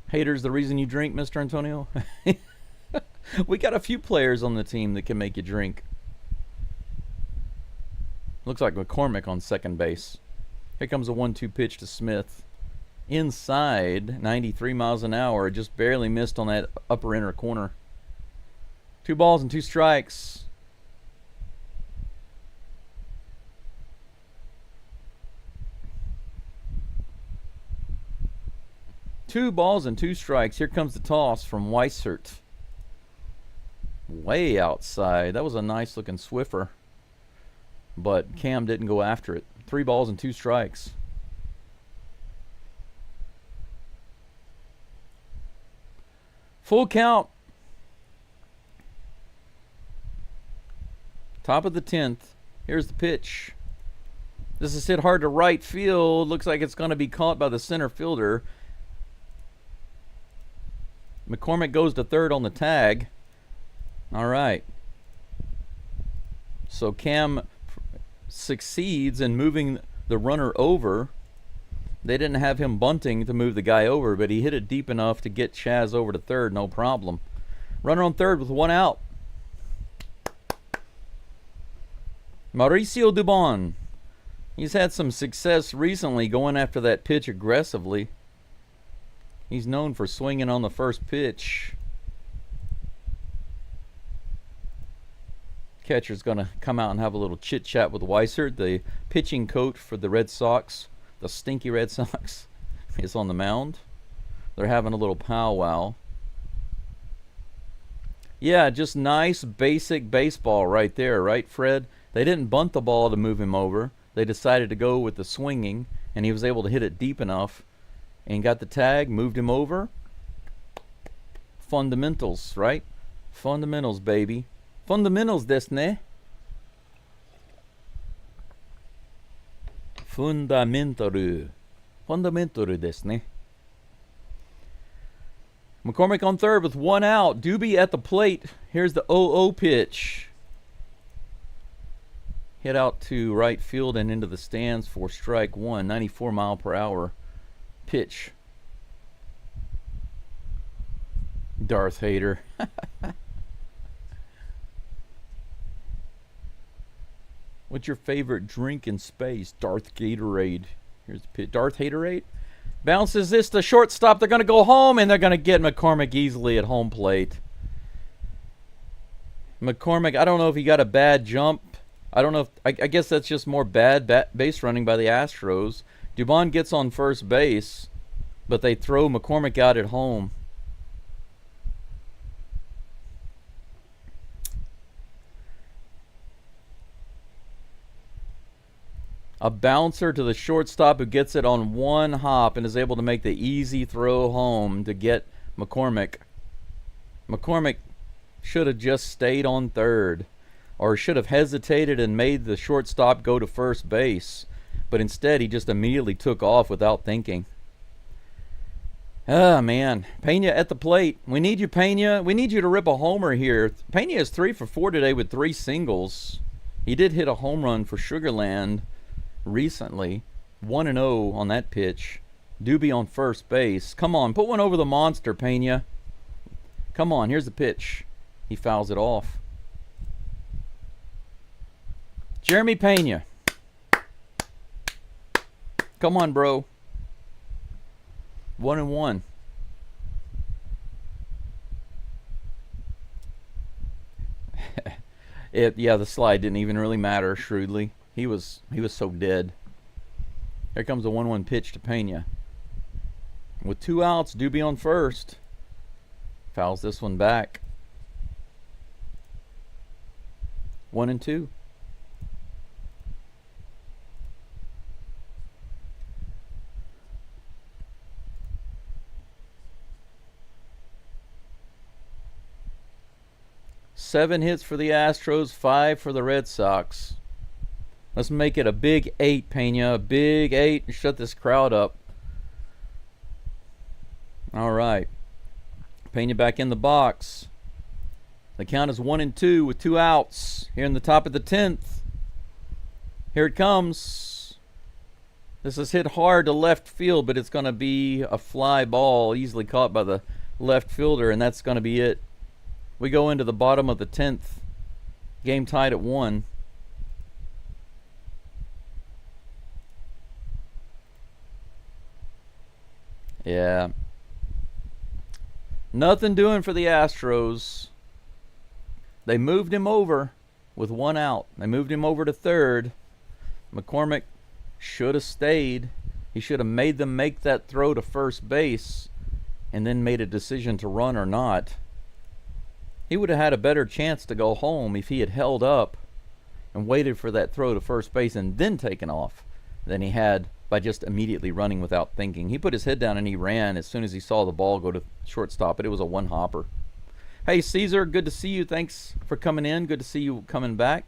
Haters, the reason you drink, Mr. Antonio? We got a few players on the team that can make you drink. Looks like McCormick on second base. Here comes a 1-2 pitch to Smith. Inside, 93 miles an hour. Just barely missed on that upper inner corner. 2 balls and 2 strikes. Two balls and 2 strikes. Here comes the toss from Weissert. Way outside. That was a nice looking Swiffer. But Cam didn't go after it. 3 balls and 2 strikes. Full count. Top of the 10th. Here's the pitch. This is hit hard to right field. Looks like it's going to be caught by the center fielder. McCormick goes to third on the tag. All right. So Cam succeeds in moving the runner over. They didn't have him bunting to move the guy over, but he hit it deep enough to get Chaz over to third, no problem. Runner on third with 1 out. Mauricio Dubon. He's had some success recently going after that pitch aggressively. He's known for swinging on the first pitch. Catcher's going to come out and have a little chit-chat with Weissert. The pitching coach for the Red Sox, the stinky Red Sox, is on the mound. They're having a little powwow. Yeah, just nice basic baseball right there, right, Fred? They didn't bunt the ball to move him over. They decided to go with the swinging, and he was able to hit it deep enough. And got the tag, moved him over. Fundamentals, right? Fundamentals, baby. Fundamentals desu ne. Fundamentaru. Fundamentaru desu ne. McCormick on third with 1 out. Doobie at the plate. Here's the 0-0 pitch. Hit out to right field and into the stands for strike one. 94 mile per hour. Pitch. Darth Hater. What's your favorite drink in space? Darth Gatorade. Here's the pitch. Darth Haterade. Bounces this to shortstop. They're going to go home, and they're going to get McCormick easily at home plate. McCormick, I don't know if he got a bad jump. I don't know if... I guess that's just more bad base running by the Astros. Dubon gets on first base, but they throw McCormick out at home. A bouncer to the shortstop who gets it on 1 hop and is able to make the easy throw home to get McCormick. McCormick should have just stayed on third, or should have hesitated and made the shortstop go to first base. But instead, he just immediately took off without thinking. Ah, man. Pena at the plate. We need you, Pena. We need you to rip a homer here. Pena is 3 for 4 today with 3 singles. He did hit a home run for Sugarland recently. 1-0 on that pitch. Doobie on first base. Come on, put one over the monster, Pena. Come on, here's the pitch. He fouls it off. Jeremy Pena. Come on, bro. 1-1. Yeah, the slide didn't even really matter shrewdly. He was so dead. Here comes a 1-1 pitch to Pena. With 2 outs, Doobie on first. Fouls this one back. 1-2. Seven hits for the Astros, 5 for the Red Sox. Let's make it a big 8, Pena. A big 8 and shut this crowd up. All right. Pena back in the box. The count is 1-2 with 2 outs. Here in the top of the 10th. Here it comes. This is hit hard to left field, but it's going to be a fly ball easily caught by the left fielder, and that's going to be it. We go into the bottom of the 10th. Game tied at 1. Yeah. Nothing doing for the Astros. They moved him over with 1 out. They moved him over to third. McCormick should have stayed. He should have made them make that throw to first base and then made a decision to run or not. He would have had a better chance to go home if he had held up and waited for that throw to first base and then taken off than he had by just immediately running without thinking. He put his head down and he ran as soon as he saw the ball go to shortstop, but it was a 1-hopper. Hey, Caesar, good to see you. Thanks for coming in. Good to see you coming back.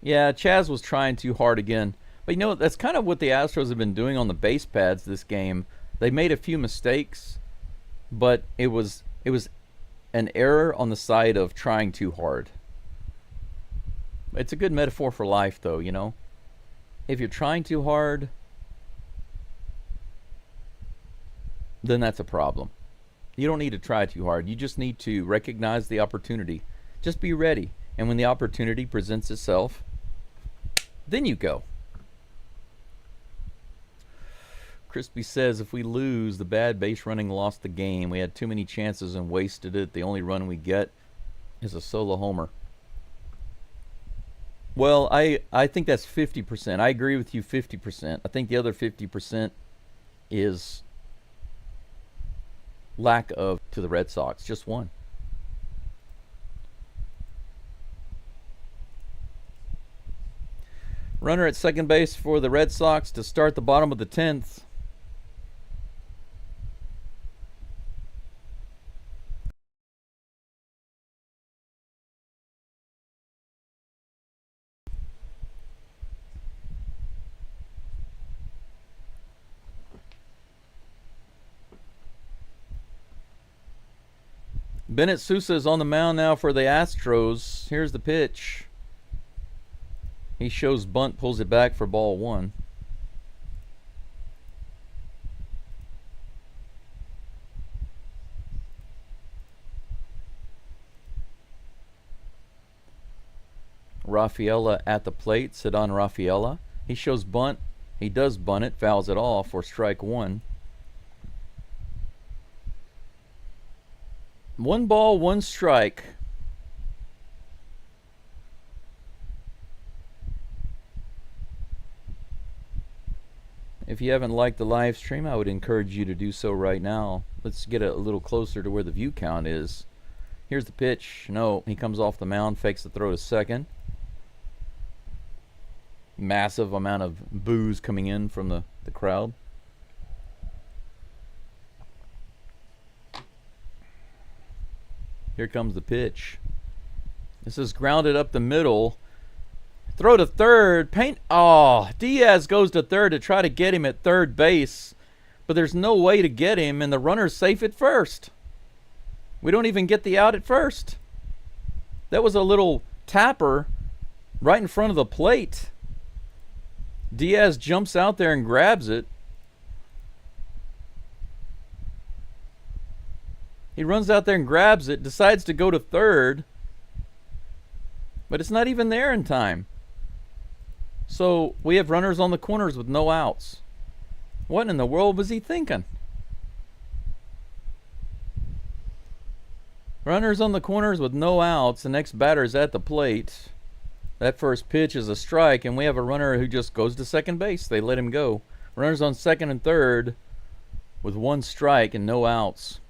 Yeah, Chaz was trying too hard again. But you know, that's kind of what the Astros have been doing on the base pads this game. They made a few mistakes, but it was an error on the side of trying too hard. It's a good metaphor for life, though, you know. If you're trying too hard, then that's a problem. You don't need to try too hard. You just need to recognize the opportunity. Just be ready. And when the opportunity presents itself, then you go. Crispy says, if we lose, the bad base running lost the game. We had too many chances and wasted it. The only run we get is a solo homer. Well, I think that's 50%. I agree with you 50%. I think the other 50% is lack of to the Red Sox. Just one. Runner at second base for the Red Sox to start the bottom of the 10th. Bennett Sousa is on the mound now for the Astros. Here's the pitch. He shows bunt, pulls it back for ball 1. Rafaela at the plate. Cedon Rafaela. He shows bunt. He does bunt it. Fouls it off for strike 1. 1 ball, 1 strike. If you haven't liked the live stream, I would encourage you to do so right now. Let's get a little closer to where the view count is. Here's the pitch. No, he comes off the mound, fakes the throw to second. Massive amount of boos coming in from the crowd. Here comes the pitch. This is grounded up the middle. Throw to third. Diaz goes to third to try to get him at third base. But there's no way to get him, and the runner's safe at first. We don't even get the out at first. That was a little tapper right in front of the plate. Diaz jumps out there and grabs it. He runs out there and grabs it, decides to go to third, but it's not even there in time. So we have runners on the corners with no outs. What in the world was he thinking? Runners on the corners with no outs. The next batter is at the plate. That first pitch is a strike, and we have a runner who just goes to second base. They let him go. Runners on second and third with one strike and no outs.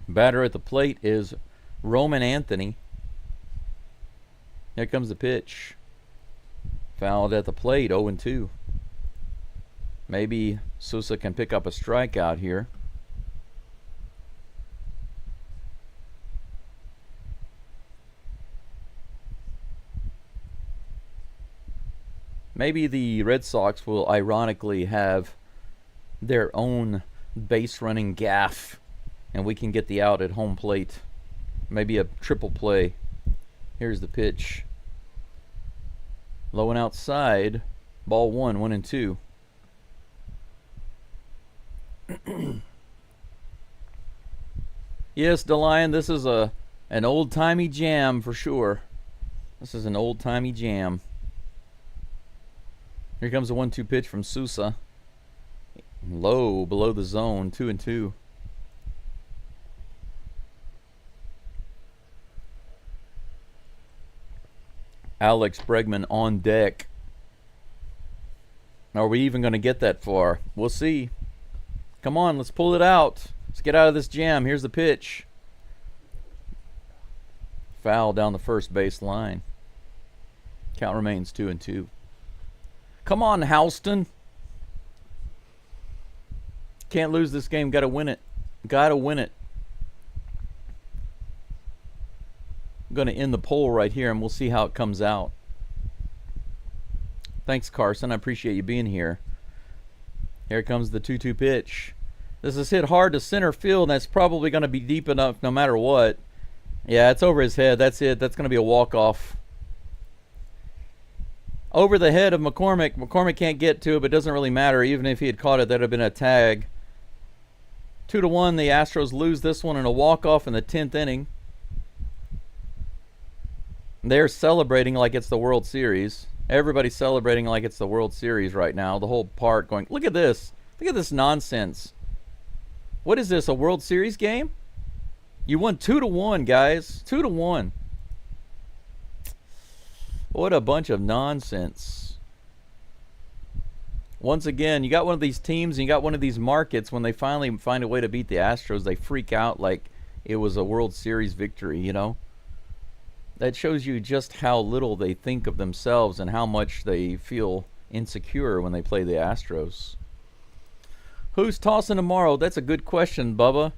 Batter at the plate is Roman Anthony. Here comes the pitch. Fouled at the plate, 0-2. Maybe Sousa can pick up a strikeout here. Maybe the Red Sox will ironically have their own base running gaff, and we can get the out at home plate. Maybe a triple play. Here's the pitch. Low and outside. Ball 1, 1-2. Yes, DeLion, this is an old-timey jam for sure. This is an old-timey jam. Here comes the 1-2 pitch from Sousa. Low, below the zone, 2-2. Alex Bregman on deck. Are we even going to get that far? We'll see. Come on, let's pull it out. Let's get out of this jam. Here's the pitch. Foul down the first base line. Count remains 2-2. Come on, Houston. Can't lose this game. Got to win it. Got to win it. I'm going to end the poll right here, and we'll see how it comes out. Thanks, Carson. I appreciate you being here. Here comes the 2-2 pitch. This is hit hard to center field, and that's probably going to be deep enough no matter what. Yeah, it's over his head. That's it. That's going to be a walk-off. Over the head of McCormick. McCormick can't get to it, but it doesn't really matter. Even if he had caught it, that would have been a tag. 2-1, the Astros lose this one in a walk-off in the 10th inning. They're celebrating like it's the World Series. Everybody's celebrating like it's the World Series right now. The whole park going, look at this. Look at this nonsense. What is this, a World Series game? You won 2-1, guys. 2-1. What a bunch of nonsense. Once again, you got one of these teams and you got one of these markets, when they finally find a way to beat the Astros, they freak out like it was a World Series victory, you know? That shows you just how little they think of themselves and how much they feel insecure when they play the Astros. Who's tossing tomorrow? That's a good question, Bubba.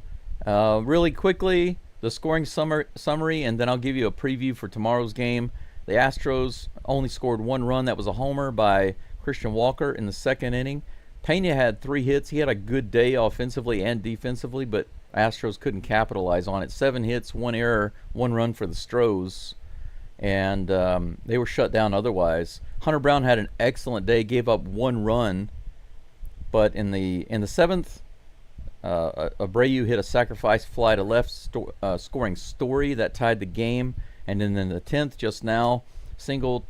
Really quickly, the scoring summary, and then I'll give you a preview for tomorrow's game. The Astros only scored one run. That was a homer by Christian Walker in the second inning. Pena had 3 hits. He had a good day offensively and defensively, but Astros couldn't capitalize on it. 7 hits, 1 error, 1 run for the Stros, and they were shut down otherwise. Hunter Brown had an excellent day, gave up 1 run, but in the 7th, Abreu hit a sacrifice fly to left, scoring Story that tied the game. And then in the 10th, just now, single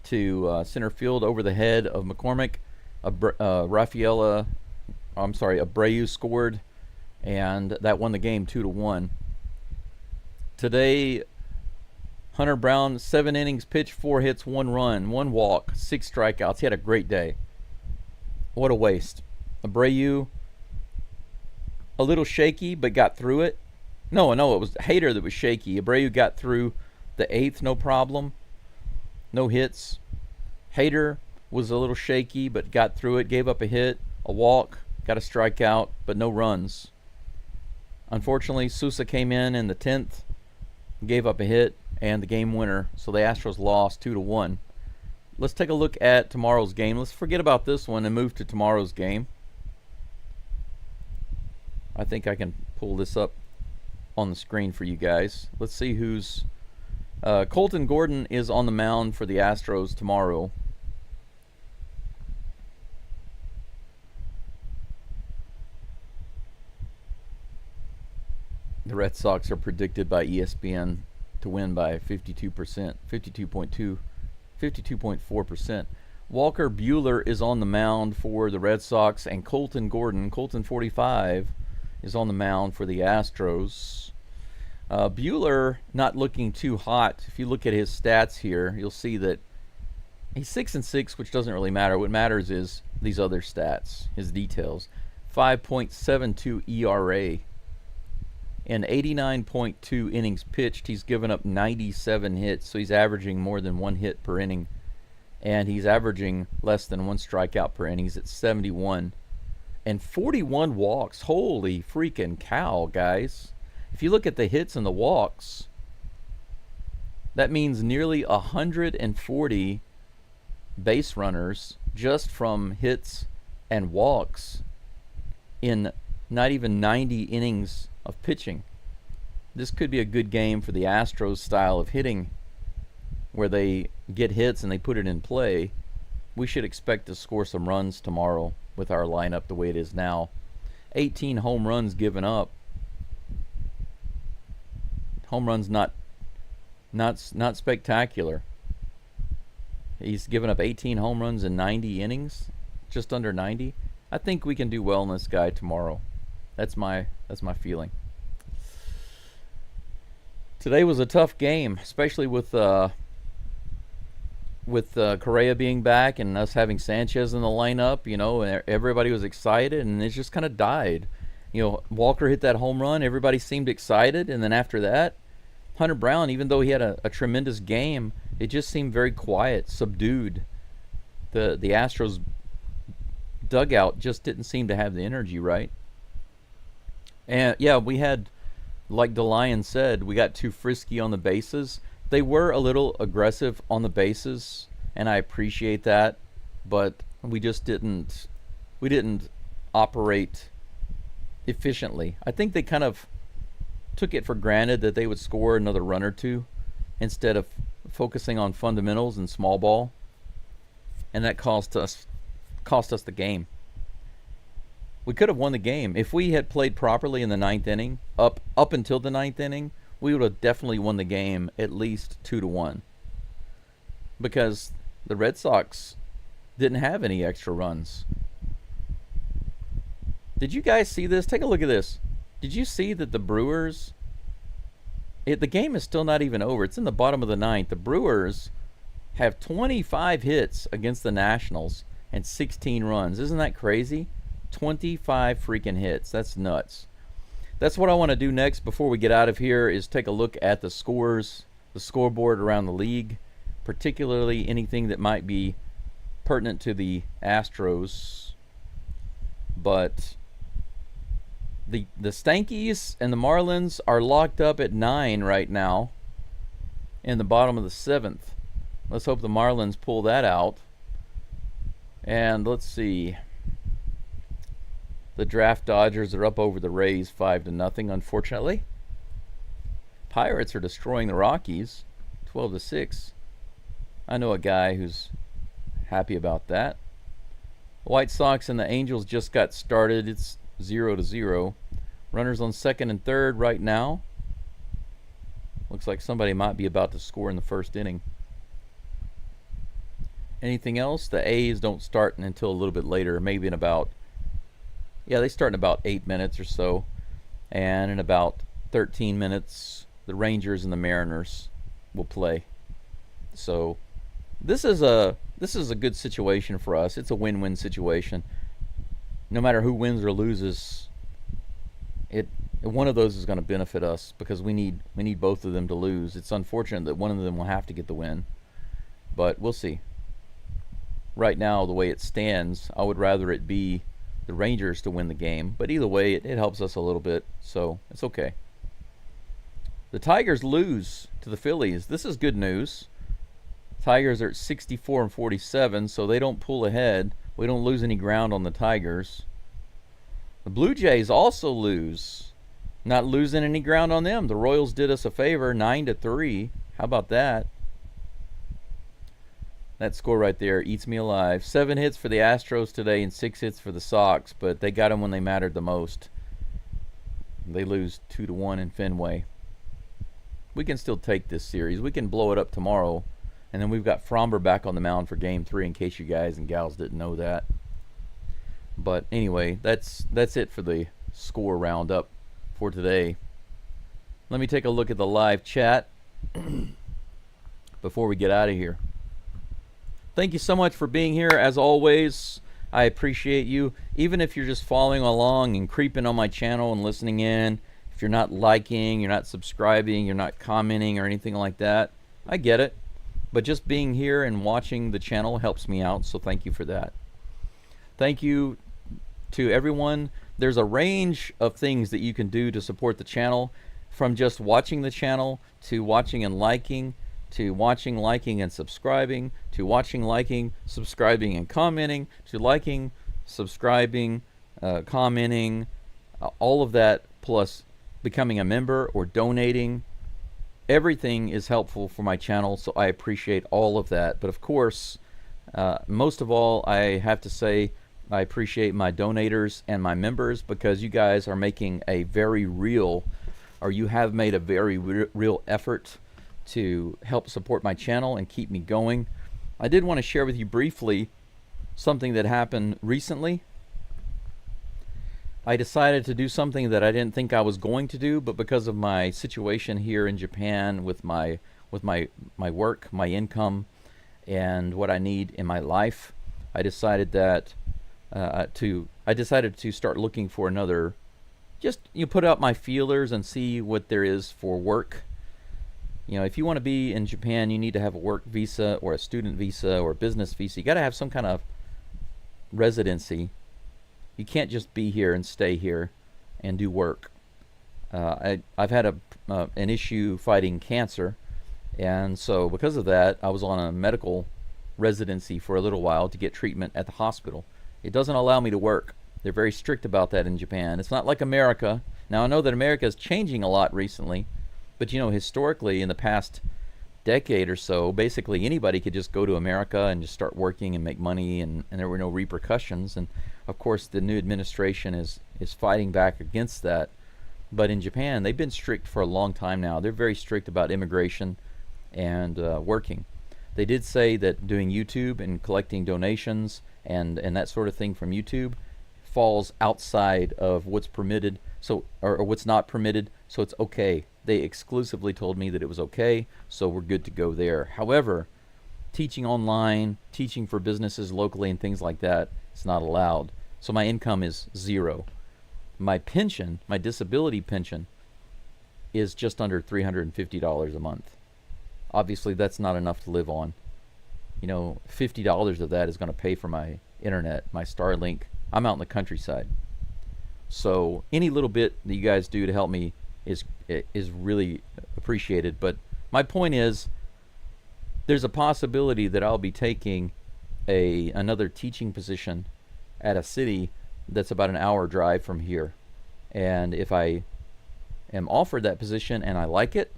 to center field over the head of McCormick. Abreu scored, and that won the game 2-1. Today, Hunter Brown, 7 innings pitched, 4 hits, 1 run, 1 walk, 6 strikeouts. He had a great day. What a waste. Abreu, a little shaky, but got through it. No, it was Hader that was shaky. Abreu got through the 8th, no problem. No hits. Hader was a little shaky, but got through it, gave up a hit, a walk, got a strikeout, but no runs. Unfortunately, Sousa came in the 10th, gave up a hit, and the game winner. So the Astros lost 2-1. Let's take a look at tomorrow's game. Let's forget about this one and move to tomorrow's game. I think I can pull this up on the screen for you guys. Let's see who's Colton Gordon is on the mound for the Astros tomorrow. The Red Sox are predicted by ESPN to win by 52%, 52.2, 52.4%. Walker Buehler is on the mound for the Red Sox, and Colton Gordon, Colton 45, is on the mound for the Astros. Buehler not looking too hot. If you look at his stats here, you'll see that he's 6-6, which doesn't really matter. What matters is these other stats, his details. 5.72 ERA. In 89.2 innings pitched, he's given up 97 hits, so he's averaging more than 1 hit per inning. And he's averaging less than 1 strikeout per inning. He's at 71. And 41 walks. Holy freaking cow, guys. If you look at the hits and the walks, that means nearly 140 base runners just from hits and walks in not even 90 innings of pitching. This could be a good game for the Astros style of hitting, where they get hits and they put it in play. We should expect to score some runs tomorrow with our lineup the way it is now. 18 home runs given up. Home runs not spectacular. He's given up 18 home runs in 90 innings, just under 90. I think we can do well in this guy tomorrow. That's my feeling. Today was a tough game, especially with Correa being back and us having Sanchez in the lineup. You know, everybody was excited, and it just kind of died. You know, Walker hit that home run. Everybody seemed excited, and then after that, Hunter Brown, even though he had a tremendous game, it just seemed very quiet, subdued. The Astros dugout just didn't seem to have the energy right. And yeah, we had, like DeLion said, we got too frisky on the bases. They were a little aggressive on the bases, and I appreciate that, but we just didn't operate efficiently. I think they kind of took it for granted that they would score another run or two instead of focusing on fundamentals and small ball, and that cost us the game. We could have won the game if we had played properly in the 9th inning. Up until the 9th inning, we would have definitely won the game at least 2-1, because the Red Sox didn't have any extra runs. Did you guys see this? Take a look at this. Did you see that the Brewers, the game is still not even over. It's in the bottom of the 9th. The Brewers have 25 hits against the Nationals and 16 runs. Isn't that crazy? 25 freaking hits. That's nuts. That's what I want to do next before we get out of here, is take a look at the scores, the scoreboard around the league, particularly anything that might be pertinent to the Astros. But the Stankies and the Marlins are locked up at 9 right now in the bottom of the 7th. Let's hope the Marlins pull that out. And let's see. The Draft Dodgers are up over the Rays 5-0, unfortunately. Pirates are destroying the Rockies 12-6. I know a guy who's happy about that. White Sox and the Angels just got started. It's 0-0. Runners on second and third right now. Looks like somebody might be about to score in the first inning. Anything else? The A's don't start until a little bit later, maybe in about, they start in about 8 minutes or so. And in about 13 minutes, the Rangers and the Mariners will play. So this is a good situation for us. It's a win-win situation. No matter who wins or loses, one of those is going to benefit us, because we need both of them to lose. It's unfortunate that one of them will have to get the win, but we'll see. Right now, the way it stands, I would rather it be the Rangers to win the game, but either way, it helps us a little bit, so it's okay. The Tigers lose to the Phillies. This is good news. Tigers are at 64-47, so they don't pull ahead. We don't lose any ground on the Tigers. The Blue Jays also lose. Not losing any ground on them. The Royals did us a favor, 9-3. How about that? That score right there eats me alive. 7 hits for the Astros today and 6 hits for the Sox, but they got them when they mattered the most. They lose 2-1 in Fenway. We can still take this series. We can blow it up tomorrow. And then we've got Fromber back on the mound for Game 3, in case you guys and gals didn't know that. But anyway, that's it for the score roundup for today. Let me take a look at the live chat before we get out of here. Thank you so much for being here. As always, I appreciate you. Even if you're just following along and creeping on my channel and listening in, if you're not liking, you're not subscribing, you're not commenting or anything like that, I get it. But just being here and watching the channel helps me out, so thank you for that. Thank you to everyone. There's a range of things that you can do to support the channel, from just watching the channel to watching and liking, to watching, liking, and subscribing, to watching, liking, subscribing, and commenting, to liking, subscribing, commenting, all of that, plus becoming a member or donating. Everything is helpful for my channel, so I appreciate all of that. But of course, most of all, I have to say I appreciate my donators and my members, because you guys are making a very real, or you have made a very real effort to help support my channel and keep me going. I did want to share with you briefly something that happened recently. I decided to do something that I didn't think I was going to do, but because of my situation here in Japan with my work, my income, and what I need in my life, I decided that to start looking for another. Just put out my feelers and see what there is for work. If you want to be in Japan, you need to have a work visa or a student visa or a business visa. You got to have some kind of residency. You can't just be here and stay here and do work. I've had an issue fighting cancer, and so because of that, I was on a medical residency for a little while to get treatment at the hospital. It doesn't allow me to work. They're very strict about that in Japan. It's not like America. Now, I know that America is changing a lot recently, but historically in the past decade or so, basically anybody could just go to America and just start working and make money, and there were no repercussions. And of course, the new administration is fighting back against that. But in Japan, they've been strict for a long time now. They're very strict about immigration and working. They did say that doing YouTube and collecting donations and that sort of thing from YouTube falls outside of what's permitted, so or what's not permitted, so it's okay. They exclusively told me that it was okay, so we're good to go there. However, teaching online, teaching for businesses locally and things like that, it's not allowed. So my income is zero. My pension, my disability pension, is just under $350 a month. Obviously, that's not enough to live on. $50 of that is going to pay for my internet, my Starlink. I'm out in the countryside. So any little bit that you guys do to help me is really appreciated. But my point is, there's a possibility that I'll be taking another teaching position at a city that's about an hour drive from here. And if I am offered that position and I like it,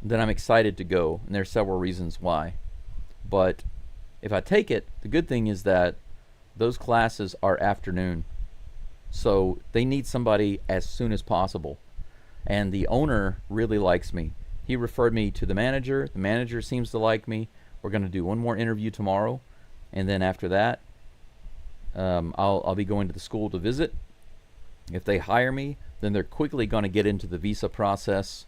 then I'm excited to go. And there's several reasons why. But if I take it, the good thing is that those classes are afternoon. So they need somebody as soon as possible. And the owner really likes me. He referred me to the manager. The manager seems to like me. We're going to do one more interview tomorrow. And then after that, I'll be going to the school to visit. If they hire me, then they're quickly going to get into the visa process,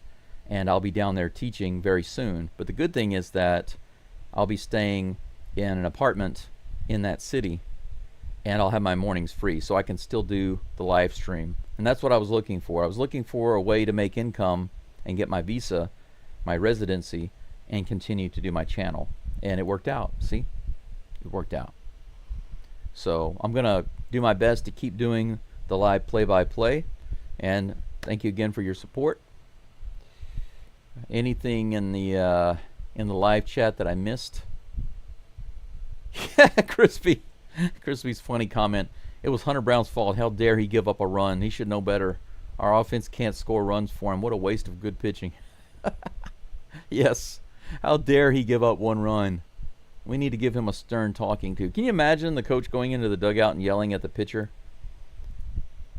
and I'll be down there teaching very soon. But the good thing is that I'll be staying in an apartment in that city, and I'll have my mornings free, so I can still do the live stream. And that's what I was looking for. I was looking for a way to make income and get my visa, my residency, and continue to do my channel. And it worked out. See? It worked out. So I'm going to do my best to keep doing the live play-by-play. And thank you again for your support. Anything in the live chat that I missed? Crispy's funny comment. It was Hunter Brown's fault. How dare he give up a run? He should know better. Our offense can't score runs for him. What a waste of good pitching. Yes. How dare he give up 1 run? We need to give him a stern talking to. Can you imagine the coach going into the dugout and yelling at the pitcher?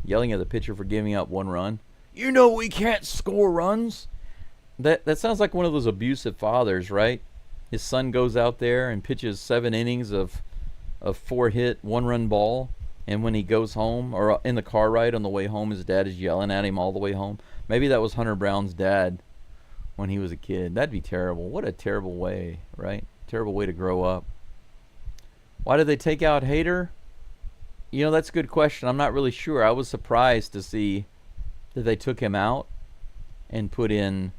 Yelling at the pitcher for giving up 1 run? You know we can't score runs. That sounds like one of those abusive fathers, right? His son goes out there and pitches 7 innings of 4-hit, 1-run ball, and when he goes home, or in the car ride on the way home, his dad is yelling at him all the way home. Maybe that was Hunter Brown's dad when he was a kid. That'd be terrible. What a terrible way, right? Terrible way to grow up. Why did they take out Hader? You know, that's a good question. I'm not really sure. I was surprised to see that they took him out and put in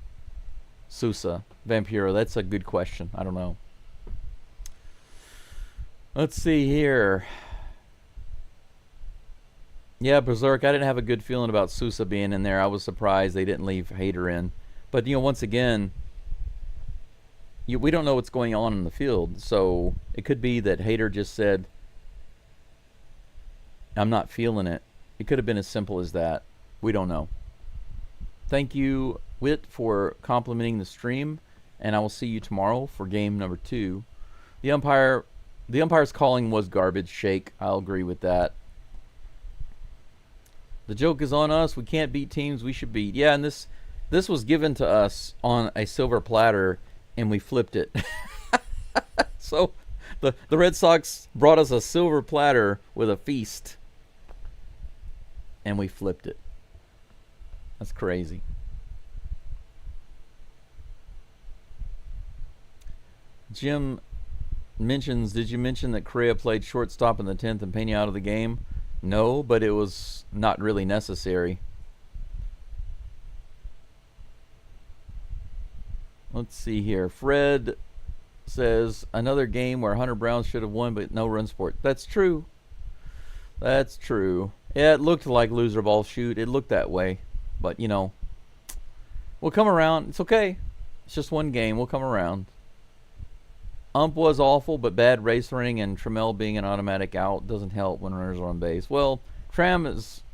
Sousa, Vampiro. That's a good question. I don't know. Let's see here. Yeah, Berserk, I didn't have a good feeling about Sousa being in there. I was surprised they didn't leave Hader in. But, you know, once again, we don't know what's going on in the field. So it could be that Hader just said, I'm not feeling it. It could have been as simple as that. We don't know. Thank you, Whit, for complimenting the stream, and I will see you tomorrow for game number 2. The umpire's calling was garbage. Shake. I'll agree with that. The joke is on us. We can't beat teams we should beat. Yeah, and this was given to us on a silver platter, and we flipped it. So the Red Sox brought us a silver platter with a feast, and we flipped it. That's crazy. Jim mentions, did you mention that Correa played shortstop in the 10th and Pena out of the game? No, but it was not really necessary. Let's see here. Fred says, another game where Hunter Brown should have won, but no run support. That's true. That's true. Yeah, it looked like loser ball shoot. It looked that way. But, you know, we'll come around. It's okay. It's just one game. We'll come around. Ump was awful, but bad race running and Trammell being an automatic out doesn't help when runners are on base. Well, Tram is,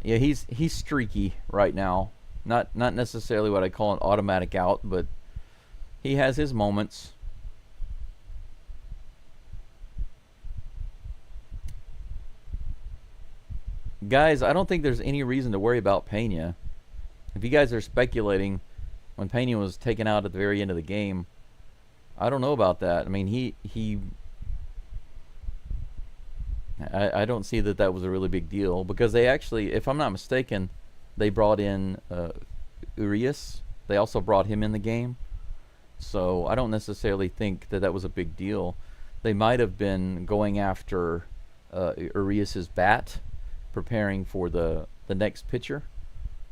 yeah, he's streaky right now. Not necessarily what I call an automatic out, but he has his moments. Guys, I don't think there's any reason to worry about Pena. If you guys are speculating when Pena was taken out at the very end of the game, I don't know about that. I mean, I don't see that was a really big deal, because they actually, if I'm not mistaken, they brought in Urias. They also brought him in the game. So I don't necessarily think that was a big deal. They might have been going after Urias's bat, preparing for the next pitcher.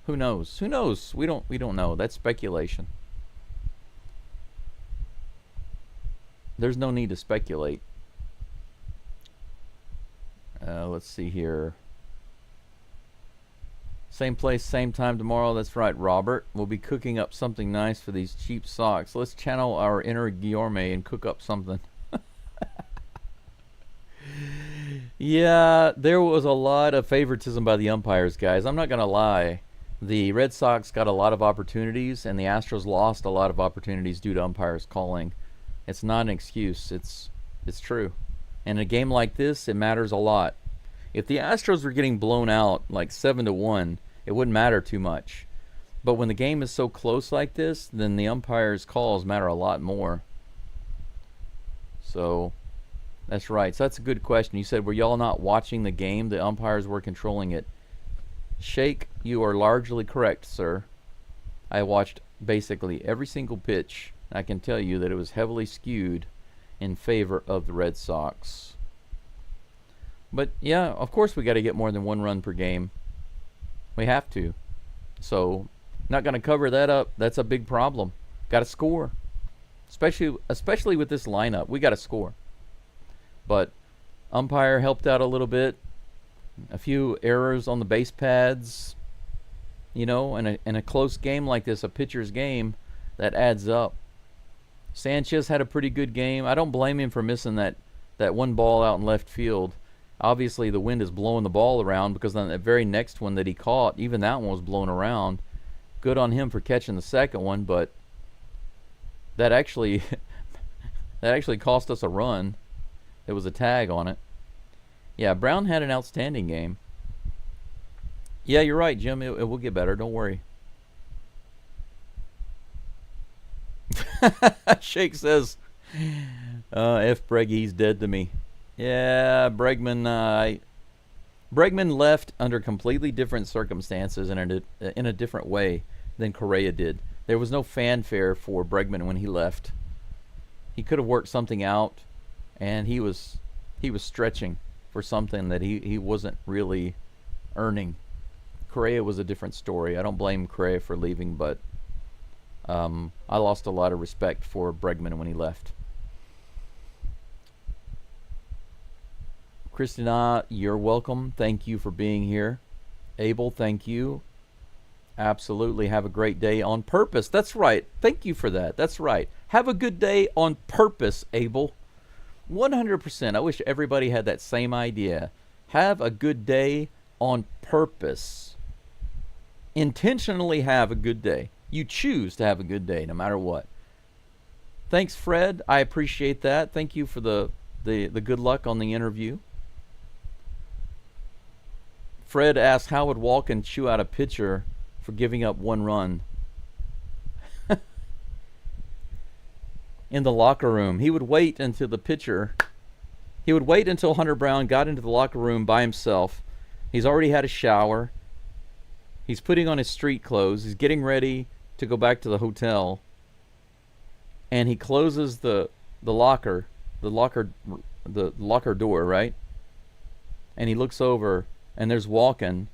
Who knows? Who knows? We don't know. That's speculation. There's no need to speculate. Let's see here. Same place, same time tomorrow. That's right, Robert. We'll be cooking up something nice for these cheap socks. Let's channel our inner gourmet and cook up something. Yeah, there was a lot of favoritism by the umpires, guys. I'm not going to lie. The Red Sox got a lot of opportunities, and the Astros lost a lot of opportunities due to umpires calling. It's not an excuse. It's true. And in a game like this, it matters a lot. If the Astros were getting blown out like 7-1, it wouldn't matter too much. But when the game is so close like this, then the umpires' calls matter a lot more. So, that's right. So that's a good question. You said, were y'all not watching the game? The umpires were controlling it. Shake, you are largely correct, sir. I watched basically every single pitch. I can tell you that it was heavily skewed in favor of the Red Sox. But yeah, of course we got to get more than 1 run per game. We have to. So, not going to cover that up. That's a big problem. Got to score. Especially with this lineup. We got to score. But umpire helped out a little bit. A few errors on the base pads. You know, in a close game like this, a pitcher's game, that adds up. Sanchez had a pretty good game. I don't blame him for missing that one ball out in left field. Obviously, the wind is blowing the ball around, because on the very next one that he caught, even that one was blown around. Good on him for catching the second one, but That actually that actually cost us a run. There was a tag on it. Yeah, Brown had an outstanding game. Yeah, you're right, Jim. It will get better. Don't worry. Shake says, F. Breggy, he's dead to me. Yeah, Bregman left under completely different circumstances and in a different way than Correa did. There was no fanfare for Bregman when he left. He could have worked something out, and he was stretching for something that he wasn't really earning. Correa was a different story. I don't blame Correa for leaving, but I lost a lot of respect for Bregman when he left. Christina, you're welcome. Thank you for being here. Abel, thank you. Absolutely. Have a great day on purpose. That's right. Thank you for that. That's right. Have a good day on purpose, Abel. 100%. I wish everybody had that same idea. Have a good day on purpose. Intentionally have a good day. You choose to have a good day no matter what. Thanks, Fred. I appreciate that. Thank you for the good luck on the interview. Fred asked how would Walken chew out a pitcher for giving up one run. In the locker room, he would wait until Hunter Brown got into the locker room by himself. He's already had a shower. He's putting on his street clothes. He's getting ready to go back to the hotel. And he closes the locker door, right? And he looks over, and there's Walken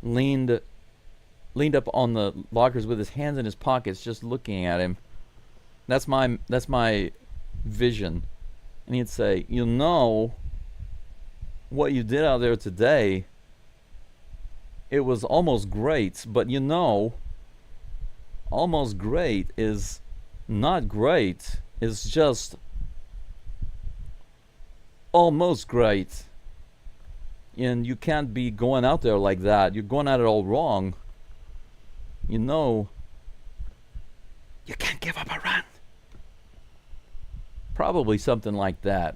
leaned up on the lockers with his hands in his pockets, just looking at him. That's my vision. And he'd say, you know, what you did out there today, it was almost great, but you know, almost great is not great. It's just almost great. And you can't be going out there like that. You're going at it all wrong. You know, you can't give up a run. Probably something like that.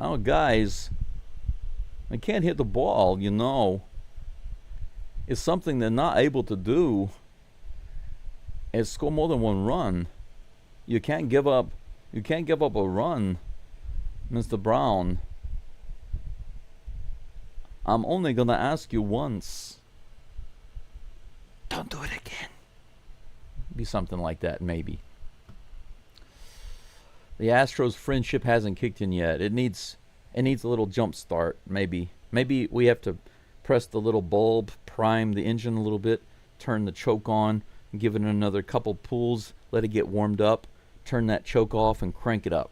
Oh, guys, I can't hit the ball, you know. It's something they're not able to do. Is score more than one run. You can't give up a run, Mr. Brown. I'm only gonna ask you once. Don't do it again. Be something like that, maybe. The Astros friendship hasn't kicked in yet. It needs a little jump start, maybe. Maybe we have to press the little bulb, prime the engine a little bit, turn the choke on, give it another couple pulls, let it get warmed up, turn that choke off, and crank it up.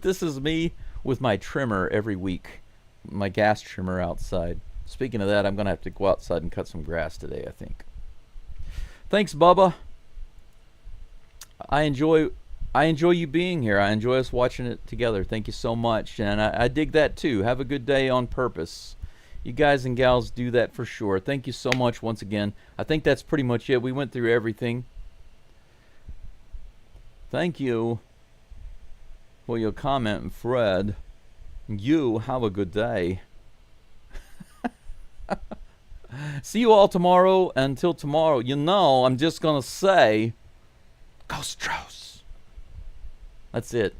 This is me with my trimmer every week, my gas trimmer outside. Speaking of that, I'm going to have to go outside and cut some grass today, I think. Thanks, Bubba. I enjoy you being here. I enjoy us watching it together. Thank you so much. And I dig that too. Have a good day on purpose. You guys and gals do that for sure. Thank you so much once again. I think that's pretty much it. We went through everything. Thank you for your comment, Fred. You have a good day. See you all tomorrow. Until tomorrow, you know, I'm just going to say, go Astros. That's it.